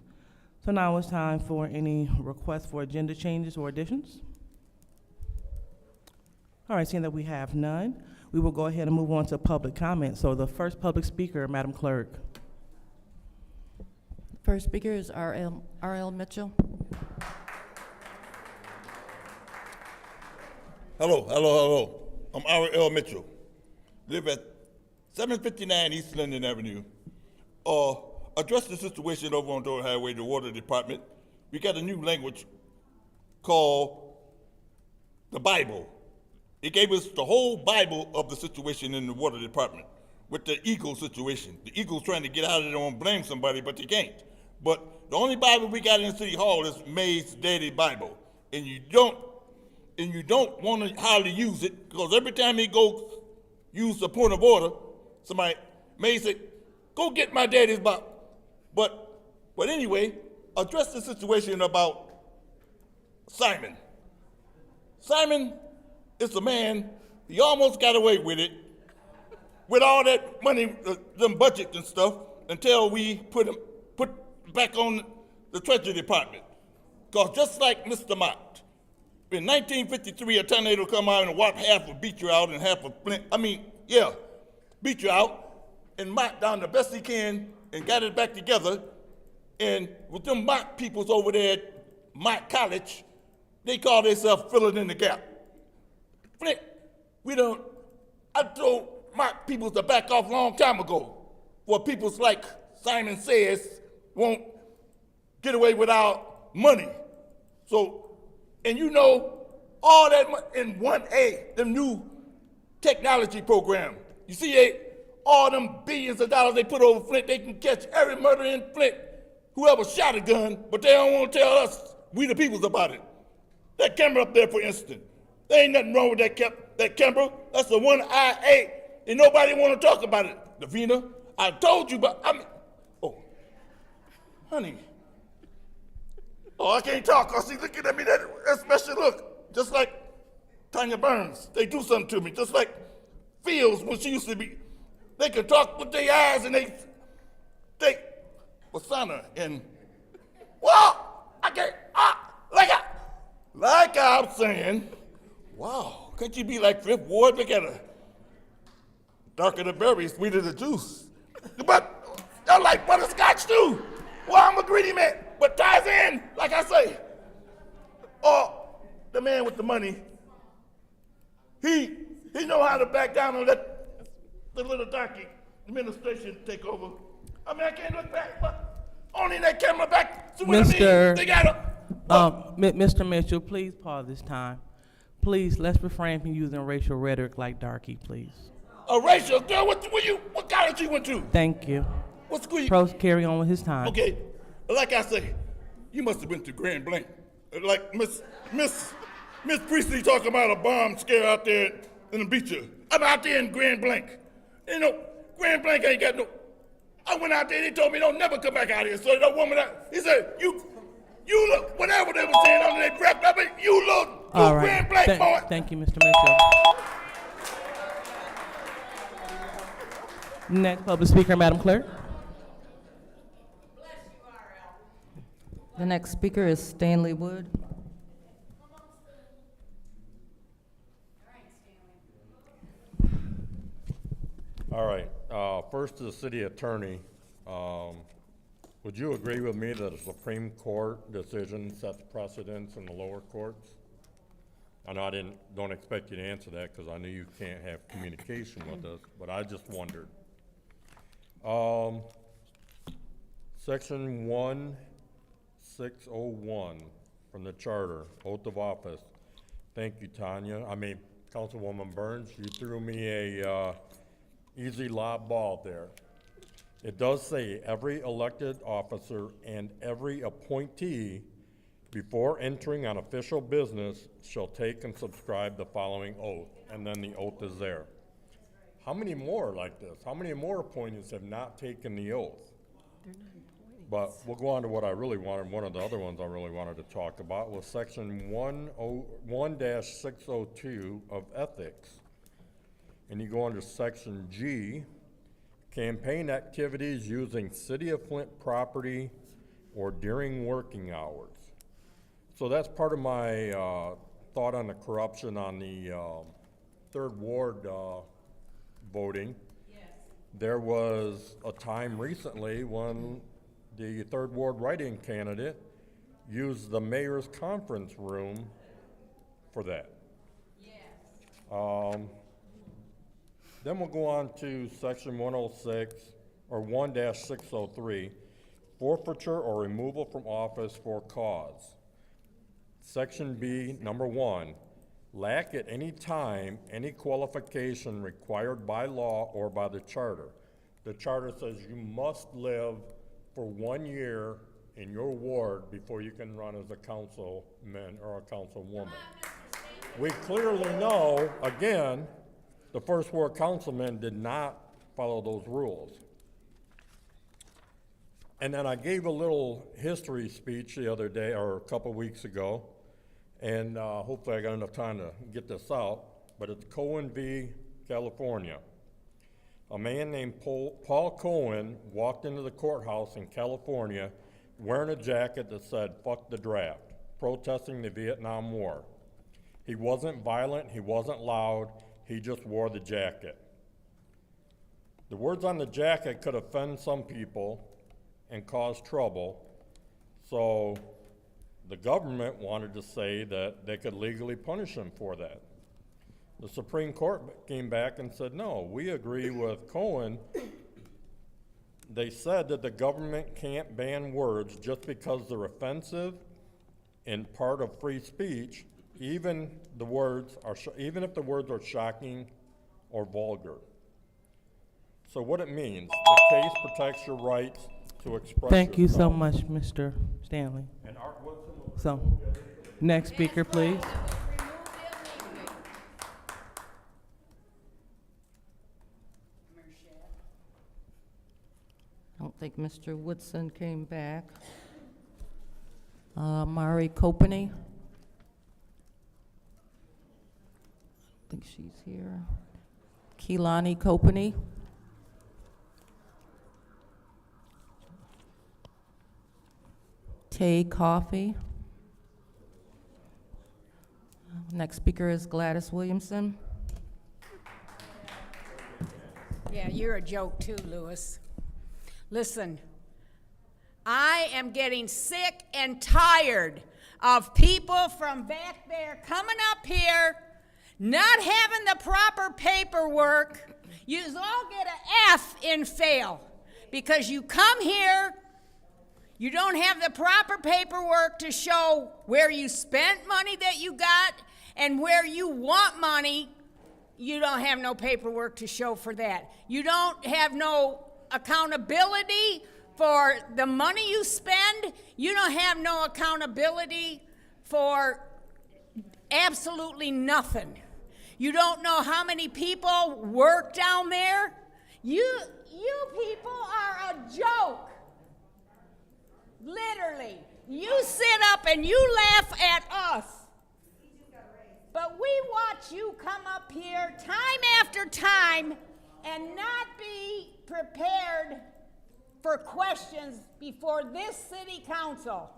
So now it's time for any requests for agenda changes or additions. All right, seeing that we have none, we will go ahead and move on to public comment. So the first public speaker, Madam Clerk. First speaker is R.L. Mitchell. Hello. I'm R.L. Mitchell. Live at 759 East Linden Avenue. Address the situation over on Door Highway, the Water Department. We got a new language called the Bible. It gave us the whole Bible of the situation in the Water Department with the Eagle situation. The Eagle's trying to get out of there and blame somebody, but they can't. But the only Bible we got in City Hall is May's Daddy Bible. And you don't want to hardly use it, because every time he goes use the point of order, somebody may say, go get my daddy's Bible. But anyway, address the situation about Simon. Simon is a man, he almost got away with it, with all that money, them budgets and stuff, until we put back on the Treasury Department. Because just like Mr. Mott, in 1953, a tornado come out and wiped half of Beecher out and half of Flint. Beecher out, and Mott done the best he can and got it back together. And with them Mott peoples over there at Mott College, they call themselves filling in the gap. Flint, I told Mott peoples to back off a long time ago, for peoples like Simon Says won't get away without money. So, and you know, all that in 1A, the new technology program. You see, all them billions of dollars they put over Flint, they can catch every murder in Flint, whoever shot a gun, but they don't want to tell us, we the peoples, about it. That camera up there, for instance, there ain't nothing wrong with that camera. That's the 1IA, and nobody want to talk about it. Davina, I told you, but honey. I can't talk, because she's looking at me that special look, just like Tanya Burns. They do something to me, just like Fields when she used to be. They can talk with their eyes, and they Wasana, and, well, I can't, like I'm saying, wow, can't you be like Fifth Ward? Look at her. Darker the berry, sweeter the juice. But I like butterscotch too. Well, I'm a greedy man, but ties in, like I say. The man with the money, he know how to back down and the little darky administration take over. I mean, I can't look back, but only that camera back. So what I mean, they got a. Mr. Mitchell, please pause this time. Please, let's refrain from using racial rhetoric like darky, please. A racial girl? What college you went to? Thank you. What school you? Pros carry on with his time. Okay, like I say, you must have been to Grand Blanc. Like Miss Priestley talking about a bomb scare out there in the beacher. I'm out there in Grand Blanc. You know, Grand Blanc ain't got no. I went out there, they told me don't never come back out here. So that woman, he said, you look, whatever they were saying under their breath, I mean, you look, All right. Grand Blanc, boy. Thank you, Mr. Mitchell. Next public speaker, Madam Clerk. The next speaker is Stanley Wood. All right, first to the city attorney. Would you agree with me that a Supreme Court decision sets precedents in the lower courts? I know I don't expect you to answer that because I know you can't have communication with us, but I just wondered. Section 1601 from the charter, oath of office. Thank you, Tanya. Councilwoman Burns, you threw me a easy lob ball there. It does say every elected officer and every appointee before entering on official business shall take and subscribe the following oath, and then the oath is there. How many more like this? How many more appointees have not taken the oath? But we'll go on to what I really wanted. One of the other ones I really wanted to talk about was section 1-602 of ethics. And you go under section G, campaign activities using City of Flint property or during working hours. So that's part of my thought on the corruption on the Third Ward voting. Yes. There was a time recently when the Third Ward write-in candidate used the mayor's conference room for that. Yes. Then we'll go on to section 106, or 1-603, forfeiture or removal from office for cause. Section B, number 1, lack at any time any qualification required by law or by the charter. The charter says you must live for 1 year in your ward before you can run as a councilman or a councilwoman. We clearly know, again, the first ward councilman did not follow those rules. And then I gave a little history speech the other day, or a couple weeks ago, and hopefully I got enough time to get this out, but it's Cohen v. California. A man named Paul Cohen walked into the courthouse in California wearing a jacket that said, "Fuck the draft," protesting the Vietnam War. He wasn't violent, he wasn't loud, he just wore the jacket. The words on the jacket could offend some people and cause trouble, so the government wanted to say that they could legally punish him for that. The Supreme Court came back and said, no, we agree with Cohen. They said that the government can't ban words just because they're offensive and part of free speech, even if the words are shocking or vulgar. So what it means, the case protects your rights to express Thank you so yourself. much, Mr. Stanley. And Art Woodson will So, next speaker, please. I don't think Mr. Woodson came back. Mari Copany. I don't think she's here. Keelani Copany. Tay Coffey. Next speaker is Gladys Williamson. Yeah, you're a joke too, Lewis. Listen, I am getting sick and tired of people from back there coming up here, not having the proper paperwork, you all get an F in fail because you come here, you don't have the proper paperwork to show where you spent money that you got, and where you want money, you don't have no paperwork to show for that. You don't have no accountability for the money you spend. You don't have no accountability for absolutely nothing. You don't know how many people work down there. You people are a joke. Literally. You sit up and you laugh at us. But we watch you come up here time after time and not be prepared for questions before this city council.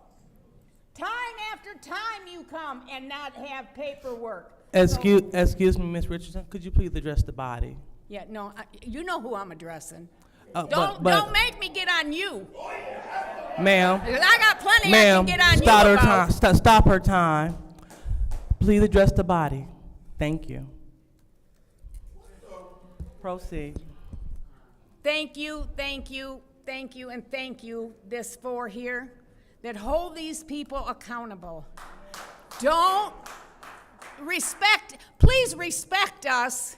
Time after time you come and not have paperwork. Excuse me, Ms. Richardson, could you please address the body? Yeah, no, you know who I'm addressing. But- Don't make me get on you. Ma'am. I got plenty I can get on you her about. time. Stop her time. Please address the body. Thank you. Proceed. Thank you, and thank you, this four here, that hold these people accountable. Please respect us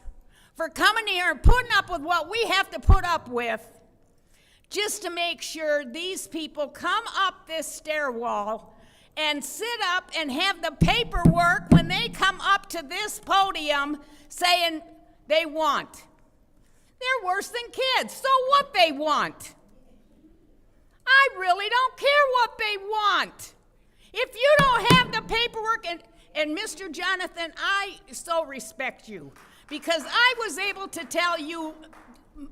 for coming here and putting up with what we have to put up with just to make sure these people come up this stairwell and sit up and have the paperwork when they come up to this podium saying they want. They're worse than kids, so what they want? I really don't care what they want. If you don't have the paperwork, and Mr. Jonathan, I so respect you, because I was able to tell you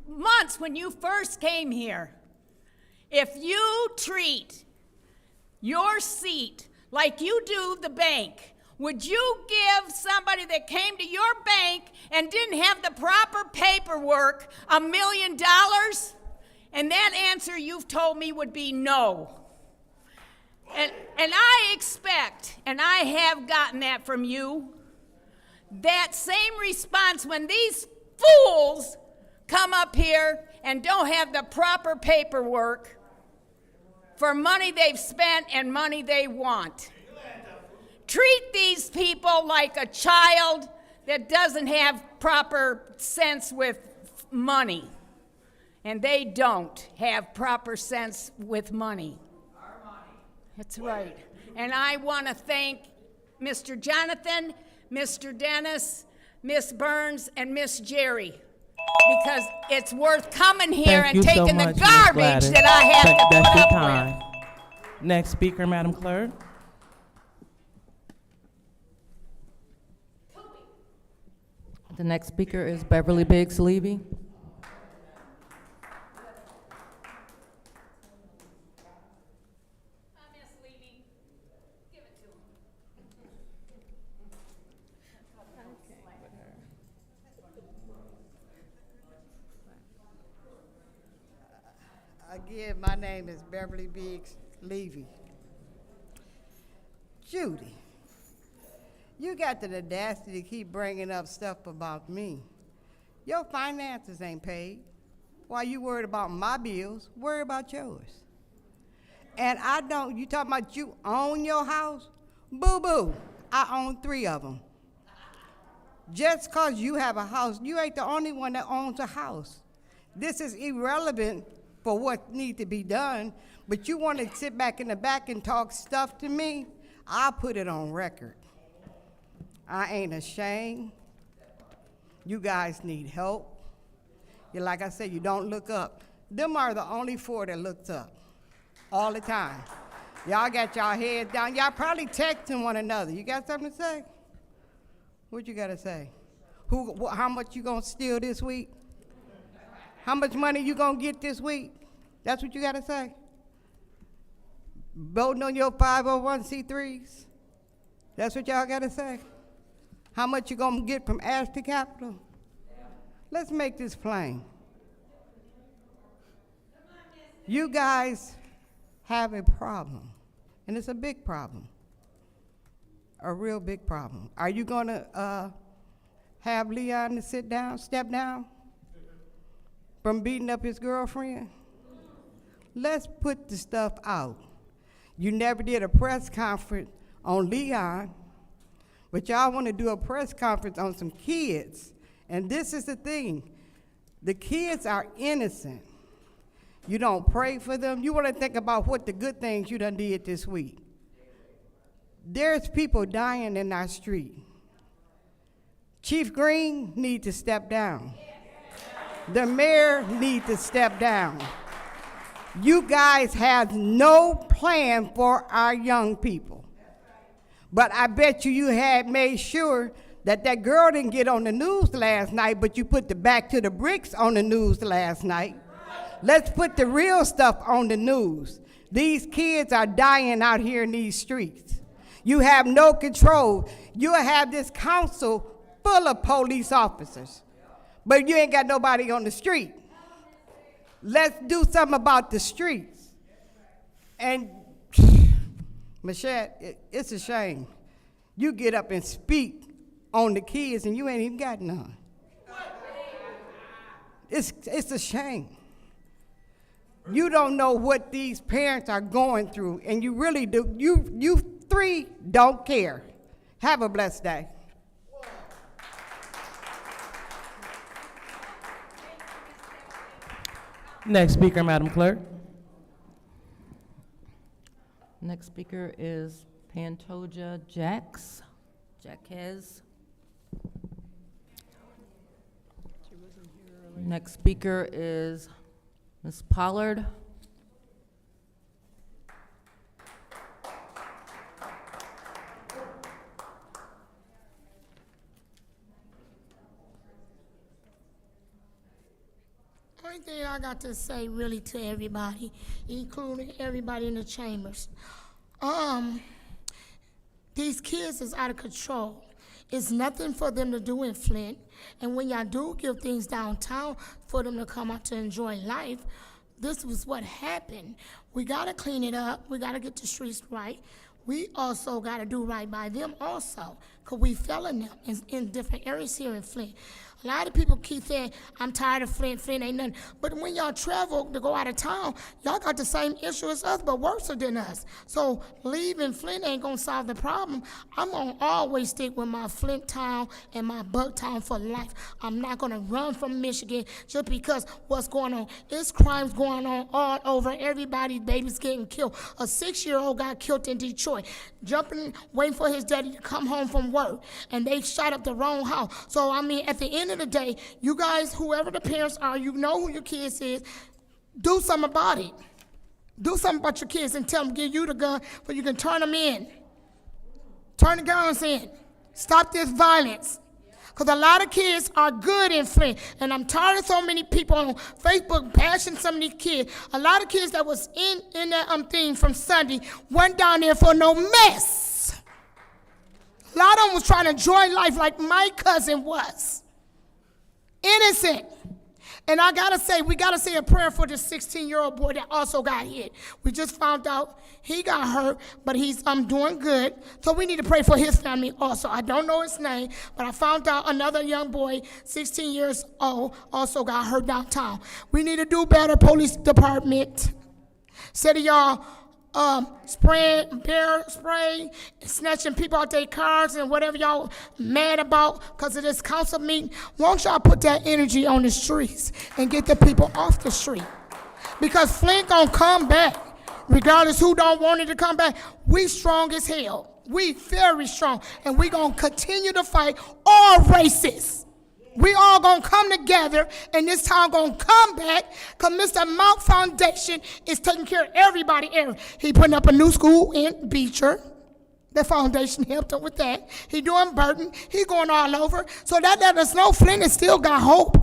months when you first came here, if you treat your seat like you do the bank, would you give somebody that came to your bank and didn't have the proper paperwork $1 million? And that answer you've told me would be no. And I expect, and I have gotten that from you, that same response when these fools come up here and don't have the proper paperwork for money they've spent and money they want. Treat these people like a child that doesn't have proper sense with money. And they don't have proper sense with money. That's right. And I want to thank Mr. Jonathan, Mr. Dennis, Miss Burns, and Miss Jerry, because it's worth coming here Thank and you so taking much, the Ms. garbage Gladys. that I have to That's put your up time. with. Next speaker, Madam Clerk. The next speaker is Beverly Biggs Levy. Again, my name is Beverly Biggs Levy. Judy, you got the audacity to keep bringing up stuff about me. Your finances ain't paid. While you worried about my bills, worry about yours. And I don't, you talking about you own your house? Boo-boo, I own 3 of them. Just because you have a house, you ain't the only one that owns a house. This is irrelevant for what needs to be done, but you want to sit back in the back and talk stuff to me, I'll put it on record. I ain't ashamed. You guys need help. Like I said, you don't look up. Them are the only 4 that looks up all the time. Y'all got y'all heads down. Y'all probably texting one another. You got something to say? What you got to say? How much you gonna steal this week? How much money you gonna get this week? That's what you gotta say? Voting on your 501c3s? That's what y'all gotta say? How much you gonna get from Ashton Capital? Let's make this plain. You guys have a problem, and it's a big problem, a real big problem. Are you gonna have Leon to step down from beating up his girlfriend? Let's put the stuff out. You never did a press conference on Leon, but y'all want to do a press conference on some kids. And this is the thing. The kids are innocent. You don't pray for them. You want to think about what the good things you done did this week. There's people dying in our street. Chief Green needs to step down. The mayor needs to step down. You guys have no plan for our young people. But I bet you had made sure that that girl didn't get on the news last night, but you put the back to the bricks on the news last night. Let's put the real stuff on the news. These kids are dying out here in these streets. You have no control. You have this council full of police officers, but you ain't got nobody on the street. Let's do something about the streets. And Michelle, it's a shame. You get up and speak on the kids and you ain't even got none. It's a shame. You don't know what these parents are going through, and you really do. You three don't care. Have a blessed day. Next speaker, Madam Clerk. Next speaker is Pantoja Jaques. Next speaker is Ms. Pollard. Only thing I got to say really to everybody, including everybody in the chambers, these kids is out of control. It's nothing for them to do in Flint. And when y'all do give things downtown for them to come out to enjoy life, this was what happened. We gotta clean it up. We gotta get the streets right. We also gotta do right by them also, because we failing them in different areas here in Flint. A lot of people keep saying, I'm tired of Flint, Flint ain't nothing. But when y'all travel to go out of town, y'all got the same issue as us, but worse than us. So leaving Flint ain't gonna solve the problem. I'm gonna always stick with my Flint town and my Bucktown for life. I'm not gonna run from Michigan just because what's going on. It's crimes going on all over. Everybody's baby's getting killed. A 6-year-old got killed in Detroit, jumping, waiting for his daddy to come home from work, and they shot up the wrong house. So I mean, at the end of the day, you guys, whoever the parents are, you know who your kids is, do something about it. Do something about your kids and tell them, give you the gun, but you can turn them in. Turn the guns in. Stop this violence. Because a lot of kids are good in Flint, and I'm tired of so many people on Facebook bashing some of these kids. A lot of kids that was in that thing from Sunday went down there for no mess. A lot of them was trying to enjoy life like my cousin was. Innocent. And I gotta say, we gotta say a prayer for the 16-year-old boy that also got hit. We just found out he got hurt, but he's doing good. So we need to pray for his family also. I don't know his name, but I found out another young boy, 16 years old, also got hurt downtown. We need to do better, police department. Instead of y'all bear spray, snatching people out their cars and whatever y'all mad about because of this council meeting, won't y'all put that energy on the streets and get the people off the street? Because Flint gonna come back, regardless who don't want it to come back. We strong as hell. We very strong, and we gonna continue to fight all races. We all gonna come together, and this town gonna come back, because Mr. Mount Foundation is taking care of everybody. He putting up a new school in Beecher. The foundation helped him with that. He doing Burton. He going all over. So that let us know Flint has still got hope.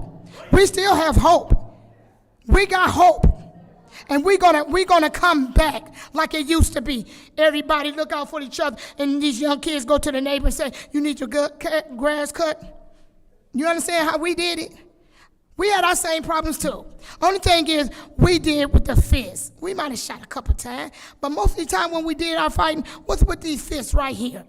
We still have hope. We got hope. And we're gonna come back like it used to be. Everybody look out for each other, and these young kids go to the neighbor and say, you need your grass cut? You understand how we did it? We had our same problems too. Only thing is, we did with the fists. We might have shot a couple times, but most of the time when we did our fighting was with these fists right here.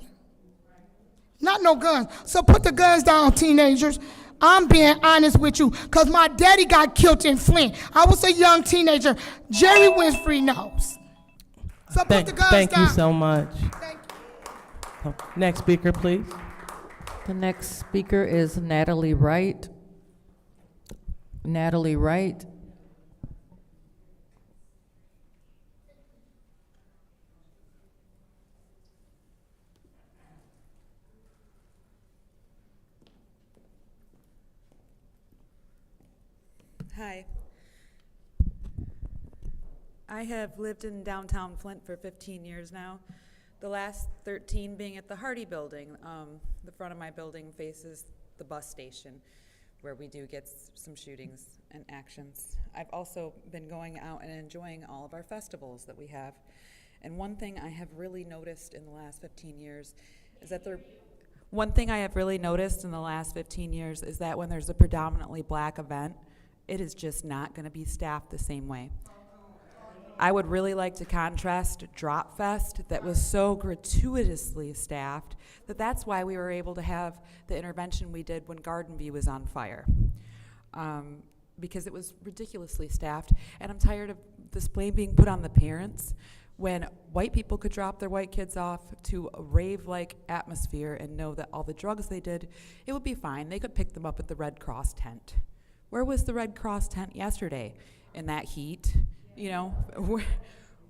Not no guns. So put the guns down, teenagers. I'm being honest with you, because my daddy got killed in Flint. I was a young teenager. Jerry Winfrey knows. So put the guns Thank down. you so much. Thank Oh, next speaker, please. The next speaker is Natalie Wright. Natalie Wright. Hi. I have lived in downtown Flint for 15 years now, the last 13 being at the Hardy Building. The front of my building faces the bus station, where we do get some shootings and actions. I've also been going out and enjoying all of our festivals that we have. And one thing I have really noticed in the last 15 years is that when there's a predominantly black event, it is just not going to be staffed the same way. I would really like to contrast Drop Fest that was so gratuitously staffed that's why we were able to have the intervention we did when Garden View was on fire. Because it was ridiculously staffed, and I'm tired of this blame being put on the parents when white people could drop their white kids off to a rave-like atmosphere and know that all the drugs they did, it would be fine. They could pick them up at the Red Cross tent. Where was the Red Cross tent yesterday in that heat? You know,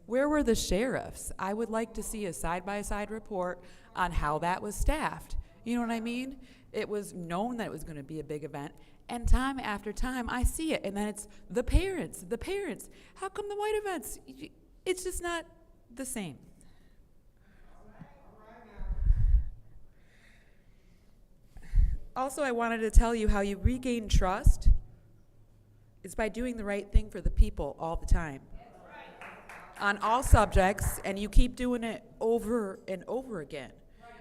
where were the sheriffs? I would like to see a side-by-side report on how that was staffed. You know what I mean? It was known that it was going to be a big event, and time after time I see it, and then it's the parents. How come the white events? It's just not the same. Also, I wanted to tell you how you regain trust is by doing the right thing for the people all the time. On all subjects, and you keep doing it over and over again.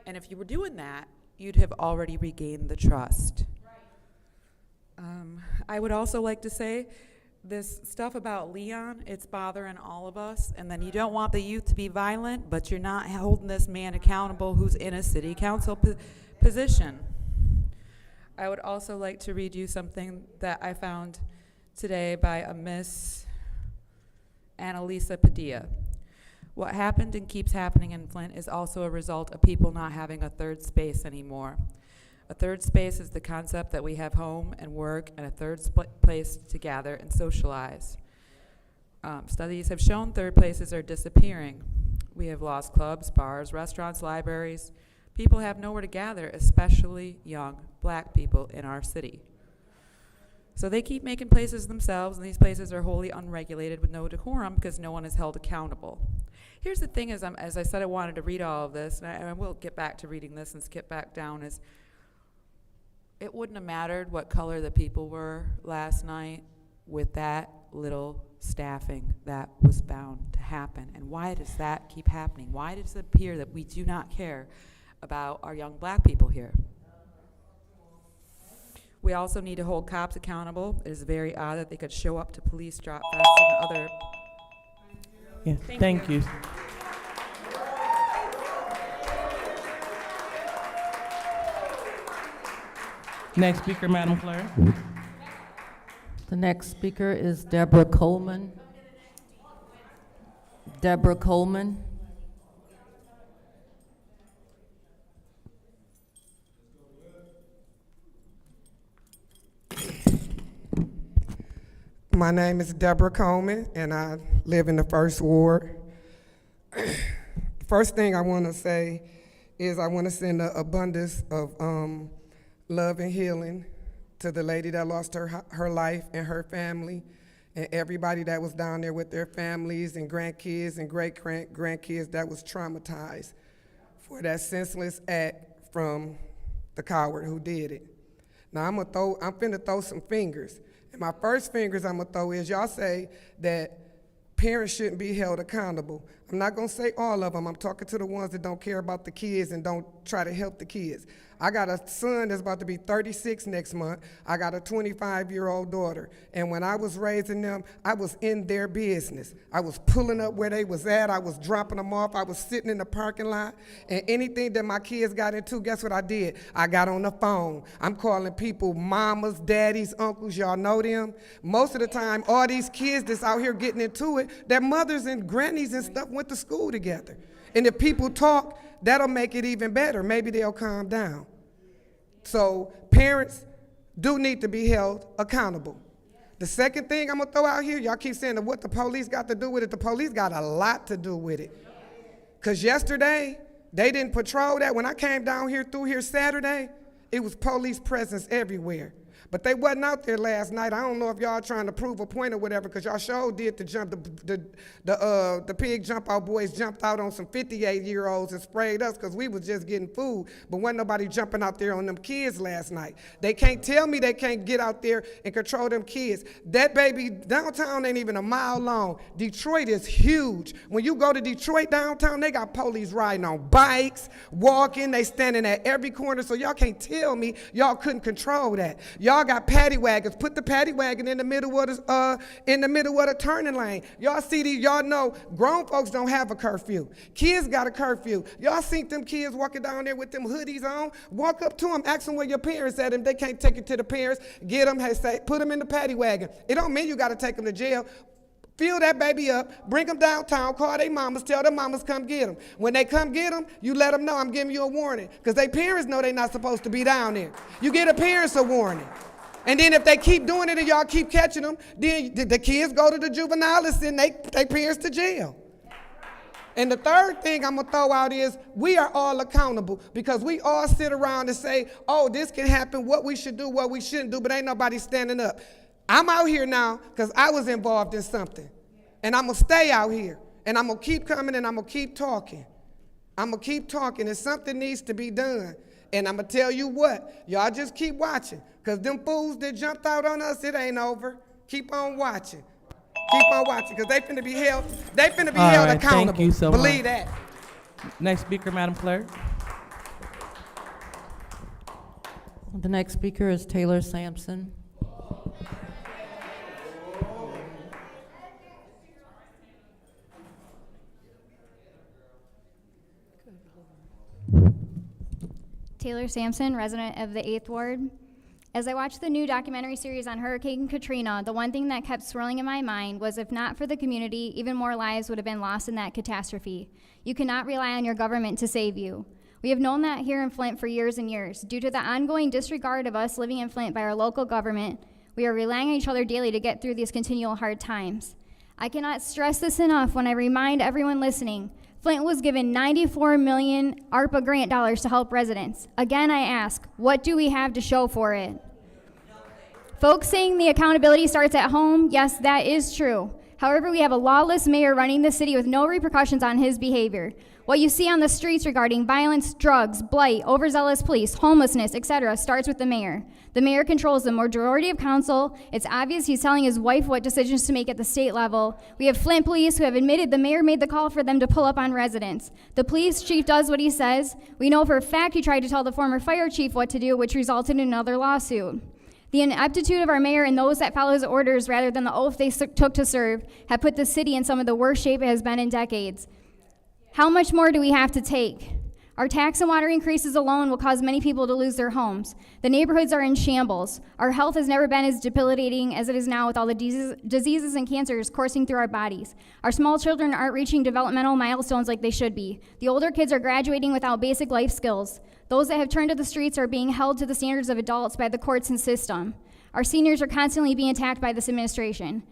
And if you were doing that, you'd have already regained the trust. I would also like to say this stuff about Leon, it's bothering all of us, and then you don't want the youth to be violent, but you're not holding this man accountable who's in a city council position. I would also like to read you something that I found today by a Miss Annalisa Padilla. What happened and keeps happening in Flint is also a result of people not having a third space anymore. A third space is the concept that we have home and work and a third place to gather and socialize. Studies have shown third places are disappearing. We have lost clubs, bars, restaurants, libraries. People have nowhere to gather, especially young black people in our city. So they keep making places themselves, and these places are wholly unregulated with no decorum because no one is held accountable. Here's the thing, as I said I wanted to read all of this, and I will get back to reading this and skip back down, is it wouldn't have mattered what color the people were last night with that little staffing that was bound to happen. And why does that keep happening? Why does it appear that we do not care about our young black people here? We also need to hold cops accountable. It is very odd that they could show up to police drop fests and other. Yeah, thank you. Next speaker, Madam Clerk. The next speaker is Deborah Coleman. Deborah Coleman. My name is Deborah Coleman, and I live in the First Ward. First thing I want to say is I want to send an abundance of love and healing to the lady that lost her life and her family, and everybody that was down there with their families and grandkids and great-grandkids that was traumatized for that senseless act from the coward who did it. Now I'm finna throw some fingers. And my first fingers I'm gonna throw is y'all say that parents shouldn't be held accountable. I'm not gonna say all of them. I'm talking to the ones that don't care about the kids and don't try to help the kids. I got a son that's about to be 36 next month. I got a 25-year-old daughter. And when I was raising them, I was in their business. I was pulling up where they was at. I was dropping them off. I was sitting in the parking lot. And anything that my kids got into, guess what I did? I got on the phone. I'm calling people mamas, daddies, uncles. Y'all know them. Most of the time, all these kids that's out here getting into it, their mothers and grannies and stuff went to school together. And if people talk, that'll make it even better. Maybe they'll calm down. So parents do need to be held accountable. The second thing I'm gonna throw out here, y'all keep saying that what the police got to do with it. The police got a lot to do with it. Because yesterday, they didn't patrol that. When I came down here through here Saturday, it was police presence everywhere. But they wasn't out there last night. I don't know if y'all trying to prove a point or whatever, because y'all sure did the jump. The pig jump out boys jumped out on some 58-year-olds and sprayed us because we was just getting food. But wasn't nobody jumping out there on them kids last night. They can't tell me they can't get out there and control them kids. That baby, downtown ain't even a mile long. Detroit is huge. When you go to Detroit downtown, they got police riding on bikes, walking, they standing at every corner. So y'all can't tell me y'all couldn't control that. Y'all got paddy wagons. Put the paddy wagon in the middle of the turning lane. Y'all see these, y'all know grown folks don't have a curfew. Kids got a curfew. Y'all seen them kids walking down there with them hoodies on? Walk up to them, ask them where your parents at. If they can't take it to the parents, get them, say, put them in the paddy wagon. It don't mean you got to take them to jail. Fill that baby up, bring them downtown, call their mamas, tell their mamas come get them. When they come get them, you let them know I'm giving you a warning, because their parents know they're not supposed to be down there. You get the parents a warning. And then if they keep doing it and y'all keep catching them, then the kids go to the juvenile and send their parents to jail. And the third thing I'm going to throw out is we are all accountable, because we all sit around and say, oh, this can happen, what we should do, what we shouldn't do, but ain't nobody standing up. I'm out here now because I was involved in something. And I'm going to stay out here. And I'm going to keep coming and I'm going to keep talking. I'm going to keep talking, and something needs to be done. And I'm going to tell you what, y'all just keep watching, because them fools that jumped out on us, it ain't over. Keep on watching. Keep on watching, because they finna be held accountable. Thank you so Believe much. that. Next speaker, Madam Clerk. The next speaker is Taylor Sampson. Taylor Sampson, resident of the 8th Ward. As I watched the new documentary series on Hurricane Katrina, the one thing that kept swirling in my mind was, if not for the community, even more lives would have been lost in that catastrophe. You cannot rely on your government to save you. We have known that here in Flint for years and years. Due to the ongoing disregard of us living in Flint by our local government, we are relying on each other daily to get through these continual hard times. I cannot stress this enough when I remind everyone listening. Flint was given $94 million ARPA grant dollars to help residents. Again, I ask, what do we have to show for it? Folks saying the accountability starts at home, yes, that is true. However, we have a lawless mayor running the city with no repercussions on his behavior. What you see on the streets regarding violence, drugs, blight, overzealous police, homelessness, etc. starts with the mayor. The mayor controls the majority of council. It's obvious he's telling his wife what decisions to make at the state level. We have Flint police who have admitted the mayor made the call for them to pull up on residents. The police chief does what he says. We know for a fact he tried to tell the former fire chief what to do, which resulted in another lawsuit. The ineptitude of our mayor and those that follow his orders rather than the oath they took to serve have put the city in some of the worst shape it has been in decades. How much more do we have to take? Our tax and water increases alone will cause many people to lose their homes. The neighborhoods are in shambles. Our health has never been as debilitating as it is now, with all the diseases and cancers coursing through our bodies. Our small children aren't reaching developmental milestones like they should be. The older kids are graduating without basic life skills. Those that have turned to the streets are being held to the standards of adults by the courts and system. Our seniors are constantly being attacked by this administration.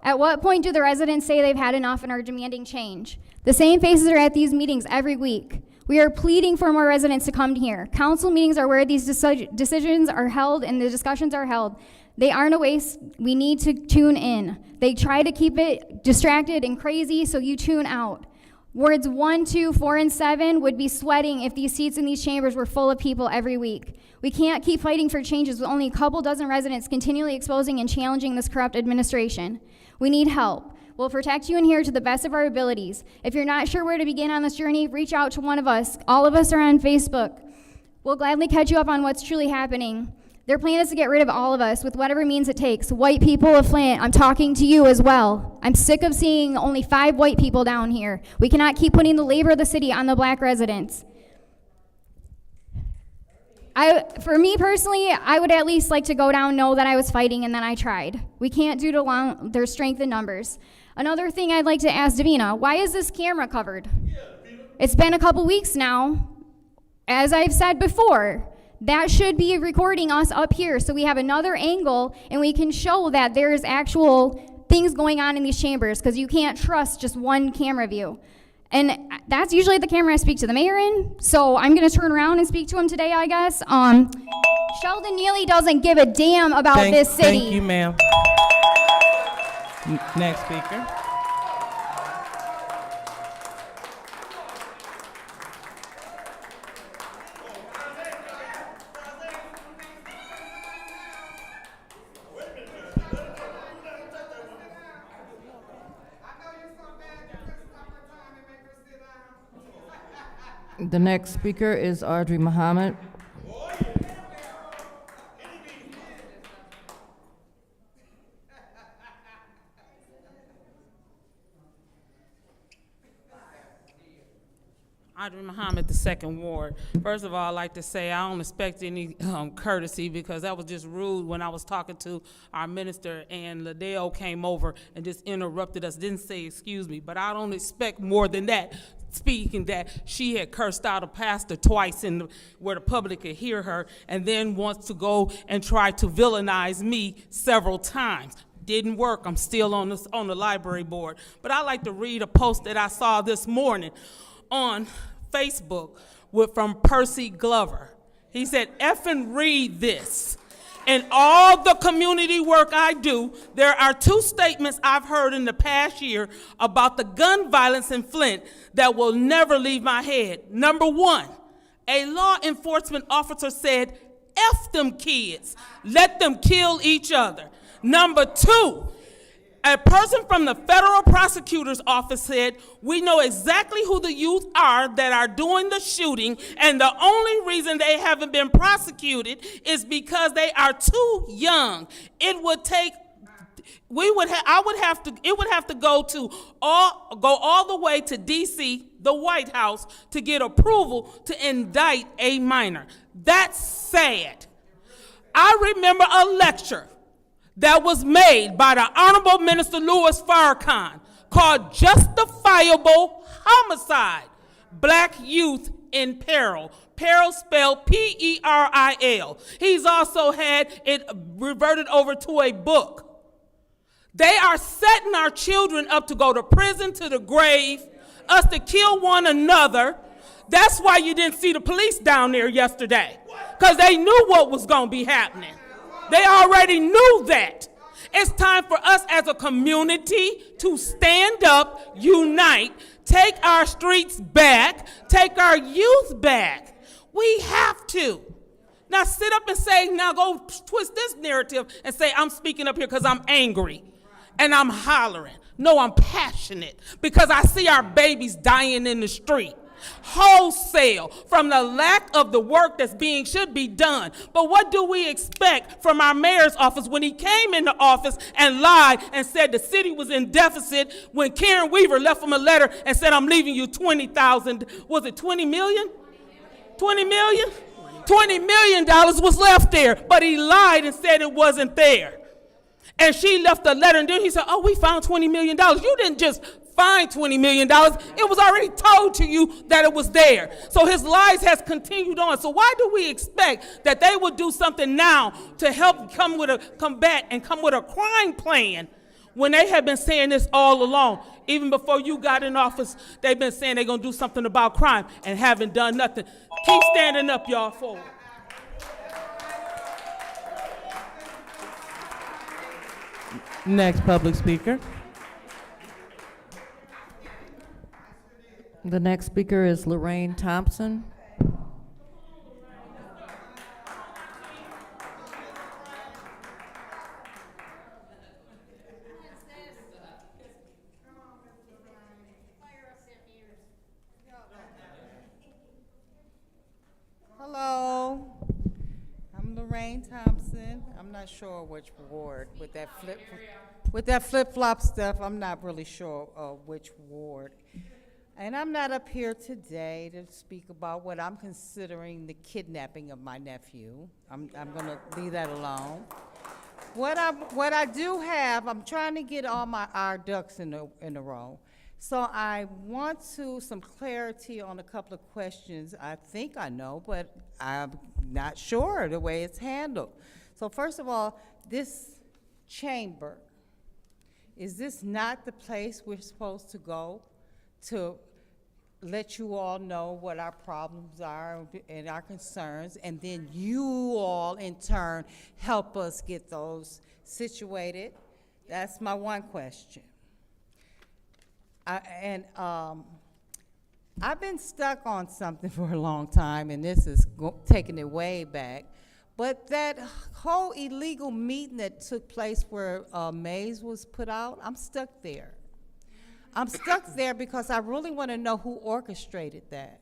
At what point do the residents say they've had enough and are demanding change? The same faces are at these meetings every week. We are pleading for more residents to come here. Council meetings are where these decisions are held and the discussions are held. They aren't a waste. We need to tune in. They try to keep it distracted and crazy, so you tune out. Wards 1, 2, 4, and 7 would be sweating if these seats in these chambers were full of people every week. We can't keep fighting for changes with only a couple dozen residents continually exposing and challenging this corrupt administration. We need help. We'll protect you in here to the best of our abilities. If you're not sure where to begin on this journey, reach out to one of us. All of us are on Facebook. We'll gladly catch you up on what's truly happening. Their plan is to get rid of all of us with whatever means it takes. White people of Flint, I'm talking to you as well. I'm sick of seeing only 5 white people down here. We cannot keep putting the labor of the city on the black residents. For me personally, I would at least like to go down, know that I was fighting, and then I tried. We can't do their strength in numbers. Another thing I'd like to ask Davina, why is this camera covered? It's been a couple weeks now. As I've said before, that should be recording us up here so we have another angle and we can show that there's actual things going on in these chambers, because you can't trust just one camera view. And that's usually the camera I speak to the mayor in, so I'm gonna turn around and speak to him today, I guess. Sheldon Neely doesn't give a damn about this city. Thank you, ma'am. Next speaker. The next speaker is Audrey Muhammad. Audrey Muhammad, the 2nd Ward. First of all, I'd like to say I don't expect any courtesy, because that was just rude when I was talking to our minister and Liddell came over and just interrupted us, didn't say excuse me, but I don't expect more than that. Speaking that she had cursed out a pastor twice where the public could hear her, and then wants to go and try to villainize me several times. Didn't work. I'm still on the library board. But I'd like to read a post that I saw this morning on Facebook from Percy Glover. He said, "Effing read this. In all the community work I do, there are 2 statements I've heard in the past year about the gun violence in Flint that will never leave my head. Number 1, a law enforcement officer said, F them kids, let them kill each other. Number 2, a person from the federal prosecutor's office said, we know exactly who the youth are that are doing the shooting, and the only reason they haven't been prosecuted is because they are too young. It would take, it would have to go all the way to DC, the White House, to get approval to indict a minor. That's sad. I remember a lecture that was made by the Honorable Minister Louis Farrakhan called Justifiable Homicide, Black Youth in Peril. Peril spelled P-E-R-I-L. He's also had it reverted over to a book. They are setting our children up to go to prison, to the grave, us to kill one another. That's why you didn't see the police down there yesterday, because they knew what was going to be happening. They already knew that. It's time for us as a community to stand up, unite, take our streets back, take our youth back. We have to. Now sit up and say, now go twist this narrative and say, I'm speaking up here because I'm angry and I'm hollering. No, I'm passionate because I see our babies dying in the street. Wholesale from the lack of the work that's should be done. But what do we expect from our mayor's office when he came into office and lied and said the city was in deficit when Karen Weaver left him a letter and said, I'm leaving you 20,000, was it 20 million? 20 million? $20 million was left there, but he lied and said it wasn't there. And she left a letter, and then he said, oh, we found $20 million. You didn't just find $20 million. It was already told to you that it was there. So his lies has continued on. So why do we expect that they would do something now to help come with a crime plan when they have been saying this all along? Even before you got in office, they've been saying they're going to do something about crime and haven't done nothing. Keep standing up, y'all, forward. Next public speaker. The next speaker is Lorraine Thompson. Hello. Elaine Thompson. I'm not sure which ward with that flip-flop stuff. I'm not really sure which ward. And I'm not up here today to speak about what I'm considering the kidnapping of my nephew. I'm going to leave that alone. What I do have, I'm trying to get all our ducks in a row. So I want some clarity on a couple of questions. I think I know, but I'm not sure the way it's handled. So first of all, this chamber, is this not the place we're supposed to go to let you all know what our problems are and our concerns, and then you all in turn help us get those situated? That's my one question. I've been stuck on something for a long time, and this is taking it way back. But that whole illegal meeting that took place where Mays was put out, I'm stuck there. I'm stuck there because I really want to know who orchestrated that.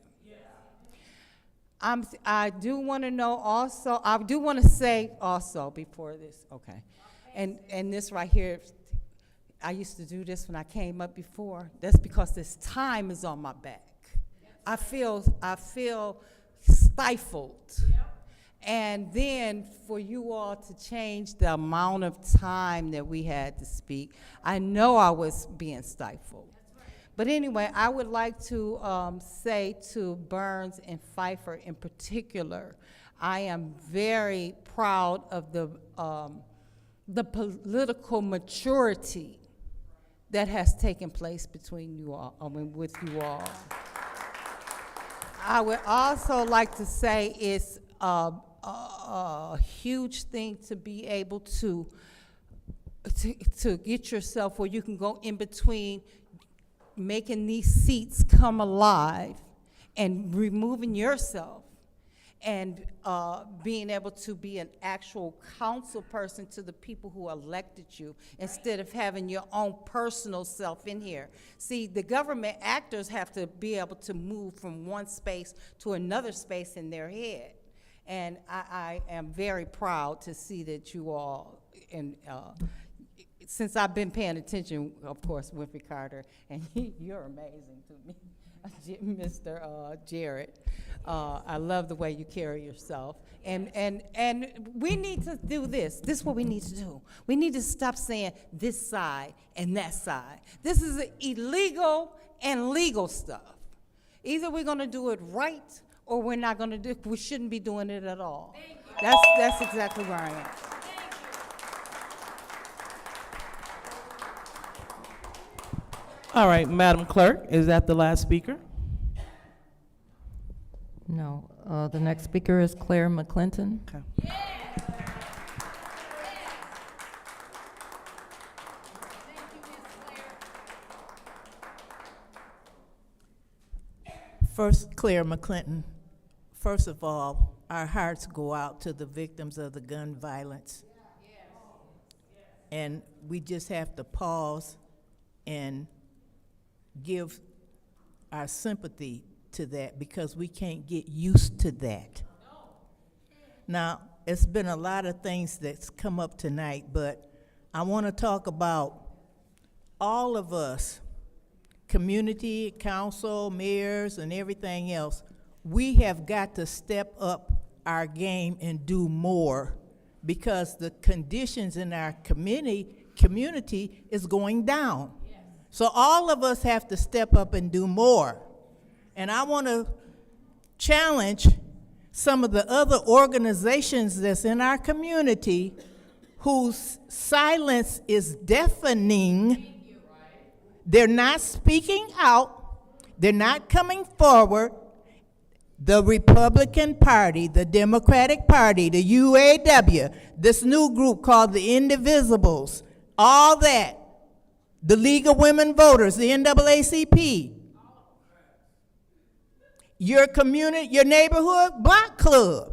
I do want to know also, I do want to say also before this, okay, and this right here, I used to do this when I came up before. That's because this time is on my back. I feel stifled. And then for you all to change the amount of time that we had to speak, I know I was being stifled. But anyway, I would like to say to Burns and Pfeiffer in particular, I am very proud of the political maturity that has taken place between you all, with you all. I would also like to say it's a huge thing to be able to get yourself where you can go in between making these seats come alive and removing yourself and being able to be an actual council person to the people who elected you instead of having your own personal self in here. See, the government actors have to be able to move from one space to another space in their head. And I am very proud to see that you all, and since I've been paying attention, of course, Winfrey Carter, and you're amazing to me, Mr. Jarrett. I love the way you carry yourself. And we need to do this. This is what we need to do. We need to stop saying this side and that side. This is illegal and legal stuff. Either we're going to do it right or we're not going to do it. We shouldn't be doing it at all. That's exactly where I am. All right, Madam Clerk, is that the last speaker? No. The next speaker is Claire McClinton. Okay. First, Claire McClinton. First of all, our hearts go out to the victims of the gun violence. And we just have to pause and give our sympathy to that because we can't get used to that. Now, it's been a lot of things that's come up tonight, but I want to talk about all of us, community, council, mayors, and everything else. We have got to step up our game and do more because the conditions in our community is going down. So all of us have to step up and do more. And I want to challenge some of the other organizations that's in our community whose silence is deafening. They're not speaking out. They're not coming forward. The Republican Party, the Democratic Party, the UAW, this new group called the Indivisibles, all that. The League of Women Voters, the NAACP, your community, your neighborhood block club.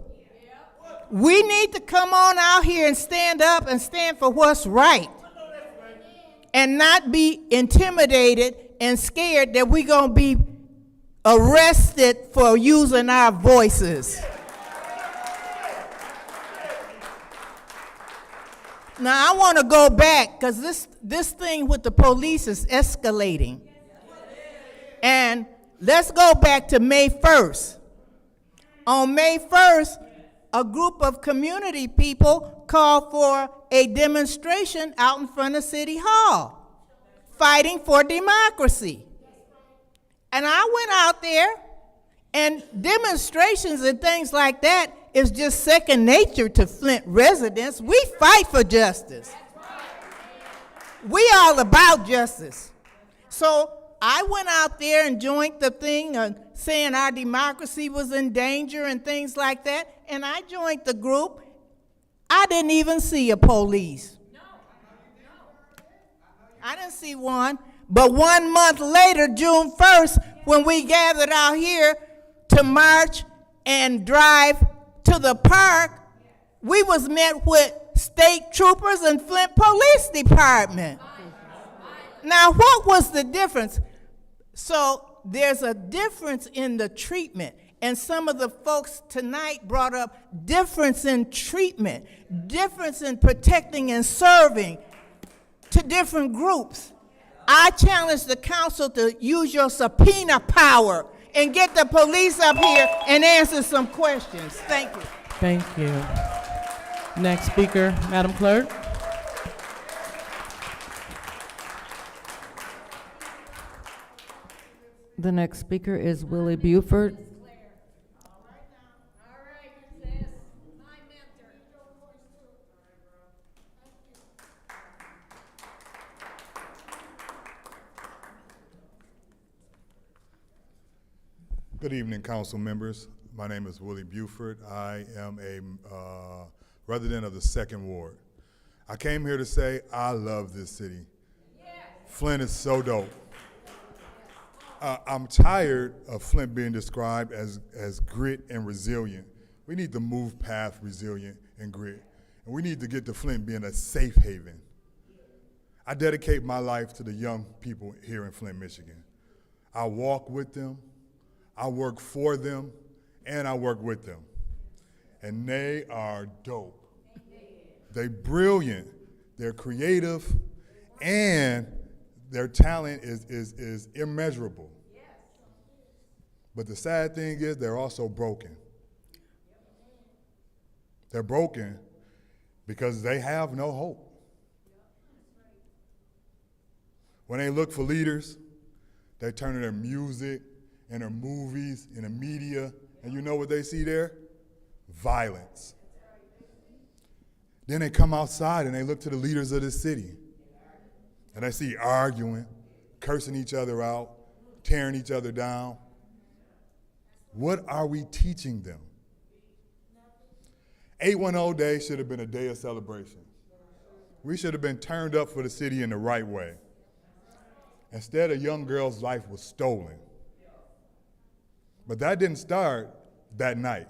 We need to come on out here and stand up and stand for what's right and not be intimidated and scared that we're going to be arrested for using our voices. Now, I want to go back, because this thing with the police is escalating. And let's go back to May 1st. On May 1st, a group of community people called for a demonstration out in front of City Hall, fighting for democracy. And I went out there, and demonstrations and things like that is just second nature to Flint residents. We fight for justice. We all about justice. So I went out there and joined the thing saying our democracy was in danger and things like that, and I joined the group. I didn't even see a police. I didn't see one. But 1 month later, June 1st, when we gathered out here to march and drive to the park, we was met with state troopers and Flint Police Department. Now, what was the difference? So there's a difference in the treatment. And some of the folks tonight brought up difference in treatment, difference in protecting and serving to different groups. I challenge the council to use your subpoena power and get the police up here and answer some questions. Thank you. Thank you. Next speaker, Madam Clerk. The next speaker is Willie Buford. Good evening, council members. My name is Willie Buford. I am a resident of the 2nd Ward. I came here to say I love this city. Flint is so dope. I'm tired of Flint being described as grit and resilient. We need to move past resilient and grit. And we need to get to Flint being a safe haven. I dedicate my life to the young people here in Flint, Michigan. I walk with them, I work for them, and I work with them. And they are dope. They're brilliant, they're creative, and their talent is immeasurable. But the sad thing is they're also broken. They're broken because they have no hope. When they look for leaders, they turn to their music and their movies and the media, and you know what they see there? Violence. Then they come outside and they look to the leaders of the city, and they see arguing, cursing each other out, tearing each other down. What are we teaching them? 810 Day should have been a day of celebration. We should have been turned up for the city in the right way. Instead, a young girl's life was stolen. But that didn't start that night.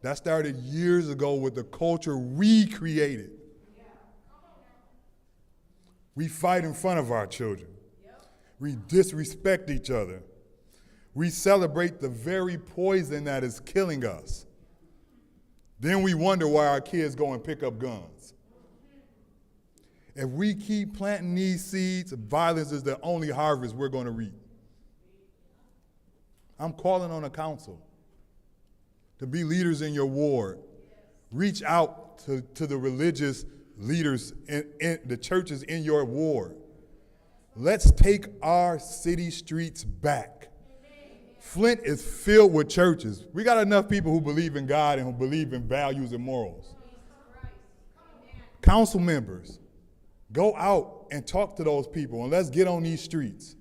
That started years ago with the culture we created. We fight in front of our children. We disrespect each other. We celebrate the very poison that is killing us. Then we wonder why our kids go and pick up guns. If we keep planting these seeds, violence is the only harvest we're going to reap. I'm calling on the council to be leaders in your ward. Reach out to the religious leaders in the churches in your ward. Let's take our city streets back. Flint is filled with churches. We got enough people who believe in God and who believe in values and morals. Council members, go out and talk to those people, and let's get on these streets,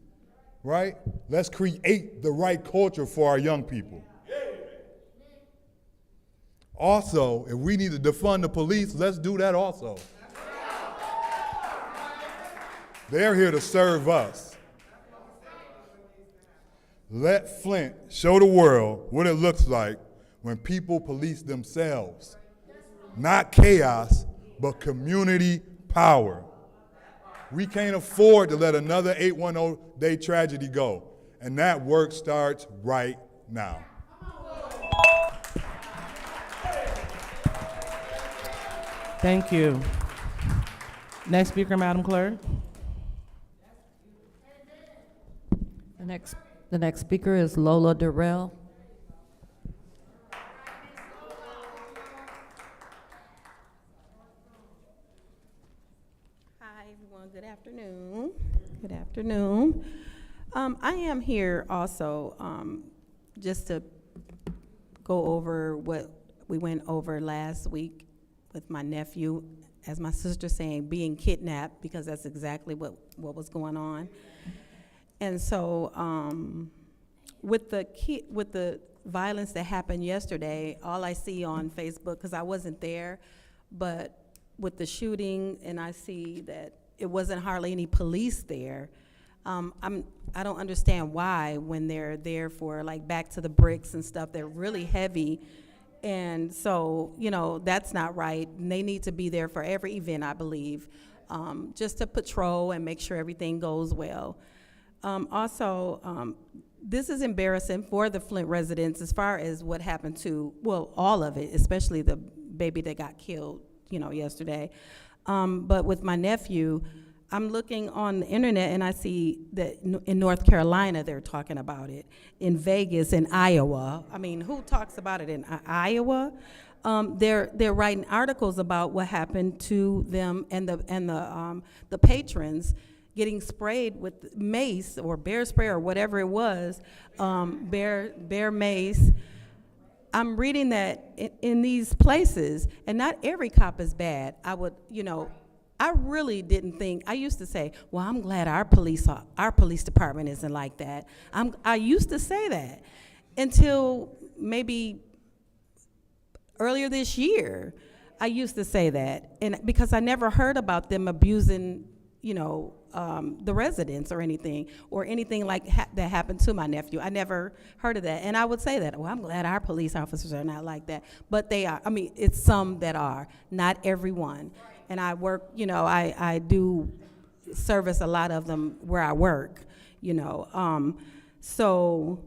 right? Let's create the right culture for our young people. Also, if we need to defund the police, let's do that also. They're here to serve us. Let Flint show the world what it looks like when people police themselves. Not chaos, but community power. We can't afford to let another 810 Day tragedy go, and that work starts right now. Thank you. Next speaker, Madam Clerk. The next speaker is Lola Durrell. Hi, everyone. Good afternoon. Good afternoon. I am here also just to go over what we went over last week with my nephew, as my sister saying, being kidnapped, because that's exactly what was going on. And so with the violence that happened yesterday, all I see on Facebook, because I wasn't there, but with the shooting, and I see that it wasn't hardly any police there. I don't understand why, when they're there for like back to the bricks and stuff, they're really heavy. And so, you know, that's not right. And they need to be there for every event, I believe, just to patrol and make sure everything goes well. Also, this is embarrassing for the Flint residents as far as what happened to, well, all of it, especially the baby that got killed, you know, yesterday. But with my nephew, I'm looking on the internet and I see that in North Carolina they're talking about it, in Vegas, in Iowa. I mean, who talks about it in Iowa? They're writing articles about what happened to them and the patrons getting sprayed with mace or bear spray or whatever it was, bear mace. I'm reading that in these places, and not every cop is bad. I really didn't think, I used to say, well, I'm glad our police department isn't like that. I used to say that until maybe earlier this year. I used to say that, and because I never heard about them abusing, the residents or anything like that happened to my nephew. I never heard of that, and I would say that, well, I'm glad our police officers are not like that, but they are. I mean, it's some that are, not everyone. And I work, I do service a lot of them where I work, so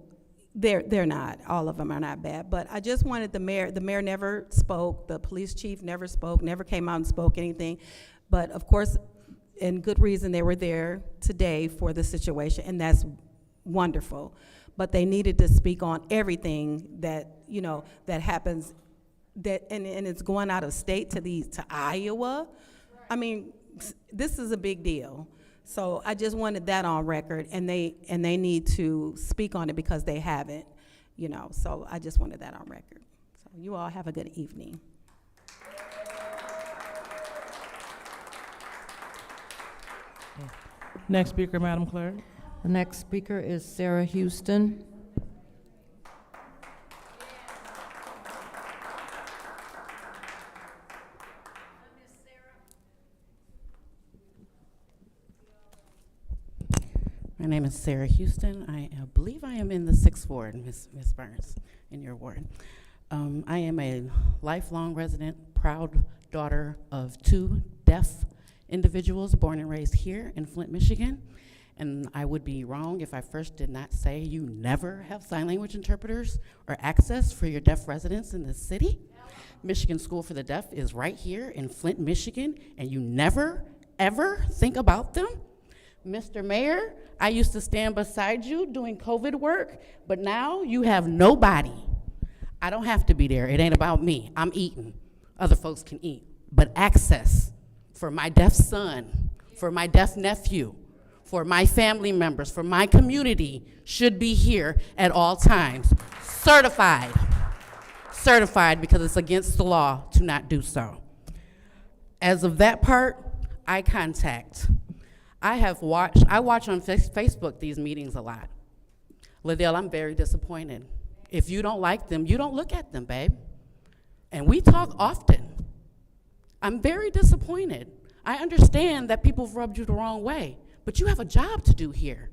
they're not, all of them are not bad. But I just wanted the mayor never spoke, the police chief never spoke, never came out and spoke anything. But of course, and good reason, they were there today for the situation, and that's wonderful. But they needed to speak on everything that, that happens, that and it's going out of state to Iowa. I mean, this is a big deal. So I just wanted that on record, and they need to speak on it because they haven't, so I just wanted that on record. So you all have a good evening. Next speaker, Madam Clerk. The next speaker is Sarah Houston. My name is Sarah Houston. I believe I am in the 6th Ward, Ms. Burns, in your ward. I am a lifelong resident, proud daughter of 2 deaf individuals born and raised here in Flint, Michigan. And I would be wrong if I first did not say you never have sign language interpreters or access for your deaf residents in this city. Michigan School for the Deaf is right here in Flint, Michigan, and you never, ever think about them. Mr. Mayor, I used to stand beside you doing COVID work, but now you have nobody. I don't have to be there. It ain't about me. I'm eating. Other folks can eat. But access for my deaf son, for my deaf nephew, for my family members, for my community should be here at all times. Certified. Certified, because it's against the law to not do so. As of that part, eye contact. I watch on Facebook these meetings a lot. Liddell, I'm very disappointed. If you don't like them, you don't look at them, babe. And we talk often. I'm very disappointed. I understand that people have rubbed you the wrong way, but you have a job to do here.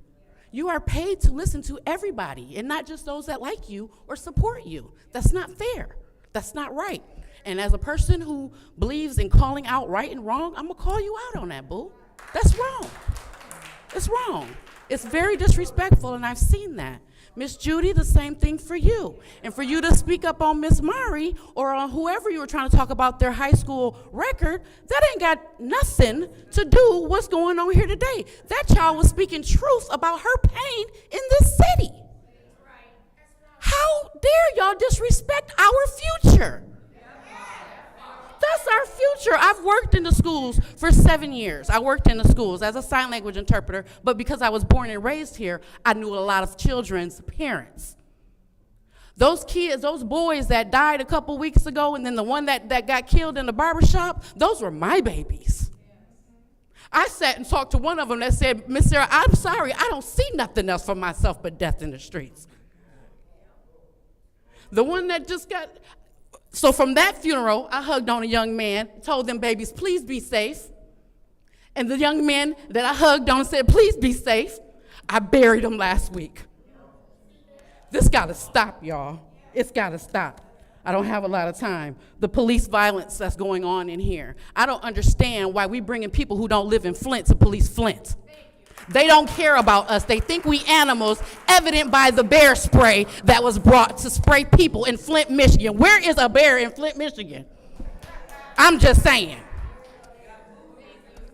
You are paid to listen to everybody, and not just those that like you or support you. That's not fair. That's not right. And as a person who believes in calling out right and wrong, I'm gonna call you out on that, boo. That's wrong. It's wrong. It's very disrespectful, and I've seen that. Miss Judy, the same thing for you. And for you to speak up on Miss Mari or on whoever you were trying to talk about their high school record, that ain't got nothing to do with what's going on here today. That child was speaking truth about her pain in this city. How dare y'all disrespect our future? That's our future. I've worked in the schools for 7 years. I worked in the schools as a sign language interpreter, but because I was born and raised here, I knew a lot of children's parents. Those kids, those boys that died a couple weeks ago, and then the one that got killed in the barbershop, those were my babies. I sat and talked to one of them that said, Miss Sarah, I'm sorry, I don't see nothing else for myself but death in the streets. The one that just got... So from that funeral, I hugged on a young man, told them babies, please be safe. And the young man that I hugged on said, please be safe. I buried him last week. This gotta stop, y'all. It's gotta stop. I don't have a lot of time. The police violence that's going on in here. I don't understand why we bringing people who don't live in Flint to police Flint. They don't care about us. They think we animals, evident by the bear spray that was brought to spray people in Flint, Michigan. Where is a bear in Flint, Michigan? I'm just saying.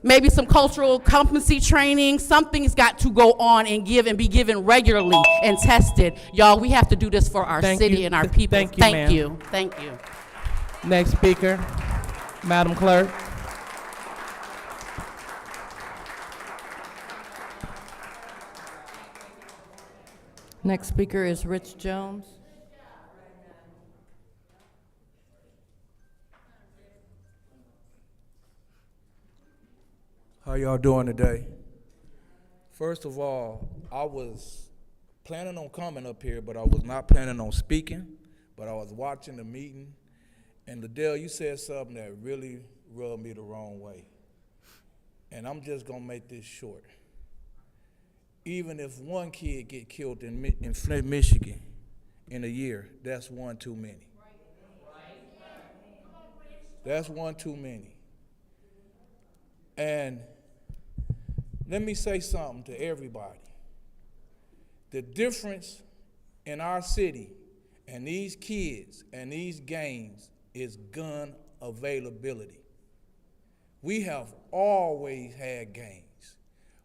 Maybe some cultural competency training. Something's got to go on and be given regularly and tested. Y'all, we have to do this for our city and our people. Thank you, ma'am. you. Thank you. Next speaker, Madam Clerk. Next speaker is Rich Jones. How y'all doing today? First of all, I was planning on coming up here, but I was not planning on speaking, but I was watching the meeting, and Liddell, you said something that really rubbed me the wrong way. And I'm just gonna make this short. Even if one kid get killed in Flint, Michigan in a year, that's one too many. That's one too many. And let me say something to everybody. The difference in our city and these kids and these gangs is gun availability. We have always had gangs.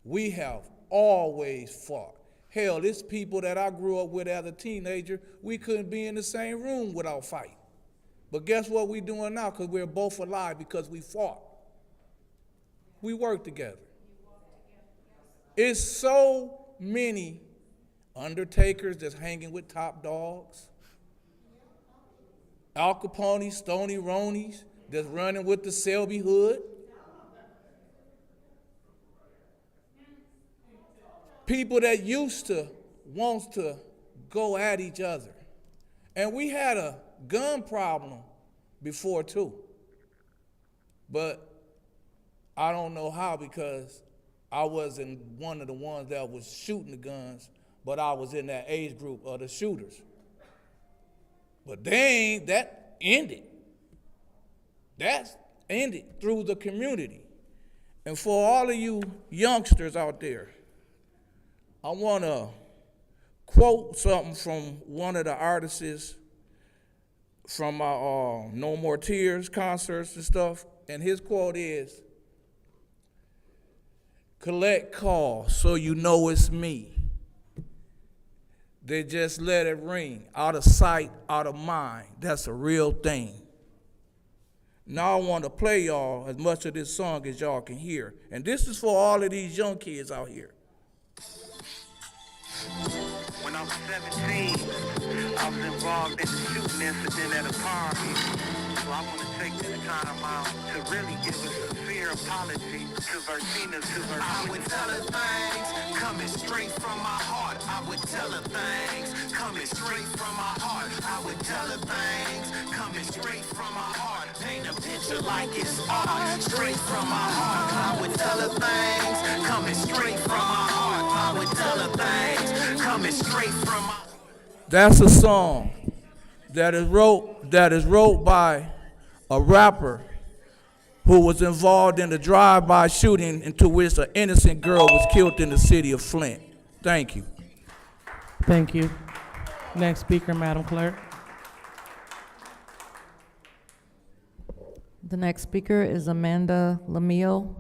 We have always fought. Hell, it's people that I grew up with as a teenager, we couldn't be in the same room without fighting. But guess what we're doing now? Because we're both alive because we fought. We work together. It's so many undertakers that's hanging with top dogs, Al Capone, Stony Ronies that's running with the Selby Hood. People that used to want to go at each other. And we had a gun problem before too. But I don't know how, because I wasn't one of the ones that was shooting the guns, but I was in that age group of the shooters. But that ended. That's ended through the community. And for all of you youngsters out there, I want to quote something from one of the artists from my No More Tears concerts and stuff, and his quote is, "Collect calls so you know it's me. They just let it ring, out of sight, out of mind. That's a real thing." Now I want to play y'all as much of this song as y'all can hear. And this is for all of these young kids out here. When I was 17, I was involved in a shooting incident at a party. So I want to take this time out to really give a sincere apology to Versina, I would tell her things coming straight from my heart. I would tell her things coming straight from my heart. I would tell her things coming straight from my heart. Paint a picture like it's art, straight from my heart. I would tell her things coming straight from my heart. I would tell her things coming straight from my heart. That's a song that is wrote by a rapper who was involved in a drive-by shooting into which an innocent girl was killed in the city of Flint. Thank you. Thank you. Next speaker, Madam Clerk. The next speaker is Amanda Lemieux.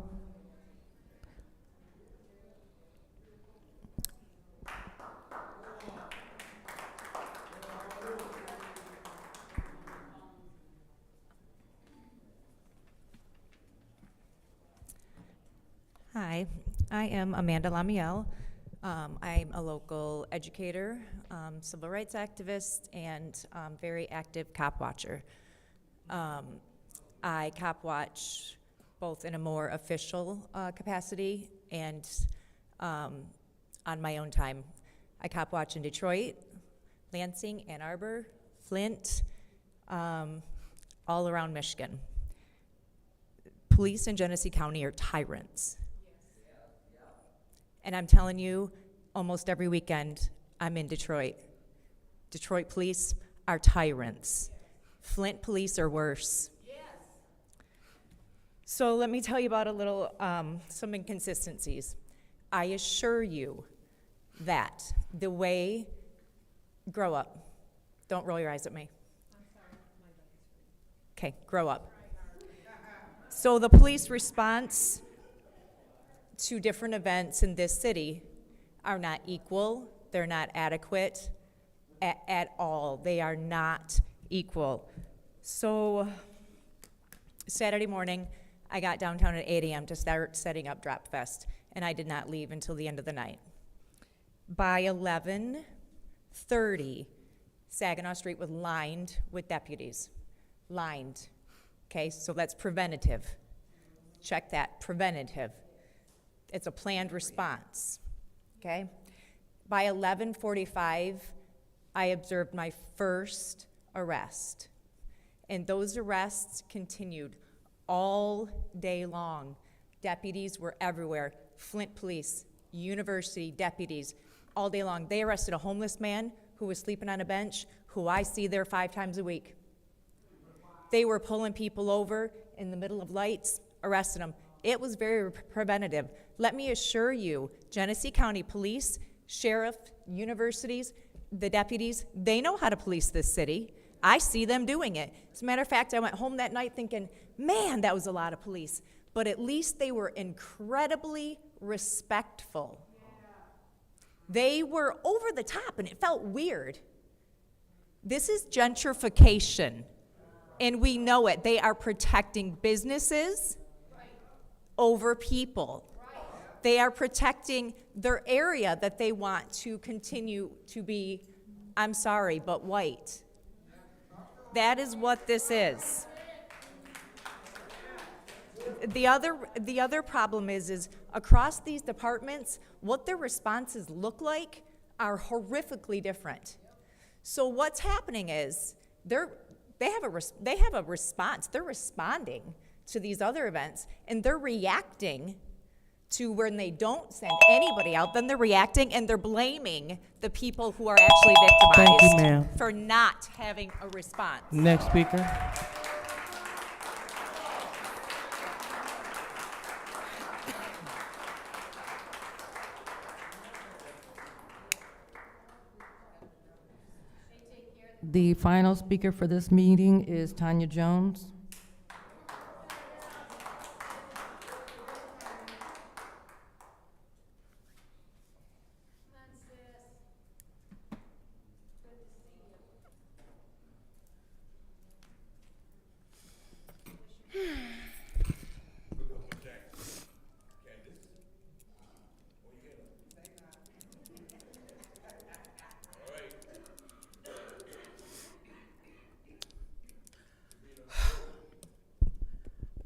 Hi, I am Amanda Lamiel. I'm a local educator, civil rights activist, and very active cop watcher. I cop watch both in a more official capacity and on my own time. I cop watch in Detroit, Lansing, Ann Arbor, Flint, all around Michigan. Police in Genesee County are tyrants. And I'm telling you, almost every weekend, I'm in Detroit. Detroit police are tyrants. Flint police are worse. So let me tell you about a little, some inconsistencies. I assure you that the way, grow up. Don't roll your eyes at me. Okay, grow up. So the police response to different events in this city are not equal, they're not adequate at all. They are not equal. So Saturday morning, I got downtown at 8 a.m. to start setting up Drop Fest, and I did not leave until the end of the night. By 11:30, Saginaw Street was lined with deputies. Lined. Okay, so that's preventative. Check that, preventative. It's a planned response, okay? By 11:45, I observed my first arrest. And those arrests continued all day long. Deputies were everywhere. Flint police, university deputies, all day long. They arrested a homeless man who was sleeping on a bench, who I see there 5 times a week. They were pulling people over in the middle of lights, arresting them. It was very preventative. Let me assure you, Genesee County Police, Sheriff, universities, the deputies, they know how to police this city. I see them doing it. As a matter of fact, I went home that night thinking, man, that was a lot of police. But at least they were incredibly respectful. They were over the top, and it felt weird. This is gentrification, and we know it. They are protecting businesses over people. They are protecting their area that they want to continue to be, I'm sorry, but white. That is what this is. The other problem is across these departments, what their responses look like are horrifically different. So what's happening is they have a response. They're responding to these other events, and they're reacting to when they don't send anybody out, then they're reacting and they're blaming the people who are actually victimized. Thank you, ma'am. For not having a response. Next speaker. The final speaker for this meeting is Tanya Jones.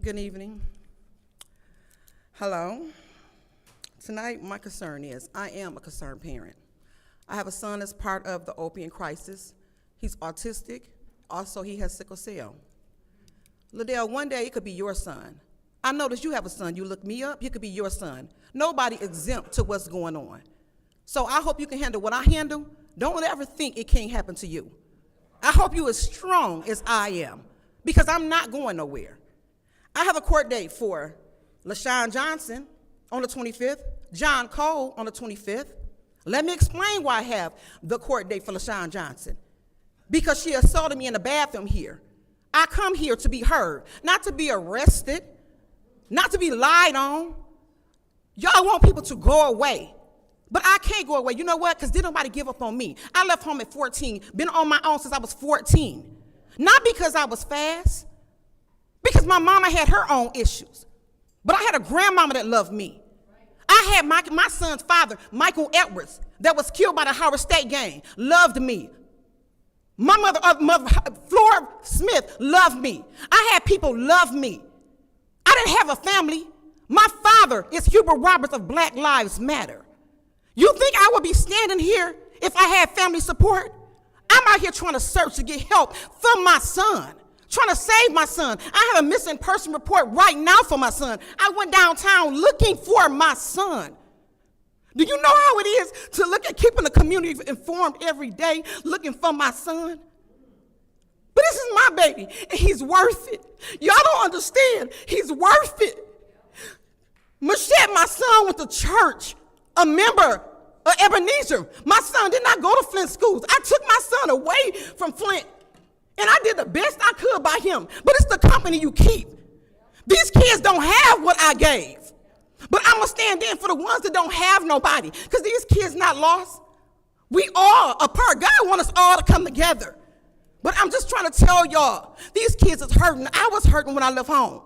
Good evening. Hello. Tonight, my concern is I am a concerned parent. I have a son that's part of the opiate crisis. He's autistic. Also, he has sickle cell. Liddell, one day it could be your son. I notice you have a son. You look me up, he could be your son. Nobody exempt to what's going on. So I hope you can handle what I handle. Don't ever think it can't happen to you. I hope you as strong as I am, because I'm not going nowhere. I have a court date for LaShawn Johnson on the 25th, John Cole on the 25th. Let me explain why I have the court date for LaShawn Johnson. Because she assaulted me in the bathroom here. I come here to be heard, not to be arrested, not to be lied on. Y'all want people to go away. But I can't go away. You know what? Because didn't nobody give up on me. I left home at 14, been on my own since I was 14. Not because I was fast, because my mama had her own issues. But I had a grandmama that loved me. I had my son's father, Michael Edwards, that was killed by the Howard State gang, loved me. My mother, Flora Smith, loved me. I had people love me. I didn't have a family. My father is Hubert Roberts of Black Lives Matter. You think I would be standing here if I had family support? I'm out here trying to search to get help for my son, trying to save my son. I have a missing person report right now for my son. I went downtown looking for my son. Do you know how it is to look at keeping the community informed every day, looking for my son? But this is my baby, and he's worth it. Y'all don't understand. He's worth it. Machette, my son, went to church, a member of Ebenezer. My son did not go to Flint schools. I took my son away from Flint, and I did the best I could by him. But it's the company you keep. These kids don't have what I gave. But I'm going to stand in for the ones that don't have nobody, because these kids not lost. We all a part. God wants us all to come together. But I'm just trying to tell y'all, these kids is hurting. I was hurting when I left home.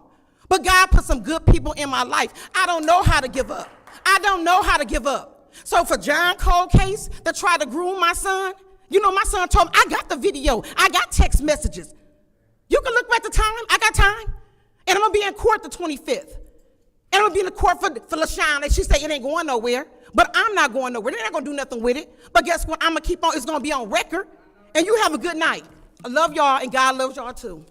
But God put some good people in my life. I don't know how to give up. I don't know how to give up. So for John Cole case that tried to groom my son, you know, my son told me, I got the video. I got text messages. You can look back the time. I got time. And I'm going to be in court the 25th. And I'm going to be in the court for LaShawn, and she say it ain't going nowhere. But I'm not going nowhere. They're not going to do nothing with it. But guess what? I'm going to keep on. It's going to be on record. And you have a good night. I love y'all, and God loves y'all too.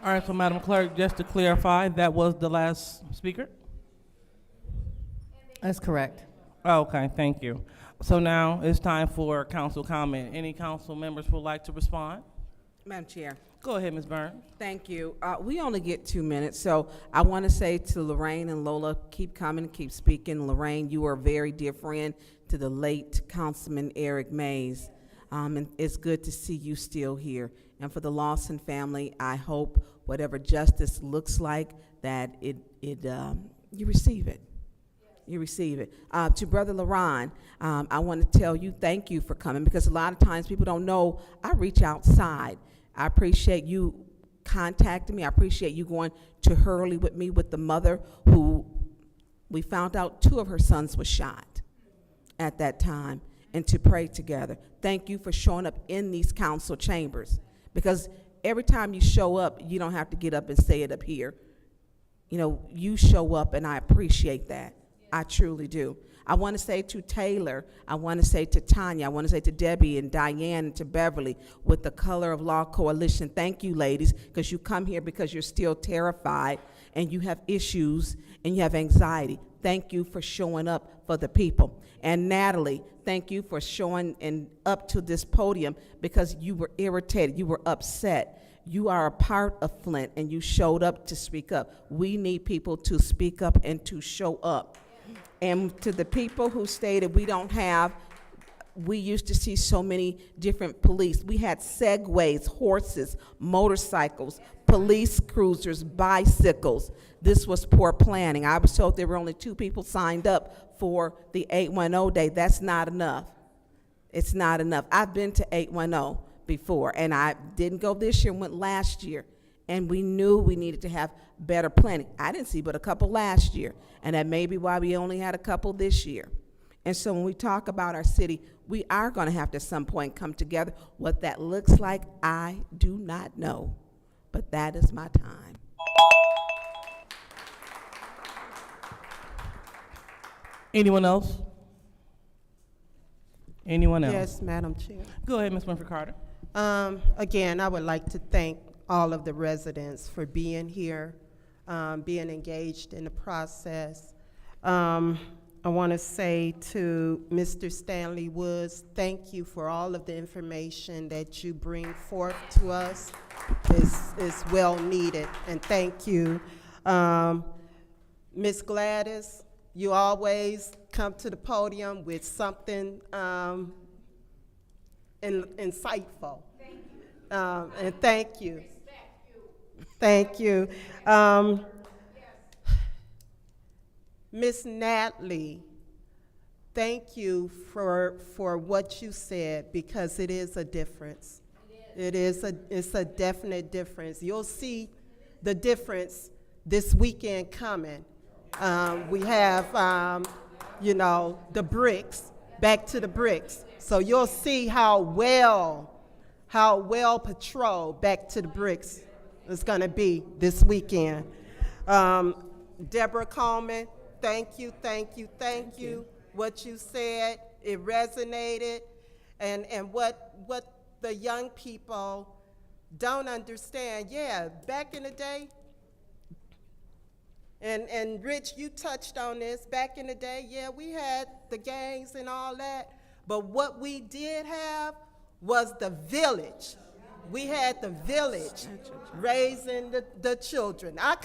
All right, so Madam Clerk, just to clarify, that was the last speaker? That's correct. Okay, thank you. So now it's time for council comment. Any council members would like to respond? Madam Chair. Go ahead, Ms. Burns. Thank you. We only get 2 minutes, so I want to say to Lorraine and Lola, keep coming, keep speaking. Lorraine, you are a very dear friend to the late Councilman Eric Mays, and it's good to see you still here. And for the Lawson family, I hope whatever justice looks like, that you receive it. You receive it. To Brother LaRon, I want to tell you thank you for coming, because a lot of times people don't know I reach outside. I appreciate you contacting me. I appreciate you going to Hurley with me with the mother who we found out 2 of her sons were shot at that time, and to pray together. Thank you for showing up in these council chambers, because every time you show up, you don't have to get up and say it up here. You know, you show up, and I appreciate that. I truly do. I want to say to Taylor, I want to say to Tanya, I want to say to Debbie and Diane and to Beverly with the Color of Law Coalition, thank you, ladies, because you come here because you're still terrified and you have issues and you have anxiety. Thank you for showing up for the people. And Natalie, thank you for showing up to this podium, because you were irritated, you were upset. You are a part of Flint, and you showed up to speak up. We need people to speak up and to show up. And to the people who stated we used to see so many different police. We had Segways, horses, motorcycles, police cruisers, bicycles. This was poor planning. I was told there were only 2 people signed up for the 810 day. That's not enough. It's not enough. I've been to 810 before, and I didn't go this year, went last year. And we knew we needed to have better planning. I didn't see but a couple last year, and that may be why we only had a couple this year. And so when we talk about our city, we are going to have to at some point come together. What that looks like, I do not know, but that is my time. Anyone else? Anyone else? Yes, Madam Chair. Go ahead, Ms. Winfrey Carter. Again, I would like to thank all of the residents for being here, being engaged in the process. I want to say to Mr. Stanley Woods, thank you for all of the information that you bring forth to us. It's well needed, and thank you. Miss Gladys, you always come to the podium with something insightful. And thank you. Thank you. Miss Natalie, thank you for what you said, because it is a difference. It's a definite difference. You'll see the difference this weekend coming. We have, the bricks, back to the bricks. So you'll see how well patrolled back to the bricks is gonna be this weekend. Deborah Coleman, thank you. What you said, it resonated, and what the young people don't understand. Yeah, back in the day, and Rich, you touched on this, back in the day, yeah, we had the gangs and all that, but what we did have was the village. We had the village raising the children. I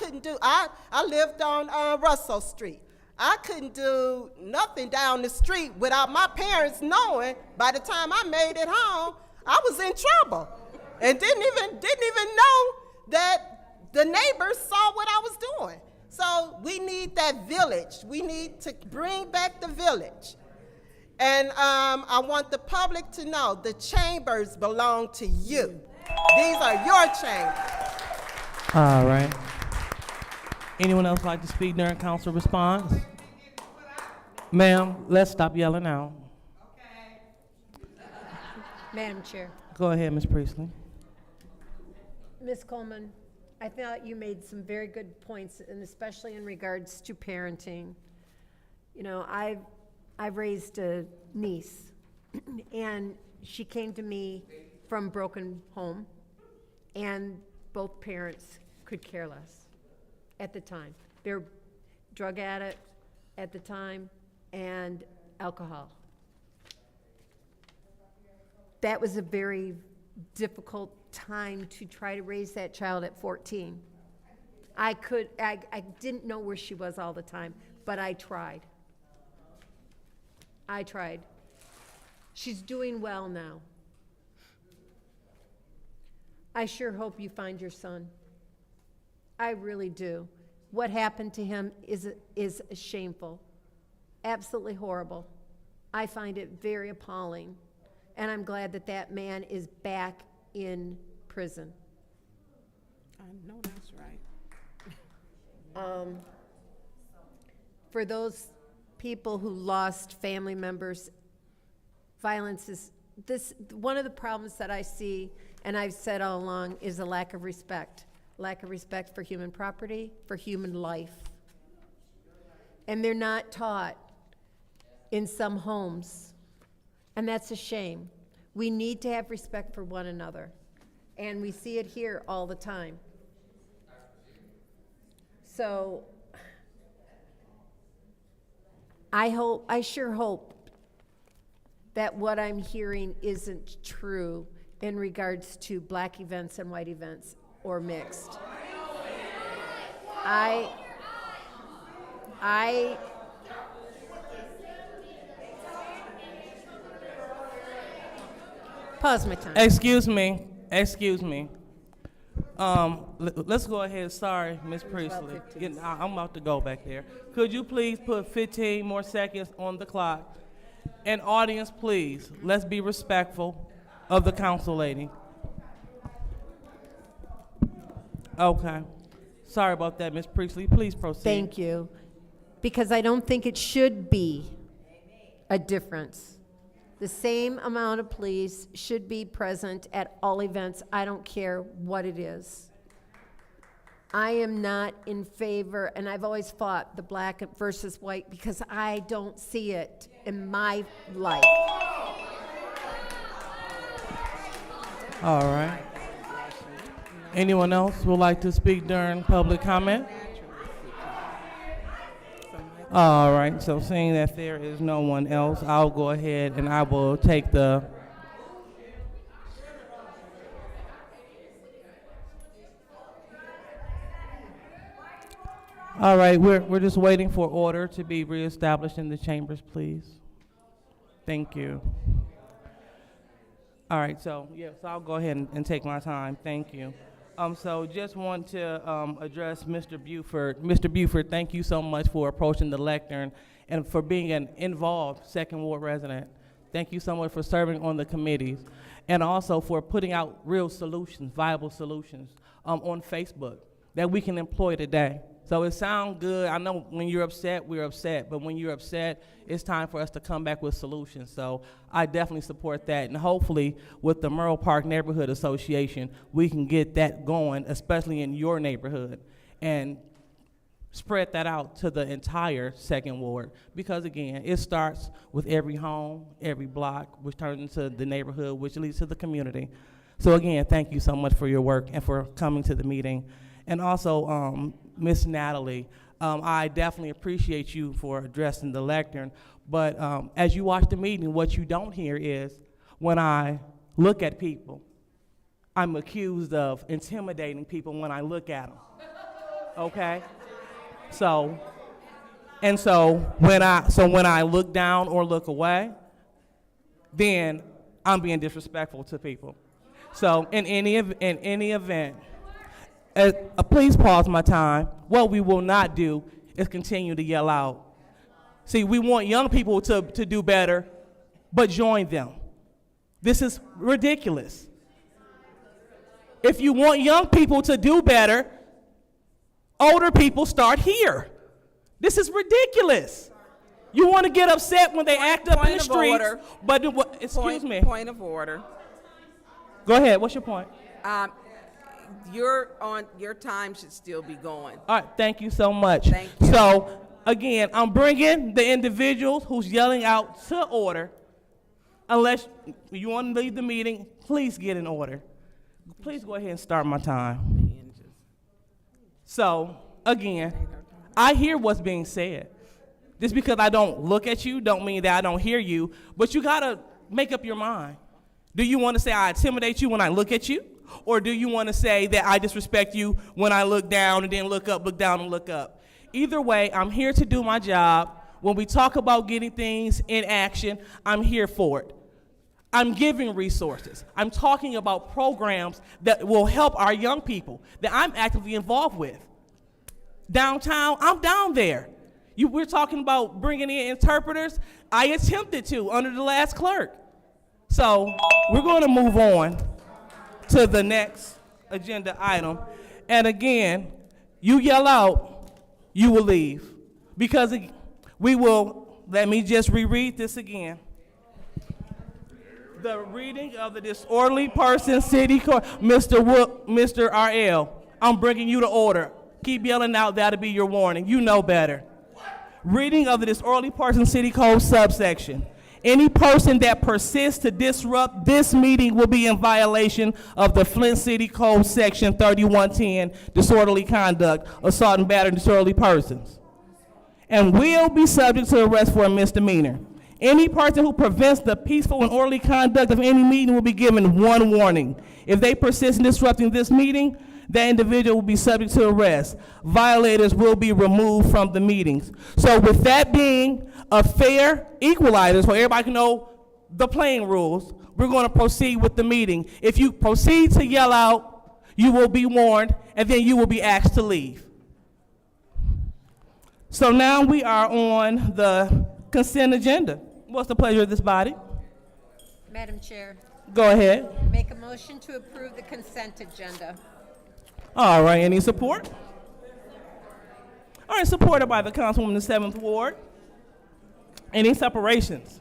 lived on Russell Street. I couldn't do nothing down the street without my parents knowing. By the time I made it home, I was in trouble, and didn't even know that the neighbors saw what I was doing. So we need that village. We need to bring back the village. And I want the public to know the chambers belong to you. These are your chambers. All right. Anyone else like to speak during council response? Ma'am, let's stop yelling now. Madam Chair. Go ahead, Ms. Priestley. Ms. Coleman, I thought you made some very good points, and especially in regards to parenting. I've raised a niece, and she came to me from broken home, and both parents could care less at the time. They're drug addict at the time and alcohol. That was a very difficult time to try to raise that child at 14. I didn't know where she was all the time, but I tried. She's doing well now. I sure hope you find your son. I really do. What happened to him is shameful, absolutely horrible. I find it very appalling, and I'm glad that man is back in prison. I know that's right. For those people who lost family members, violence is one of the problems that I see, and I've said all along, is a lack of respect for human property, for human life. And they're not taught in some homes, and that's a shame. We need to have respect for one another, and we see it here all the time. So I sure hope that what I'm hearing isn't true in regards to black events and white events, or mixed. Pause my time. Excuse me. Let's go ahead. Sorry, Ms. Priestley. I'm about to go back there. Could you please put 15 more seconds on the clock? And audience, please, let's be respectful of the council lady. Okay. Sorry about that, Ms. Priestley. Please proceed. Thank you. Because I don't think it should be a difference. The same amount of police should be present at all events. I don't care what it is. I am not in favor, and I've always fought the black versus white because I don't see it in my life. All right. Anyone else would like to speak during public comment? All right, so seeing that there is no one else, I'll go ahead and I will take the All right, we're just waiting for order to be reestablished in the chambers, please. Thank you. All right, so I'll go ahead and take my time. Thank you. So just want to address Mr. Buford. Mr. Buford, thank you so much for approaching the lectern and for being an involved Second Ward resident. Thank you so much for serving on the committees and also for putting out real solutions, viable solutions on Facebook that we can employ today. So it sounds good. I know when you're upset, we're upset. But when you're upset, it's time for us to come back with solutions. So I definitely support that. And hopefully with the Merle Park Neighborhood Association, we can get that going, especially in your neighborhood, and spread that out to the entire Second Ward. Because again, it starts with every home, every block, which turns into the neighborhood, which leads to the community. So again, thank you so much for your work and for coming to the meeting. And also, Miss Natalie, I definitely appreciate you for addressing the lectern, but as you watch the meeting, what you don't hear is when I look at people, I'm accused of intimidating people when I look at them, okay? So when I look down or look away, then I'm being disrespectful to people. So in any event, please pause my time. What we will not do is continue to yell out. See, we want young people to do better, but join them. This is ridiculous. If you want young people to do better, older people start here. This is ridiculous. You want to get upset when they act up in the streets, but excuse me. Point of order. Go ahead. What's your point? Your time should still be going. All right, thank you so much. Thank you. So, again, I'm bringing the individuals who's yelling out to order. Unless you want to leave the meeting, please get in order. Please go ahead and start my time. So, again, I hear what's being said. Just because I don't look at you don't mean that I don't hear you, but you gotta make up your mind. Do you want to say I intimidate you when I look at you? Or do you want to say that I disrespect you when I look down and then look up, look down and look up? Either way, I'm here to do my job. When we talk about getting things in action, I'm here for it. I'm giving resources. I'm talking about programs that will help our young people that I'm actively involved with. Downtown, I'm down there. We're talking about bringing in interpreters. I attempted to under the last clerk. So we're going to move on to the next agenda item. And again, you yell out, you will leave. Because we will, let me just reread this again. The reading of the disorderly person, city court, Mr. R.L., I'm bringing you to order. Keep yelling out, that'll be your warning. You know better. Reading of the disorderly person, city code subsection. Any person that persists to disrupt this meeting will be in violation of the Flint City Code Section 3110, disorderly conduct, assault and battery disorderly persons, and will be subject to arrest for a misdemeanor. Any person who prevents the peaceful and orderly conduct of any meeting will be given one warning. If they persist in disrupting this meeting, that individual will be subject to arrest. Violators will be removed from the meetings. So with that being a fair equalizer, so everybody can know the playing rules, we're going to proceed with the meeting. If you proceed to yell out, you will be warned, and then you will be asked to leave. So now we are on the consent agenda. What's the pleasure of this body? Madam Chair, Go ahead. make a motion to approve the consent agenda. All right, any support? All right, supported by the Councilwoman in the 7th Ward. Any separations?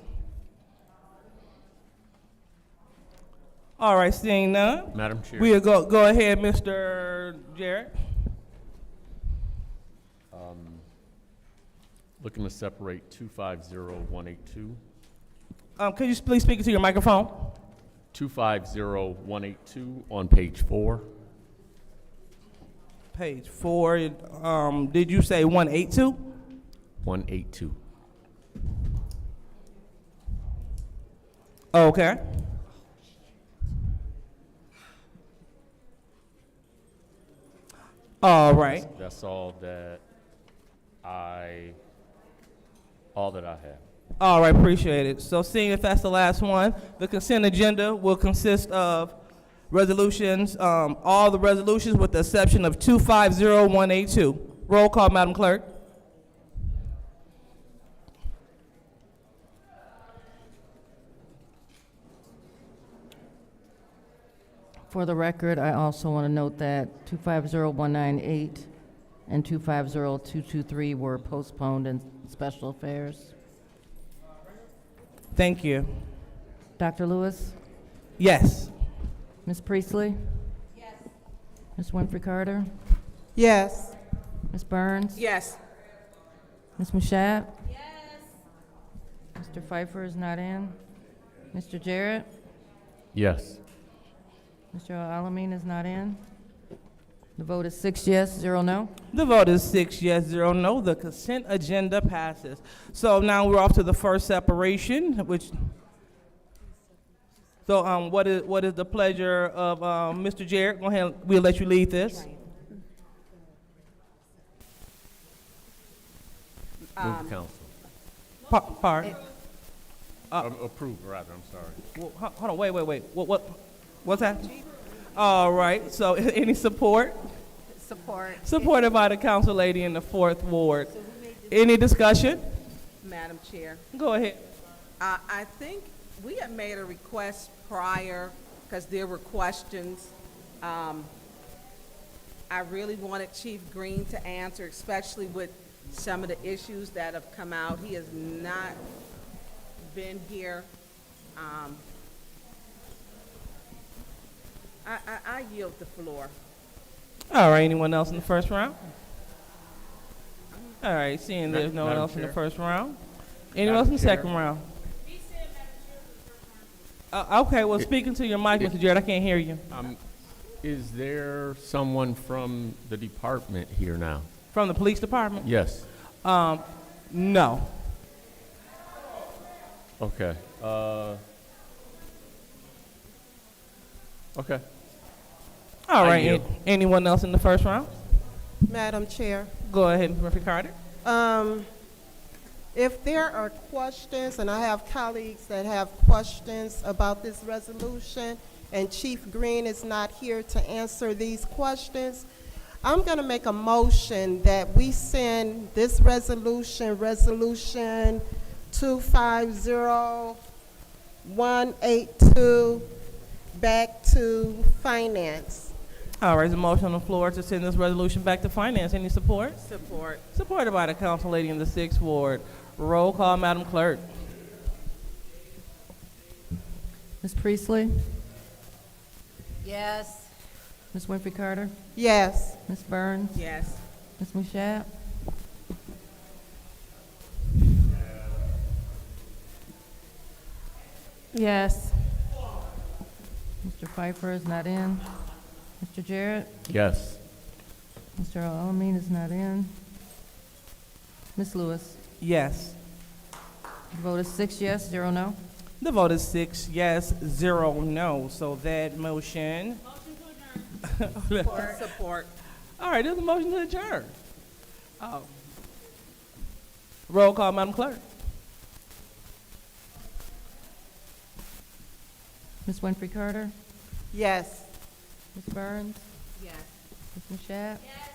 All right, seeing none. Madam Chair. We'll go ahead, Mr. Jarrett. Looking to separate 250182. Could you please speak into your microphone? 250182 on page 4. Page 4, did you say 182? 182. Okay. All right. That's all that All that I have. All right, appreciate it. So seeing if that's the last one, the consent agenda will consist of resolutions, all the resolutions with the exception of 250182. Roll call, Madam Clerk. For the record, I also want to note that 250198 and 250223 were postponed in special affairs. Thank you. Dr. Lewis? Yes. Ms. Priestley? Yes. Ms. Winfrey Carter? Yes. Ms. Burns? Yes. Ms. Mashat? Yes. Mr. Pfeiffer is not in. Mr. Jarrett? Yes. Mr. Alamin is not in. The vote is 6 yes, 0 no. The vote is 6 yes, 0 no. The consent agenda passes. So now we're off to the first separation, which. So what is the pleasure of Mr. Jarrett? Go ahead. We'll let you lead this. Move the council. Pardon. Approve, rather, I'm sorry. Well, hold on. Wait. What's that? All right. So any support? Support. Supported by the council lady in the 4th Ward. Any discussion? Madam Chair. Go ahead. I think we had made a request prior because there were questions. I really wanted Chief Green to answer, especially with some of the issues that have come out. He has not been here. I yield the floor. All right. Anyone else in the first round? All right. Seeing there's no one else in the first round. Anyone else in the second round? Okay. Well, speaking to your mic, Mr. Jarrett, I can't hear you. Is there someone from the department here now? From the police department? Yes. No. Okay. Okay. All I right. yield. Anyone else in the first round? Madam Chair. Go ahead, Ms. Murphy Carter. If there are questions, and I have colleagues that have questions about this resolution, and Chief Green is not here to answer these questions, I'm going to make a motion that we send this resolution 250182, back to Finance. All right. There's a motion on the floor to send this resolution back to finance. Any support? Support. Supported by the council lady in the 6th Ward. Roll call, Madam Clerk. Ms. Priestley? Yes. Ms. Winfrey Carter? Yes. Ms. Burns? Yes. Ms. Mashat? Yes. Mr. Pfeiffer is not in. Mr. Jarrett? Yes. Mr. Alamin is not in. Ms. Lewis? Yes. The vote is 6 yes, 0 no. The vote is 6 yes, 0 no. So that motion. Support. All right, there's a motion to adjourn. Roll call, Madam Clerk. Ms. Winfrey Carter? Yes. Ms. Burns? Yes. Ms. Mashat? Yes.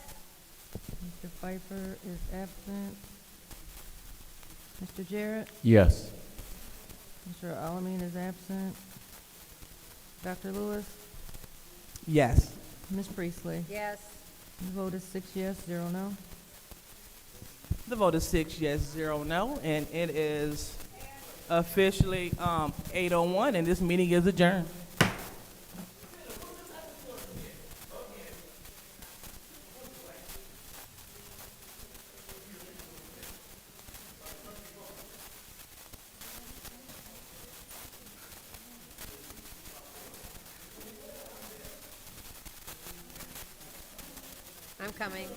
Mr. Pfeiffer is absent. Mr. Jarrett? Yes. Mr. Alamin is absent. Dr. Lewis? Yes. Ms. Priestley? Yes. The vote is 6 yes, 0 no. The vote is 6 yes, 0 no, and it is officially 8:01, and this meeting is adjourned. I'm coming.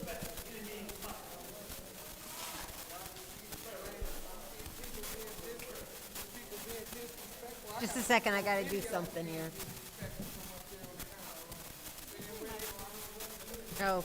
Just a second, I gotta do something here. Oh,